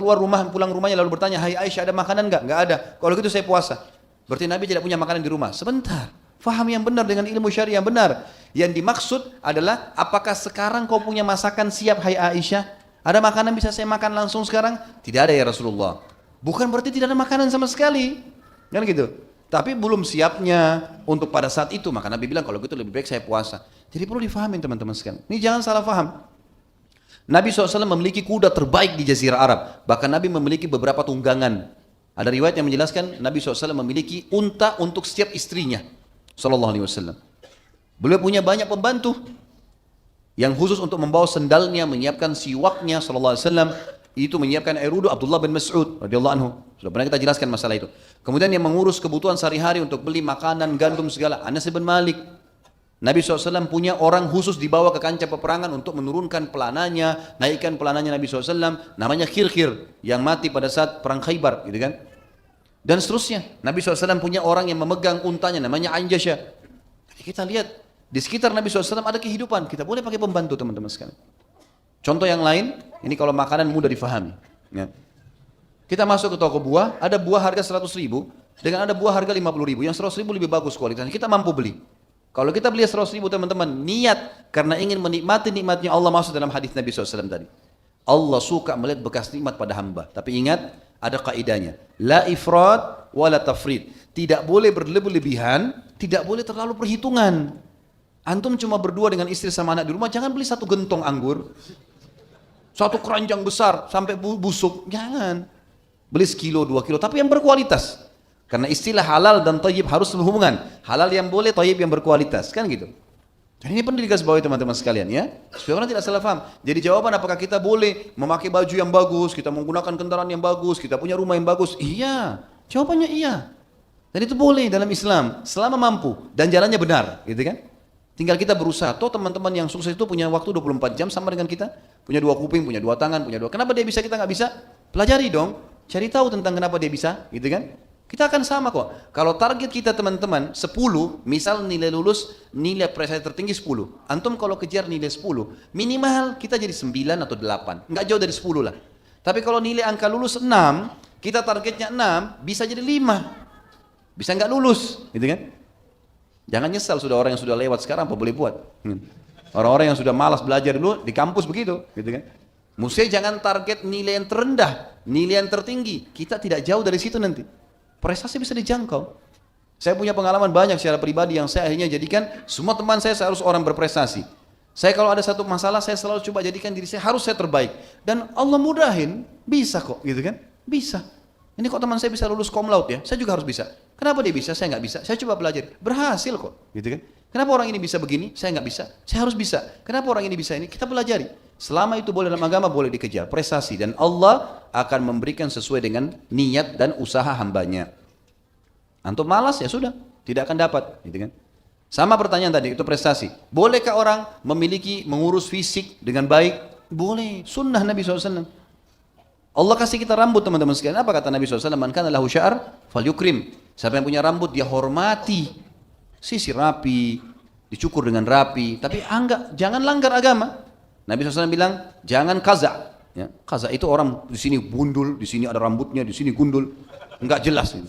pulang rumahnya lalu bertanya, hai Aisyah ada makanan enggak? Enggak ada. Kalau gitu saya puasa. Berarti Nabi tidak punya makanan di rumah. Sebentar. Faham yang benar dengan ilmu syariah yang benar. Yang dimaksud adalah apakah sekarang kau punya masakan siap hai Aisyah? Ada makanan bisa saya makan langsung sekarang? Tidak ada ya Rasulullah. Bukan berarti tidak ada makanan sama sekali. Kan gitu. Tapi belum siapnya untuk pada saat itu. Maka Nabi bilang kalau gitu lebih baik saya puasa. Jadi perlu difahami teman-teman sekalian. Ini jangan salah faham. Nabi SAW memiliki kuda terbaik di Jazirah Arab. Bahkan Nabi memiliki beberapa tunggangan. Ada riwayat yang menjelaskan Nabi SAW memiliki unta untuk setiap istrinya SAW. Beliau punya banyak pembantu yang khusus untuk membawa sendalnya, menyiapkan siwaknya SAW. Itu menyiapkan air wudu Abdullah bin Mas'ud radhiyallahu anhu. Sudah pernah kita jelaskan masalah itu. Kemudian yang mengurus kebutuhan sehari-hari untuk beli makanan, gandum segala, Anas bin Malik. Nabi SAW punya orang khusus dibawa ke kancah peperangan untuk menurunkan pelananya, naikkan pelananya Nabi SAW, namanya Khirkhir, yang mati pada saat perang Khaybar, gitu kan? Dan seterusnya. Nabi SAW punya orang yang memegang untanya, namanya Anjasya. Jadi kita lihat, di sekitar Nabi SAW ada kehidupan, kita boleh pakai pembantu teman-teman sekalian. Contoh yang lain, ini kalau makanan mudah difahami. Ya. Kita masuk ke toko buah, ada buah harga 100.000, dengan ada buah harga 50.000, yang 100.000 lebih bagus kualitasnya, kita mampu beli. Kalau kita beli 100.000 teman-teman, niat karena ingin menikmati nikmatnya Allah, masuk dalam hadis Nabi SAW tadi. Allah suka melihat bekas nikmat pada hamba. Tapi ingat, ada kaidahnya. La ifrat wa la tafrid. Tidak boleh berlebihan, tidak boleh terlalu perhitungan. Antum cuma berdua dengan istri sama anak di rumah, jangan beli satu gentong anggur. Satu keranjang besar sampai busuk, jangan. Beli sekilo, 2 kilo, tapi yang berkualitas. Karena istilah halal dan thayyib harus berhubungan. Halal yang boleh, thayyib yang berkualitas, kan gitu. Dan ini penting digarisbawahi teman-teman sekalian ya. Supaya orang tidak salah paham. Jadi jawaban apakah kita boleh memakai baju yang bagus, kita menggunakan kendaraan yang bagus, kita punya rumah yang bagus? Iya. Jawabannya iya. Dan itu boleh dalam Islam selama mampu dan jalannya benar, gitu kan? Tinggal kita berusaha. Toh teman-teman yang sukses itu punya waktu 24 jam sama dengan kita. Punya 2 kuping, punya 2 tangan, punya 2. Kenapa dia bisa, kita nggak bisa? Pelajari dong. Cari tahu tentang kenapa dia bisa, gitu kan? Kita akan sama kok. Kalau target kita teman-teman 10, misal nilai lulus, nilai prestasi tertinggi 10. Antum kalau kejar nilai 10, minimal kita jadi 9 atau 8. Nggak jauh dari 10 lah. Tapi kalau nilai angka lulus 6, kita targetnya 6, bisa jadi 5. Bisa nggak lulus, gitu kan? Jangan nyesal sudah orang yang sudah lewat sekarang apa boleh buat. Orang-orang yang sudah malas belajar dulu di kampus begitu, gitu kan? Mesti jangan target nilai yang terendah, nilai yang tertinggi. Kita tidak jauh dari situ nanti. Prestasi bisa dijangkau. Saya punya pengalaman banyak secara pribadi yang saya akhirnya jadikan semua teman saya harus orang berprestasi. Saya kalau ada satu masalah, saya selalu coba jadikan diri saya harus saya terbaik. Dan Allah mudahin, bisa kok, gitu kan? Bisa. Ini kok teman saya bisa lulus cum laude ya, saya juga harus bisa. Kenapa dia bisa, saya nggak bisa? Saya coba belajar, berhasil kok, gitu kan? Kenapa orang ini bisa begini, saya nggak bisa? Saya harus bisa. Kenapa orang ini bisa ini? Kita pelajari. Selama itu boleh dalam agama, boleh dikejar prestasi, dan Allah akan memberikan sesuai dengan niat dan usaha hambanya. Antum malas ya sudah, tidak akan dapat, gitu kan? Sama pertanyaan tadi, itu prestasi. Bolehkah orang memiliki, mengurus fisik dengan baik? Boleh, sunnah Nabi SAW. Allah kasih kita rambut teman-teman sekalian. Apa kata Nabi SAW? Man kana lahu sya'ar falyukrim. Siapa yang punya rambut dia hormati. Sisir rapi, dicukur dengan rapi. Tapi jangan langgar agama. Nabi SAW bilang jangan kaza. Ya, kaza itu orang di sini gundul, di sini ada rambutnya, di sini gundul, enggak jelas ini.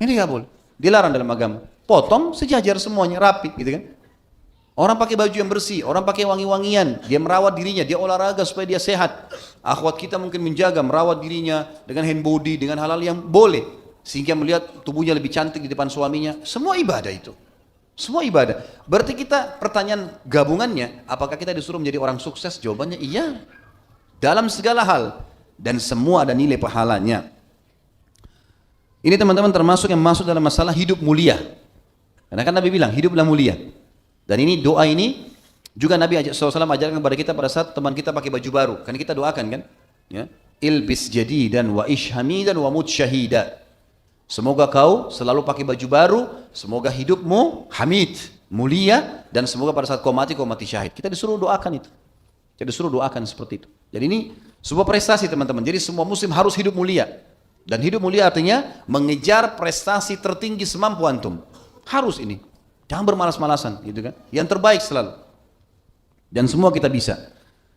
Ini nggak boleh. Dilarang dalam agama. Potong sejajar semuanya rapi, gitu kan? Orang pakai baju yang bersih, orang pakai wangi-wangian, dia merawat dirinya, dia olahraga supaya dia sehat. Akhwat kita mungkin menjaga, merawat dirinya dengan hand body, dengan hal-hal yang boleh, sehingga melihat tubuhnya lebih cantik di depan suaminya. Semua ibadah itu. Semua ibadah. Berarti kita pertanyaan gabungannya, apakah kita disuruh menjadi orang sukses? Jawabannya iya. Dalam segala hal dan semua ada nilai pahalanya. Ini teman-teman termasuk yang masuk dalam masalah hidup mulia. Karena kan Nabi bilang hiduplah mulia. Dan ini doa ini juga Nabi SAW ajarkan kepada kita pada saat teman kita pakai baju baru. Kan kita doakan kan? Ya. Ilbis jadidan wa ish hamidan wa mut syahida. Semoga kau selalu pakai baju baru, semoga hidupmu hamid, mulia, dan semoga pada saat kau mati syahid. Kita disuruh doakan itu. Kita disuruh doakan seperti itu. Jadi ini sebuah prestasi teman-teman. Jadi semua muslim harus hidup mulia. Dan hidup mulia artinya mengejar prestasi tertinggi semampu antum. Harus ini. Jangan bermalas-malasan, gitu kan? Yang terbaik selalu. Dan semua kita bisa.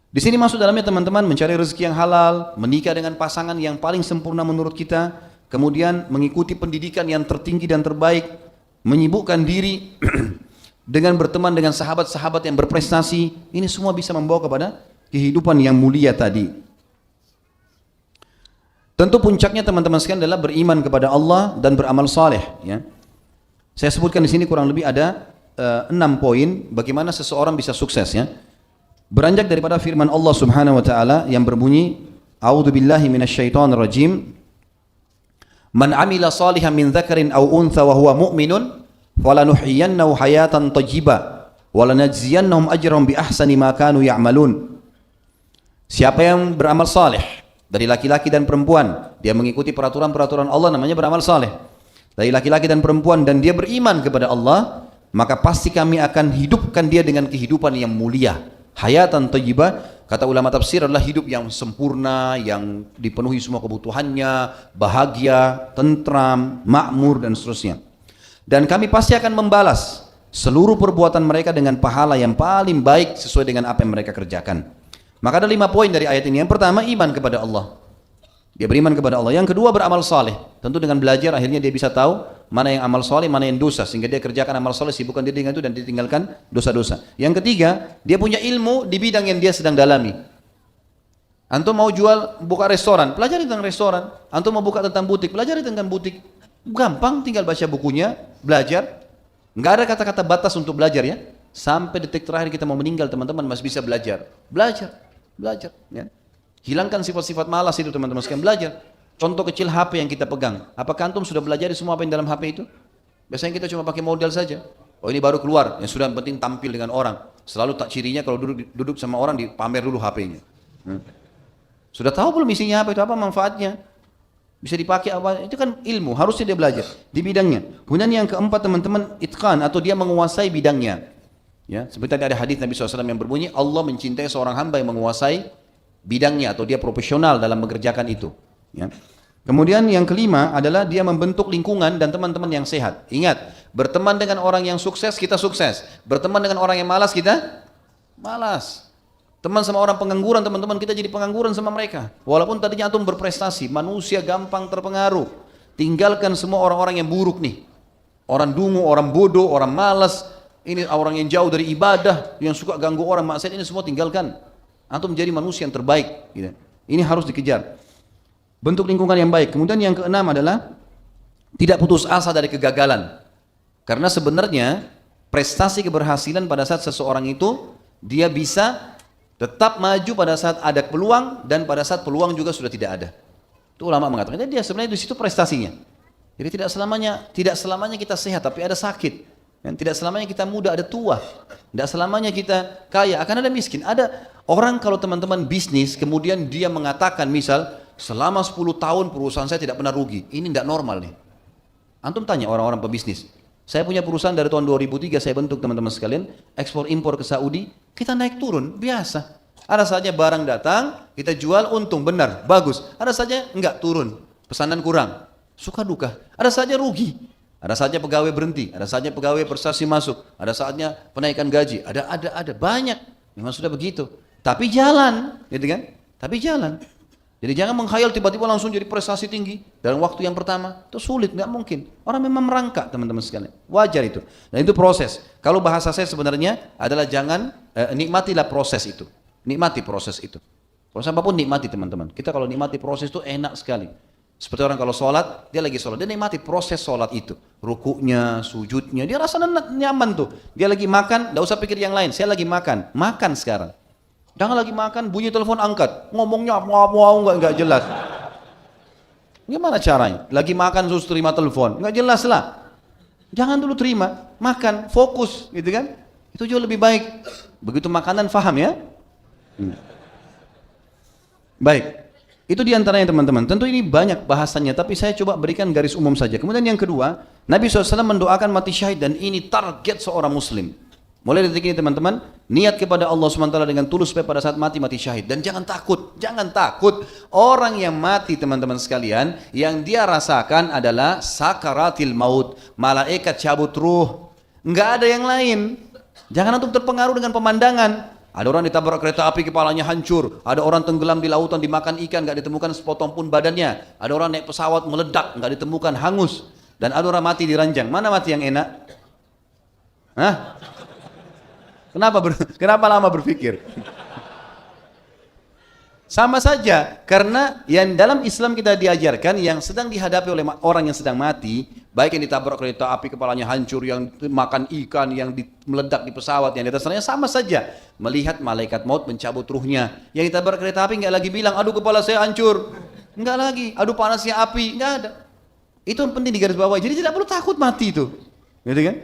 Di sini masuk dalamnya teman-teman mencari rezeki yang halal, menikah dengan pasangan yang paling sempurna menurut kita, kemudian mengikuti pendidikan yang tertinggi dan terbaik, menyibukkan diri dengan berteman dengan sahabat-sahabat yang berprestasi. Ini semua bisa membawa kepada kehidupan yang mulia tadi. Tentu puncaknya teman-teman sekalian adalah beriman kepada Allah dan beramal saleh, ya. Saya sebutkan di sini kurang lebih ada 6 poin bagaimana seseorang bisa sukses, ya. Beranjak daripada firman Allah Subhanahu wa taala yang berbunyi, A'udzubillahi minasyaitonirrajim. Man amila salihan min dzakarin aw untha wa huwa mu'minun falanuhyiyannahu hayatan thayyibah wa lanajziyannahum ajrahum bi ahsani ma kanu ya'malun. Siapa yang beramal saleh dari laki-laki dan perempuan, dia mengikuti peraturan-peraturan Allah, namanya beramal saleh. Dari laki-laki dan perempuan, dan dia beriman kepada Allah, maka pasti kami akan hidupkan dia dengan kehidupan yang mulia. Hayatan thayyibah, kata ulama tafsir, adalah hidup yang sempurna, yang dipenuhi semua kebutuhannya, bahagia, tentram, makmur, dan seterusnya. Dan kami pasti akan membalas seluruh perbuatan mereka dengan pahala yang paling baik sesuai dengan apa yang mereka kerjakan. Maka ada 5 poin dari ayat ini. Yang pertama, iman kepada Allah. Dia beriman kepada Allah. Yang kedua, beramal saleh. Tentu dengan belajar akhirnya dia bisa tahu mana yang amal saleh, mana yang dosa, sehingga dia kerjakan amal saleh, sibukkan diri dengan itu dan ditinggalkan dosa-dosa. Yang ketiga, dia punya ilmu di bidang yang dia sedang dalami. Antum mau buka restoran, pelajari tentang restoran. Antum mau buka tentang butik, pelajari tentang butik. Gampang, tinggal baca bukunya, belajar. Enggak ada kata-kata batas untuk belajar ya. Sampai detik terakhir kita mau meninggal, teman-teman masih bisa belajar. Belajar ya. Hilangkan sifat-sifat malas itu teman-teman sekalian, belajar. Contoh kecil HP yang kita pegang. Apakah antum sudah belajar semua apa yang dalam HP itu? Biasanya kita cuma pakai model saja. Oh ini baru keluar, yang sudah penting tampil dengan orang. Selalu tak cirinya kalau duduk sama orang dipamer dulu HP-nya. Sudah tahu belum isinya apa itu, apa manfaatnya? Bisa dipakai apa? Itu kan ilmu, harusnya dia belajar di bidangnya. Kemudian yang keempat teman-teman, itqan, atau dia menguasai bidangnya. Ya, seperti tadi ada hadis Nabi SAW yang berbunyi, Allah mencintai seorang hamba yang menguasai bidangnya atau dia profesional dalam mengerjakan itu. Ya. Kemudian yang kelima adalah dia membentuk lingkungan dan teman-teman yang sehat. Ingat, berteman dengan orang yang sukses, kita sukses. Berteman dengan orang yang malas, kita malas. Teman sama orang pengangguran, teman-teman kita jadi pengangguran sama mereka. Walaupun tadinya antum berprestasi, manusia gampang terpengaruh. Tinggalkan semua orang-orang yang buruk nih. Orang dungu, orang bodoh, orang malas. Ini orang yang jauh dari ibadah, yang suka ganggu orang maksiat, ini semua tinggalkan. Antum menjadi manusia yang terbaik. Gitu. Ini harus dikejar. Bentuk lingkungan yang baik. Kemudian yang keenam adalah tidak putus asa dari kegagalan. Karena sebenarnya prestasi keberhasilan pada saat seseorang itu dia bisa tetap maju pada saat ada peluang dan pada saat peluang juga sudah tidak ada. Itu ulama mengatakan. Jadi dia sebenarnya di situ prestasinya. Jadi tidak selamanya kita sehat tapi ada sakit. Dan tidak selamanya kita muda ada tua. Tidak selamanya kita kaya akan ada miskin. Ada orang kalau teman-teman bisnis kemudian dia mengatakan misal selama 10 tahun perusahaan saya tidak pernah rugi. Ini tidak normal nih. Antum tanya orang-orang pebisnis. Saya punya perusahaan dari tahun 2003 saya bentuk teman-teman sekalian. Ekspor impor ke Saudi. Kita naik turun, biasa. Ada saja barang datang, kita jual untung, benar, bagus. Ada saja enggak turun, pesanan kurang. Suka duka. Ada saja rugi. Ada saja pegawai berhenti. Ada saja pegawai prestasi masuk. Ada saatnya penaikan gaji. Ada banyak. Memang sudah begitu. Tapi jalan, gitu kan? Tapi jalan. Jadi jangan menghayal tiba-tiba langsung jadi prestasi tinggi dalam waktu yang pertama. Itu sulit, nggak mungkin. Orang memang merangkak teman-teman sekalian. Wajar itu. Dan itu proses. Kalau bahasa saya sebenarnya adalah jangan nikmatilah proses itu. Nikmati proses itu. Proses apapun nikmati teman-teman. Kita kalau nikmati proses itu enak sekali. Seperti orang kalau sholat, dia lagi sholat, dia nikmati proses sholat itu. Rukuknya, sujudnya, dia rasa nyaman tuh. Dia lagi makan, nggak usah pikir yang lain. Saya lagi makan sekarang. Jangan lagi makan, bunyi telepon angkat, ngomongnya nggak jelas. Gimana caranya? Lagi makan terus terima telepon, nggak jelas lah. Jangan dulu terima, makan, fokus, gitu kan? Itu jauh lebih baik. Begitu makanan, faham ya? Baik. Itu diantaranya teman-teman. Tentu ini banyak bahasannya, tapi saya coba berikan garis umum saja. Kemudian yang kedua, Nabi SAW mendoakan mati syahid dan ini target seorang muslim. Mulai detik ini teman-teman, niat kepada Allah SWT dengan tulus supaya pada saat mati syahid. Dan jangan takut. Orang yang mati teman-teman sekalian, yang dia rasakan adalah sakaratil maut. Malaikat cabut ruh. Enggak ada yang lain. Jangan antum terpengaruh dengan pemandangan. Ada orang ditabrak kereta api kepalanya hancur. Ada orang tenggelam di lautan dimakan ikan gak ditemukan sepotong pun badannya. Ada orang naik pesawat meledak gak ditemukan hangus. Dan ada orang mati di ranjang. Mana mati yang enak? Hah? Kenapa lama berpikir? Sama saja, karena yang dalam Islam kita diajarkan yang sedang dihadapi oleh orang yang sedang mati, baik yang ditabrak kereta api kepalanya hancur, yang makan ikan, yang meledak di pesawat, yang di atas sana, sama saja melihat malaikat maut mencabut ruhnya. Yang ditabrak kereta api nggak lagi bilang, aduh kepala saya hancur, nggak lagi, aduh panasnya api, nggak ada. Itu yang penting digarisbawahi. Jadi tidak perlu takut mati itu. Gitu kan?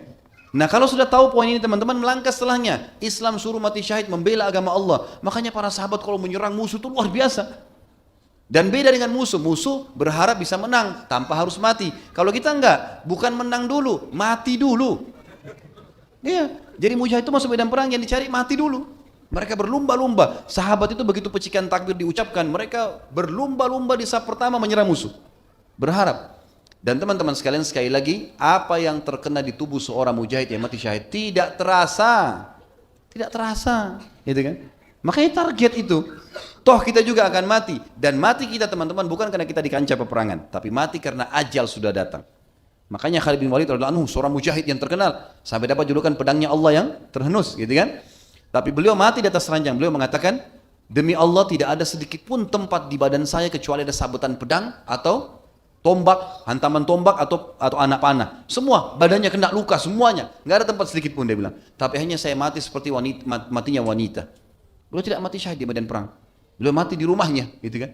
Nah kalau sudah tahu poin ini teman-teman, melangkah setelahnya. Islam suruh mati syahid membela agama Allah. Makanya para sahabat kalau menyerang musuh itu luar biasa. Dan beda dengan musuh. Musuh berharap bisa menang tanpa harus mati. Kalau kita enggak, bukan menang dulu, mati dulu. Iya. Jadi mujahid itu masuk medan perang yang dicari mati dulu. Mereka berlumba-lumba. Sahabat itu begitu pecikan takbir diucapkan, mereka berlumba-lumba di saf pertama menyerang musuh. Berharap. Dan teman-teman sekalian, sekali lagi, apa yang terkena di tubuh seorang mujahid yang mati syahid tidak terasa. Tidak terasa, gitu kan? Makanya target itu. Toh kita juga akan mati. Dan mati kita teman-teman bukan karena kita di kancah peperangan, tapi mati karena ajal sudah datang. Makanya Khalid bin Walid radhiyallahu anhu seorang mujahid yang terkenal sampai dapat julukan pedangnya Allah yang terhenus, gitu kan? Tapi beliau mati di atas ranjang. Beliau mengatakan, demi Allah tidak ada sedikit pun tempat di badan saya kecuali ada sabetan pedang atau tombak, hantaman tombak atau anak panah. Semua badannya kena luka semuanya. Nggak ada tempat sedikit pun dia bilang. Tapi hanya saya mati seperti matinya wanita. Beliau tidak mati syahid di medan perang. Beliau mati di rumahnya, gitu kan?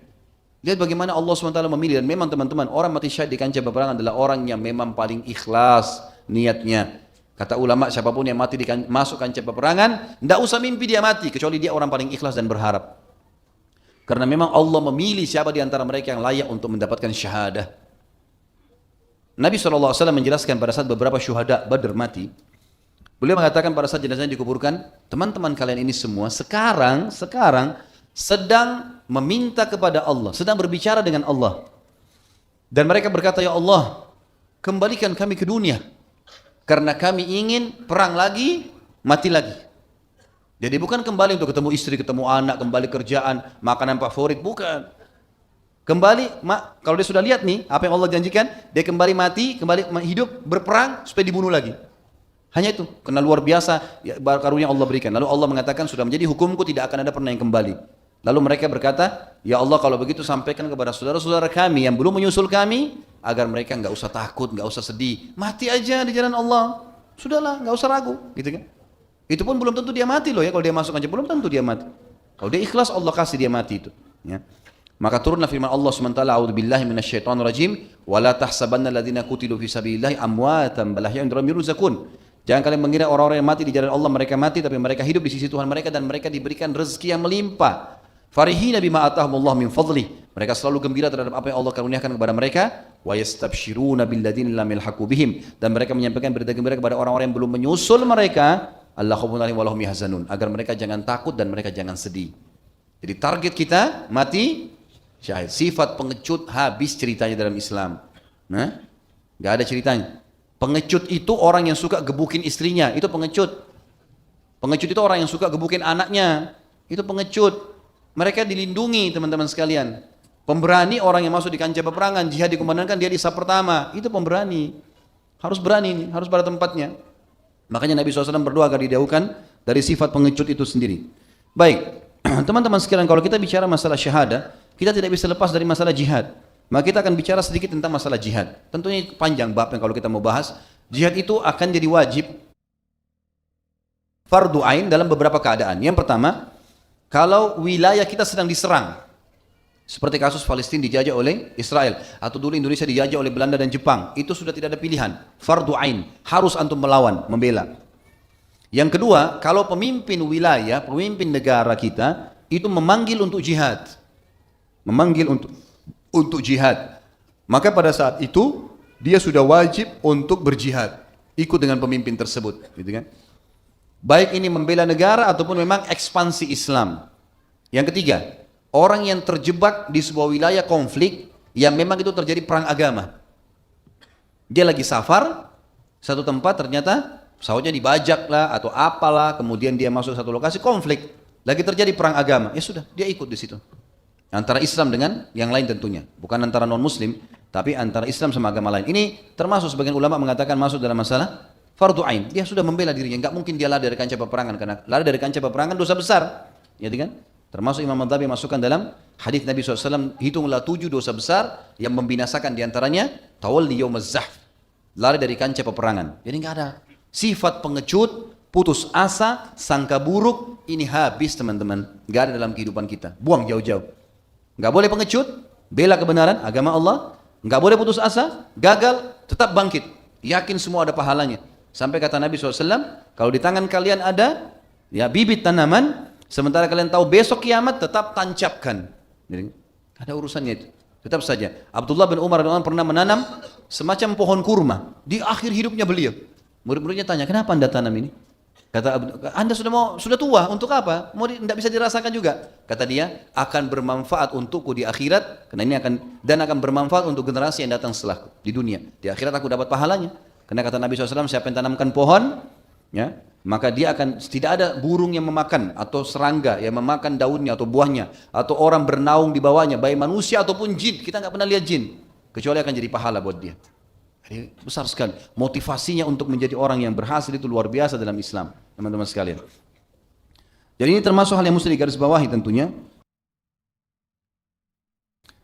Lihat bagaimana Allah SWT memilih. Dan memang teman-teman, orang mati syahid di kancah peperangan adalah orang yang memang paling ikhlas niatnya. Kata ulama, siapapun yang mati masuk kancah peperangan, tidak usah mimpi dia mati, kecuali dia orang paling ikhlas dan berharap. Karena memang Allah memilih siapa di antara mereka yang layak untuk mendapatkan syahadah. Nabi SAW menjelaskan pada saat beberapa syuhada Badr mati, beliau mengatakan pada saat jenazahnya dikuburkan, teman-teman kalian ini semua sekarang sedang meminta kepada Allah, sedang berbicara dengan Allah. Dan mereka berkata, ya Allah, kembalikan kami ke dunia. Karena kami ingin perang lagi, mati lagi. Jadi bukan kembali untuk ketemu istri, ketemu anak, kembali kerjaan, makanan favorit, bukan. Kembali, kalau dia sudah lihat nih, apa yang Allah janjikan, dia kembali mati, kembali hidup, berperang, supaya dibunuh lagi. Hanya itu, karena luar biasa karunia Allah berikan. Lalu Allah mengatakan, sudah menjadi hukumku, tidak akan ada pernah yang kembali. Lalu mereka berkata, ya Allah kalau begitu sampaikan kepada saudara-saudara kami yang belum menyusul kami, agar mereka nggak usah takut, nggak usah sedih, mati aja di jalan Allah, sudahlah, nggak usah ragu, gitu kan? Itu pun belum tentu dia mati loh ya, kalau dia masuk aja belum tentu dia mati. Kalau dia ikhlas Allah kasih dia mati itu. Ya. Maka turunlah firman Allah SWT, A'udzubillahi minasyaitonirrajim, wala tahsabanna alladziina qutilu fi sabilillahi amwatan bal ahya'un yurzaqun. Jangan kalian mengira orang-orang yang mati di jalan Allah mereka mati, tapi mereka hidup di sisi Tuhan mereka dan mereka diberikan rezeki yang melimpah. Farihina bima atahumullah min fadlih. Mereka selalu gembira terhadap apa yang Allah karuniakan kepada mereka. Wa yastabshiruna billadzina lam yalhaqu bihim. Dan mereka menyampaikan berita gembira kepada orang-orang yang belum menyusul mereka. Allah khaufun 'alaihim wa lahum yahzanun. Agar mereka jangan takut dan mereka jangan sedih. Jadi target kita mati syahid. Sifat pengecut habis ceritanya dalam Islam. Nah, enggak ada ceritanya. Pengecut itu orang yang suka gebukin istrinya, itu pengecut. Pengecut itu orang yang suka gebukin anaknya, itu pengecut. Mereka dilindungi teman-teman sekalian. Pemberani orang yang masuk di kancah peperangan, jihad dikumandangkan dia di saf pertama, itu pemberani. Harus berani nih, harus pada tempatnya. Makanya Nabi SAW berdoa agar dijauhkan dari sifat pengecut itu sendiri. Baik, teman-teman sekalian, kalau kita bicara masalah syahadah, kita tidak bisa lepas dari masalah jihad. Maka kita akan bicara sedikit tentang masalah jihad. Tentunya panjang bab yang kalau kita mau bahas. Jihad itu akan jadi wajib fardu ain dalam beberapa keadaan. Yang pertama, kalau wilayah kita sedang diserang, seperti kasus Palestina dijajah oleh Israel, atau dulu Indonesia dijajah oleh Belanda dan Jepang, itu sudah tidak ada pilihan, fardu ain, harus antum melawan, membela. Yang kedua, kalau pemimpin wilayah, pemimpin negara kita, itu memanggil untuk jihad, untuk jihad, maka pada saat itu dia sudah wajib untuk berjihad, ikut dengan pemimpin tersebut, gitu kan? Baik ini membela negara ataupun memang ekspansi Islam. Yang ketiga, orang yang terjebak di sebuah wilayah konflik yang memang itu terjadi perang agama. Dia lagi safar satu tempat, ternyata pesawatnya dibajak lah atau apalah, kemudian dia masuk satu lokasi konflik, lagi terjadi perang agama. Ya sudah, dia ikut di situ. Antara Islam dengan yang lain tentunya, bukan antara non muslim, tapi antara Islam sama agama lain. Ini termasuk sebagian ulama mengatakan masuk dalam masalah fardu ain. Dia sudah membela dirinya, enggak mungkin dia lari dari kancah peperangan, karena lari dari kancah peperangan dosa besar, ya kan? Termasuk Imam Madhabi masukkan dalam hadis Nabi SAW, hitunglah 7 dosa besar yang membinasakan diantaranya tawalli yaumaz zahf, lari dari kancah peperangan. Jadi enggak ada sifat pengecut, putus asa, sangka buruk, ini habis teman-teman, enggak ada dalam kehidupan kita. Buang jauh-jauh. Enggak boleh pengecut, bela kebenaran agama Allah, Nggak boleh putus asa, gagal, tetap bangkit. Yakin semua ada pahalanya. Sampai kata Nabi SAW, kalau di tangan kalian ada ya bibit tanaman, sementara kalian tahu besok kiamat, tetap tancapkan. Jadi, ada urusannya itu. Tetap saja. Abdullah bin Umar radhiyallahu anhu pernah menanam semacam pohon kurma di akhir hidupnya beliau. Murid-muridnya tanya, kenapa anda tanam ini? Kata anda sudah tua, untuk apa? Tidak bisa dirasakan juga. Kata dia, akan bermanfaat untukku di akhirat, karena ini akan bermanfaat untuk generasi yang datang setelahku di dunia. Di akhirat aku dapat pahalanya. Karena kata Nabi SAW, siapa yang tanamkan pohon, ya, maka dia akan tidak ada burung yang memakan atau serangga yang memakan daunnya atau buahnya, atau orang bernaung di bawahnya, baik manusia ataupun jin. Kita nggak pernah lihat jin, kecuali akan jadi pahala buat dia. Jadi, besar sekali motivasinya untuk menjadi orang yang berhasil itu luar biasa dalam Islam, teman-teman sekalian. Jadi ini termasuk hal yang mesti digarisbawahi tentunya.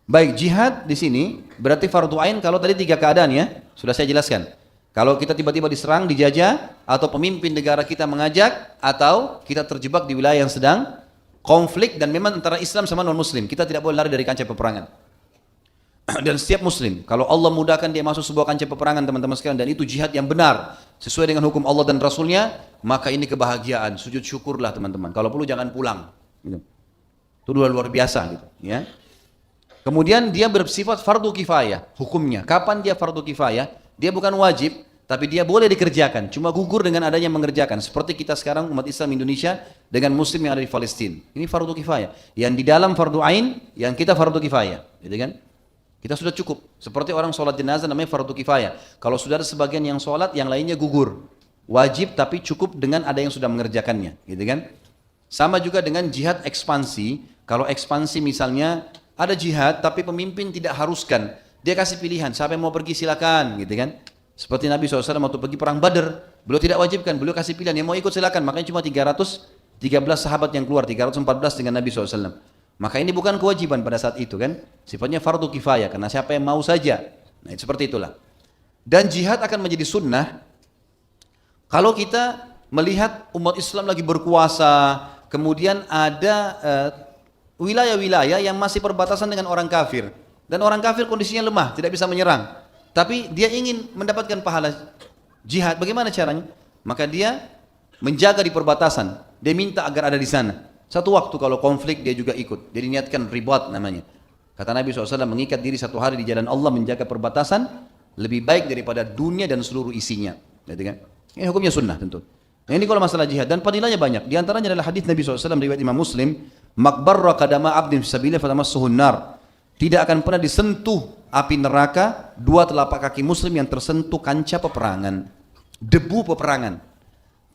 Baik, jihad di sini berarti fardu ain kalau tadi 3 keadaan ya, sudah saya jelaskan. Kalau kita tiba-tiba diserang, dijajah, atau pemimpin negara kita mengajak, atau kita terjebak di wilayah yang sedang konflik dan memang antara Islam sama non-Muslim, kita tidak boleh lari dari kancah peperangan. Dan setiap Muslim, kalau Allah mudahkan dia masuk sebuah kancah peperangan teman-teman sekalian, dan itu jihad yang benar, sesuai dengan hukum Allah dan Rasulnya, maka ini kebahagiaan, sujud syukurlah teman-teman. Kalau perlu jangan pulang. Gitu. Itu luar biasa gitu. Ya. Kemudian dia bersifat fardu kifayah, hukumnya. Kapan dia fardu kifayah? Dia bukan wajib, tapi dia boleh dikerjakan. Cuma gugur dengan adanya mengerjakan. Seperti kita sekarang umat Islam Indonesia dengan Muslim yang ada di Palestina. Ini fardu kifayah. Yang di dalam fardu ain, yang kita fardu kifayah. Gitu kan? Kita sudah cukup. Seperti orang sholat jenazah namanya fardu kifayah. Kalau sudah ada sebagian yang sholat, yang lainnya gugur. Wajib tapi cukup dengan ada yang sudah mengerjakannya. Gitu kan? Sama juga dengan jihad ekspansi. Kalau ekspansi misalnya ada jihad tapi pemimpin tidak haruskan. Dia kasih pilihan, siapa yang mau pergi silakan, gitu kan? Seperti Nabi SAW waktu pergi perang Badar, beliau tidak wajibkan, beliau kasih pilihan, yang mau ikut silakan. Makanya cuma 313 sahabat yang keluar, 314 dengan Nabi SAW. Maka ini bukan kewajiban pada saat itu kan? Sifatnya fardu kifayah, karena siapa yang mau saja. Nah seperti itulah. Dan jihad akan menjadi sunnah kalau kita melihat umat Islam lagi berkuasa, kemudian ada wilayah-wilayah yang masih perbatasan dengan orang kafir. Dan orang kafir kondisinya lemah, tidak bisa menyerang. Tapi dia ingin mendapatkan pahala jihad. Bagaimana caranya? Maka dia menjaga di perbatasan. Dia minta agar ada di sana. Satu waktu kalau konflik dia juga ikut. Jadi niatkan ribat namanya. Kata Nabi SAW, mengikat diri 1 hari di jalan Allah menjaga perbatasan lebih baik daripada dunia dan seluruh isinya. Gitu kan? Ini hukumnya sunnah tentu. Nah, ini kalau masalah jihad dan fadilahnya banyak. Di antaranya adalah hadis Nabi SAW riwayat Imam Muslim, "Makbarra kadama abdin fisabilillah fatamassuhun nar." Tidak akan pernah disentuh api neraka 2 telapak kaki muslim yang tersentuh kancah peperangan. Debu peperangan.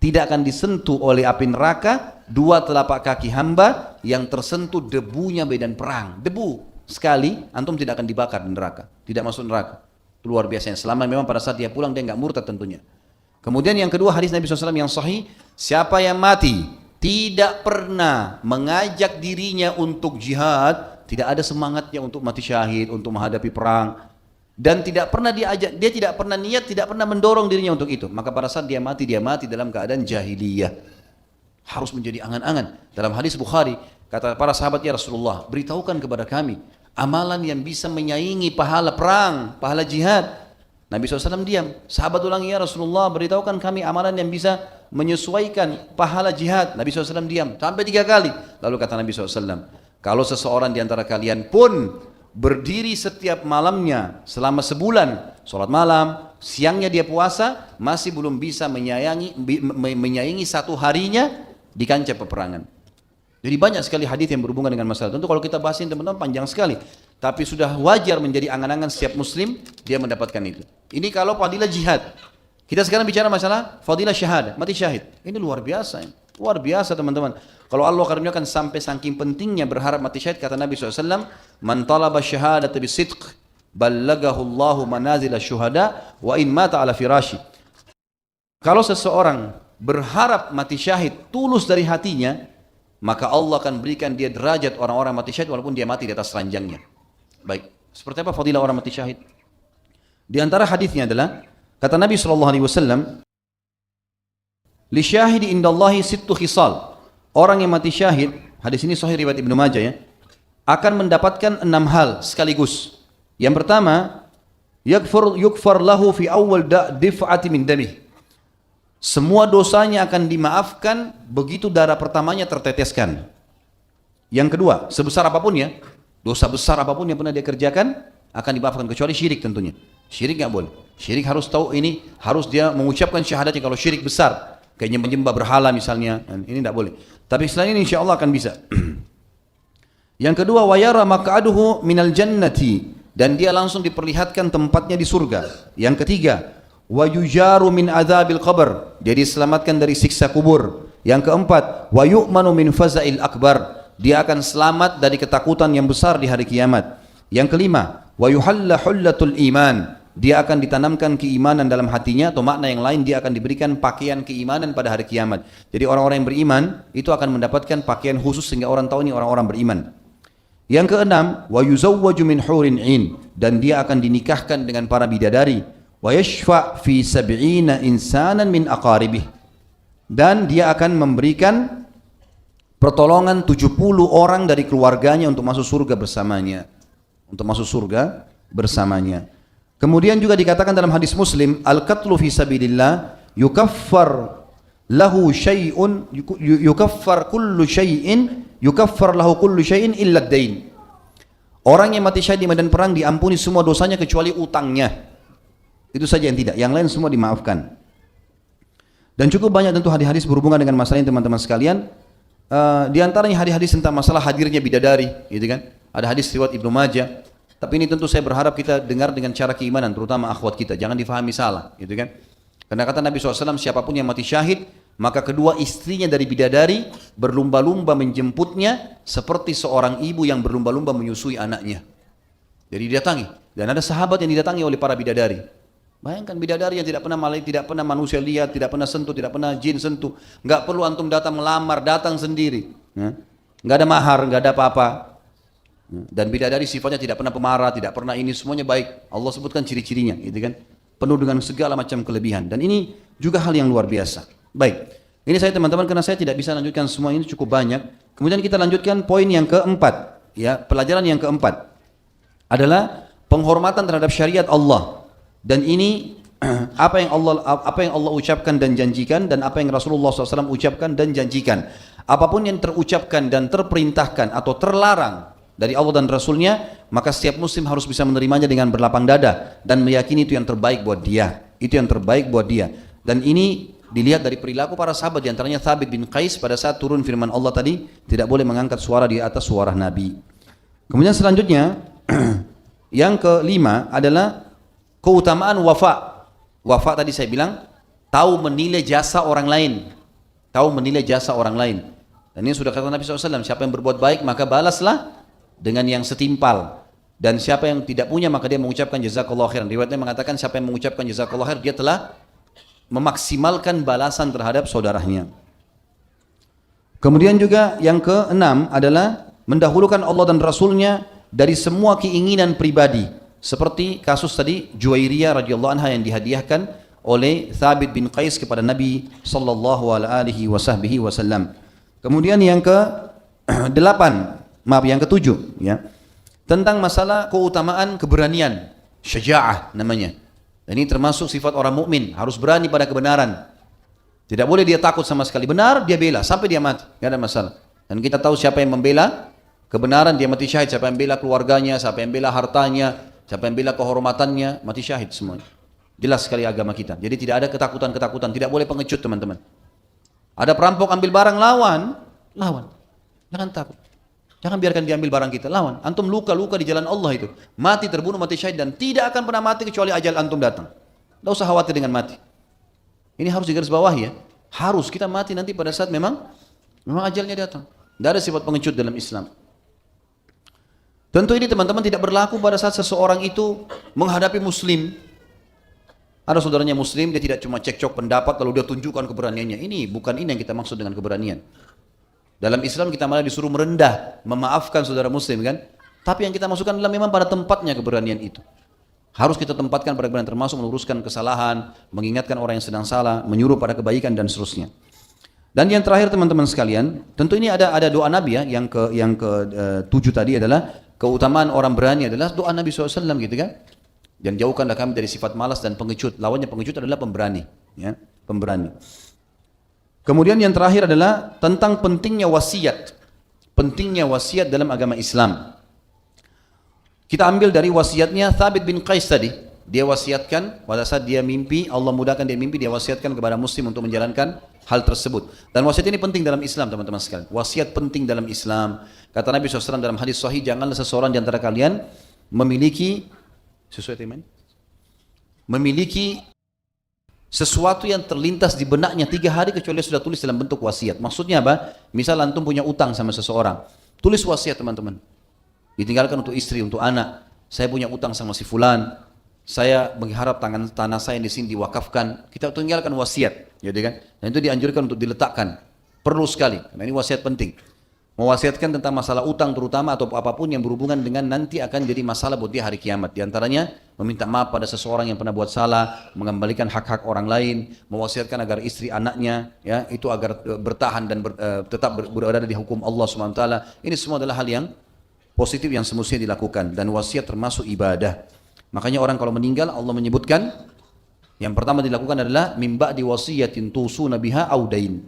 Tidak akan disentuh oleh api neraka 2 telapak kaki hamba yang tersentuh debunya medan perang. Debu sekali, antum tidak akan dibakar di neraka. Tidak masuk neraka. Itu luar biasa. Selama memang pada saat dia pulang dia enggak murtad tentunya. Kemudian yang kedua hadis Nabi SAW yang sahih, siapa yang mati tidak pernah mengajak dirinya untuk jihad, tidak ada semangatnya untuk mati syahid, untuk menghadapi perang, dan tidak pernah diajak, dia tidak pernah niat, tidak pernah mendorong dirinya untuk itu, maka pada saat dia mati dalam keadaan jahiliyah. Harus menjadi angan-angan. Dalam hadis Bukhari, kata para sahabat, ya Rasulullah, beritahukan kepada kami amalan yang bisa menyaingi pahala perang, pahala jihad. Nabi SAW diam. Sahabat ulangi, ya Rasulullah, beritahukan kami amalan yang bisa menyesuaikan pahala jihad. Nabi SAW diam sampai 3 kali. Lalu kata Nabi SAW, kalau seseorang di antara kalian pun berdiri setiap malamnya selama sebulan, sholat malam, siangnya dia puasa, masih belum bisa menyayangi 1 harinya di kancah peperangan. Jadi banyak sekali hadis yang berhubungan dengan masalah. Tentu kalau kita bahasin teman-teman panjang sekali. Tapi sudah wajar menjadi angan-angan setiap muslim dia mendapatkan itu. Ini kalau fadilah jihad. Kita sekarang bicara masalah fadilah syahada, mati syahid. Ini luar biasa. Luar biasa teman-teman. Kalau Allah karuniakan sampai saking pentingnya berharap mati syahid, kata Nabi SAW, "Man talaba syahadata bisidq, ballagahu Allahu manazila syuhada, wa in mata ala firashi." Kalau seseorang berharap mati syahid tulus dari hatinya, maka Allah akan berikan dia derajat orang-orang mati syahid walaupun dia mati di atas ranjangnya. Baik, seperti apa fadilah orang mati syahid? Di antara hadisnya adalah kata Nabi SAW, "Li syahidi indallahi sittu khisal." Orang yang mati syahid, hadis ini sahih riwayat Ibnu Majah ya, akan mendapatkan 6 hal sekaligus. Yang pertama, yukfar lahu fi awal dif'ati min damih. Semua dosanya akan dimaafkan begitu darah pertamanya terteteskan. Yang kedua, sebesar apapun ya, dosa besar apapun yang pernah dia kerjakan akan dimaafkan, kecuali syirik tentunya. Syirik nggak boleh. Syirik harus tahu ini, harus dia mengucapkan syahadatnya kalau syirik besar, kayak menyembah berhala misalnya, ini tidak boleh. Tapi selain ini insya Allah akan bisa. Yang kedua, wayara maq'aduhu minal jannati, dan dia langsung diperlihatkan tempatnya di surga. Yang ketiga, wa yujaru min adzabil qabr, dia diselamatkan dari siksa kubur. Yang keempat, wa yu'manu min faza'il akbar, dia akan selamat dari ketakutan yang besar di hari kiamat. Yang kelima, wa yuhalla hullatul iman, dia akan ditanamkan keimanan dalam hatinya, atau makna yang lain, dia akan diberikan pakaian keimanan pada hari kiamat. Jadi orang-orang yang beriman itu akan mendapatkan pakaian khusus sehingga orang tahu ini orang-orang beriman. Yang keenam, wa yuzawwaju min hurin 'ain, dan dia akan dinikahkan dengan para bidadari. Wa yashfa' fi 70 insanan min aqaribih, dan dia akan memberikan pertolongan 70 orang dari keluarganya untuk masuk surga bersamanya. Untuk masuk surga bersamanya. Kemudian juga dikatakan dalam hadis Muslim, al-qatlu fi sabilillah yukaffar lahu syai'un, yukaffar kullu syai'in, yukaffar lahu kullu syai'in illa ad-dain. Orang yang mati syahid di medan perang diampuni semua dosanya kecuali utangnya. Itu saja yang tidak, yang lain semua dimaafkan. Dan cukup banyak tentu hadis-hadis berhubungan dengan masalah ini teman-teman sekalian. Di antaranya hadis-hadis tentang masalah hadirnya bidadari, gitu kan? Ada hadis riwayat Ibnu Majah. Tapi ini tentu saya berharap kita dengar dengan cara keimanan, terutama akhwat kita, jangan difahami salah, gitu kan? Karena kata Nabi SAW, siapapun yang mati syahid, maka kedua istrinya dari bidadari berlumba-lumba menjemputnya seperti seorang ibu yang berlumba-lumba menyusui anaknya. Jadi didatangi, dan ada sahabat yang didatangi oleh para bidadari. Bayangkan bidadari yang tidak pernah manusia lihat, tidak pernah sentuh, tidak pernah jin sentuh. Nggak perlu antum datang melamar, datang sendiri. Nggak ada mahar, nggak ada apa-apa. Dan bidadari sifatnya tidak pernah pemarah, tidak pernah ini, semuanya baik. Allah sebutkan ciri-cirinya, gitu kan? Penuh dengan segala macam kelebihan. Dan ini juga hal yang luar biasa. Baik, ini saya teman-teman, karena saya tidak bisa lanjutkan semua ini, cukup banyak. Kemudian kita lanjutkan poin yang keempat. Ya, pelajaran yang keempat adalah penghormatan terhadap syariat Allah. Dan ini apa yang Allah ucapkan dan janjikan, dan apa yang Rasulullah SAW ucapkan dan janjikan. Apapun yang terucapkan dan terperintahkan atau terlarang dari Allah dan Rasulnya, maka setiap muslim harus bisa menerimanya dengan berlapang dada dan meyakini itu yang terbaik buat dia. Itu yang terbaik buat dia. Dan ini dilihat dari perilaku para sahabat, diantaranya Thabit bin Qais pada saat turun firman Allah tadi, tidak boleh mengangkat suara di atas suara Nabi. Kemudian selanjutnya yang kelima adalah keutamaan wafa. Wafa tadi saya bilang, tahu menilai jasa orang lain. Tahu menilai jasa orang lain. Dan ini sudah kata Nabi SAW, siapa yang berbuat baik maka balaslah dengan yang setimpal. Dan siapa yang tidak punya maka dia mengucapkan jazakallahu khairan. Riwayatnya mengatakan siapa yang mengucapkan jazakallahu khair, dia telah memaksimalkan balasan terhadap saudaranya. Kemudian juga yang keenam adalah mendahulukan Allah dan Rasulnya dari semua keinginan pribadi. Seperti kasus tadi Juwairiyah radhiyallahu anha yang dihadiahkan oleh Thabit bin Qais kepada Nabi sallallahu alaihi wasallam. Kemudian yang yang ketujuh ya. Tentang masalah keutamaan keberanian, syaja'ah namanya. Dan ini termasuk sifat orang mukmin, harus berani pada kebenaran. Tidak boleh dia takut sama sekali. Benar dia bela sampai dia mati, tidak ada masalah. Dan kita tahu siapa yang membela kebenaran dia mati syahid, siapa yang bela keluarganya, siapa yang bela hartanya, siapa yang bela kehormatannya, mati syahid semuanya. Jelas sekali agama kita. Jadi tidak ada ketakutan-ketakutan, tidak boleh pengecut teman-teman. Ada perampok ambil barang, lawan. Jangan takut. Jangan biarkan dia ambil barang kita, lawan. Antum luka-luka di jalan Allah itu. Mati terbunuh, mati syahid, dan tidak akan pernah mati kecuali ajal antum datang. Tidak usah khawatir dengan mati. Ini harus digarisbawahi ya. Harus kita mati nanti pada saat memang ajalnya datang. Tidak ada sifat pengecut dalam Islam. Tentu ini teman-teman tidak berlaku pada saat seseorang itu menghadapi muslim. Ada saudaranya muslim, dia tidak cuma cekcok pendapat lalu dia tunjukkan keberaniannya. Ini bukan ini yang kita maksud dengan keberanian. Dalam Islam kita malah disuruh merendah, memaafkan saudara muslim kan. Tapi yang kita masukkan adalah memang pada tempatnya keberanian itu. Harus kita tempatkan pada keberanian, termasuk meluruskan kesalahan, mengingatkan orang yang sedang salah, menyuruh pada kebaikan dan seterusnya. Dan yang terakhir teman-teman sekalian, tentu ini ada doa Nabi ya, yang ke tujuh tadi adalah keutamaan orang berani adalah doa Nabi SAW gitu kan. Dan jauhkanlah kami dari sifat malas dan pengecut. Lawannya pengecut adalah pemberani. Ya, pemberani. Kemudian yang terakhir adalah tentang pentingnya wasiat. Pentingnya wasiat dalam agama Islam. Kita ambil dari wasiatnya Thabit bin Qais tadi. Dia wasiatkan pada saat dia mimpi, Allah mudahkan dia mimpi, dia wasiatkan kepada muslim untuk menjalankan hal tersebut. Dan wasiat ini penting dalam Islam, teman-teman sekalian. Wasiat penting dalam Islam. Kata Nabi SAW dalam hadis sahih, janganlah seseorang di antara kalian memiliki sesuai tema ini, memiliki sesuatu yang terlintas di benaknya 3 hari kecuali sudah tulis dalam bentuk wasiat. Maksudnya apa? Misal antum punya utang sama seseorang, tulis wasiat teman-teman. Ditinggalkan untuk istri, untuk anak. Saya punya utang sama si fulan. Saya mengharap tanah saya di sini diwakafkan. Kita tinggalkan wasiat, gitu kan? Dan itu dianjurkan untuk diletakkan. Perlu sekali, karena ini wasiat penting. Mewasiatkan tentang masalah utang terutama atau apapun yang berhubungan dengan nanti akan jadi masalah buat dia hari kiamat. Di antaranya meminta maaf pada seseorang yang pernah buat salah, mengembalikan hak-hak orang lain, mewasiatkan agar istri anaknya ya itu agar bertahan dan tetap berada di hukum Allah SWT. Ini semua adalah hal yang positif yang semestinya dilakukan, dan wasiat termasuk ibadah. Makanya orang kalau meninggal Allah menyebutkan yang pertama dilakukan adalah min ba'di wasiyatin tusuna biha audain.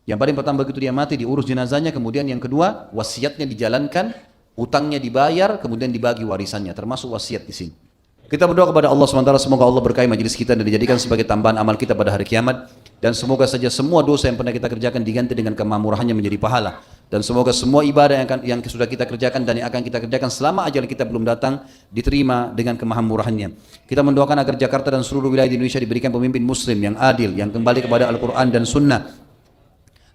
Yang paling pertama begitu dia mati diurus jenazahnya, kemudian yang kedua wasiatnya dijalankan, utangnya dibayar, kemudian dibagi warisannya, termasuk wasiat di sini. Kita berdoa kepada Allah SWT, semoga Allah berkahi majelis kita dan dijadikan sebagai tambahan amal kita pada hari kiamat, dan semoga saja semua dosa yang pernah kita kerjakan diganti dengan kemahmurahannya menjadi pahala, dan semoga semua ibadah yang sudah kita kerjakan dan yang akan kita kerjakan selama ajal kita belum datang diterima dengan kemahmurahannya. Kita mendoakan agar Jakarta dan seluruh wilayah di Indonesia diberikan pemimpin muslim yang adil, yang kembali kepada Al-Quran dan Sunnah.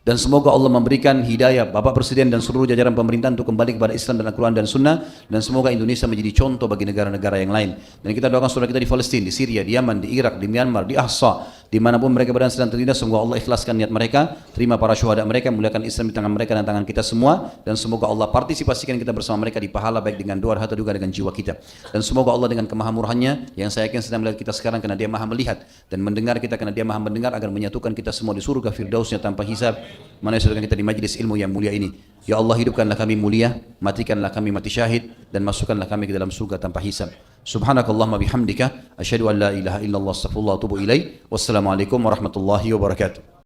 Dan semoga Allah memberikan hidayah Bapak Presiden dan seluruh jajaran pemerintahan untuk kembali kepada Islam dan Al-Quran dan Sunnah. Dan semoga Indonesia menjadi contoh bagi negara-negara yang lain. Dan kita doakan saudara kita di Palestina, di Syria, di Yaman, di Irak, di Myanmar, di Ahsa, dimanapun mereka berada sedang tertindas. Semoga Allah ikhlaskan niat mereka, terima para syuhada mereka, muliakan Islam di tangan mereka dan tangan kita semua. Dan semoga Allah partisipasikan kita bersama mereka di pahala, baik dengan doa, harta, juga dengan jiwa kita. Dan semoga Allah dengan kemahamurahannya, yang saya yakin sedang melihat kita sekarang karena dia maha melihat, dan mendengar kita karena dia maha mendengar, agar menyatukan kita semua di surga firdausnya tanpa hisab. Mana yang kita di majlis ilmu yang mulia ini. Ya Allah, hidupkanlah kami mulia, matikanlah kami mati syahid, dan masukkanlah kami ke dalam surga tanpa hisab. Subhanakallahumma bihamdika asyhadu an la ilaha illallah astaghfirullah wa atubu ilaih. Wassalamualaikum warahmatullahi wabarakatuh.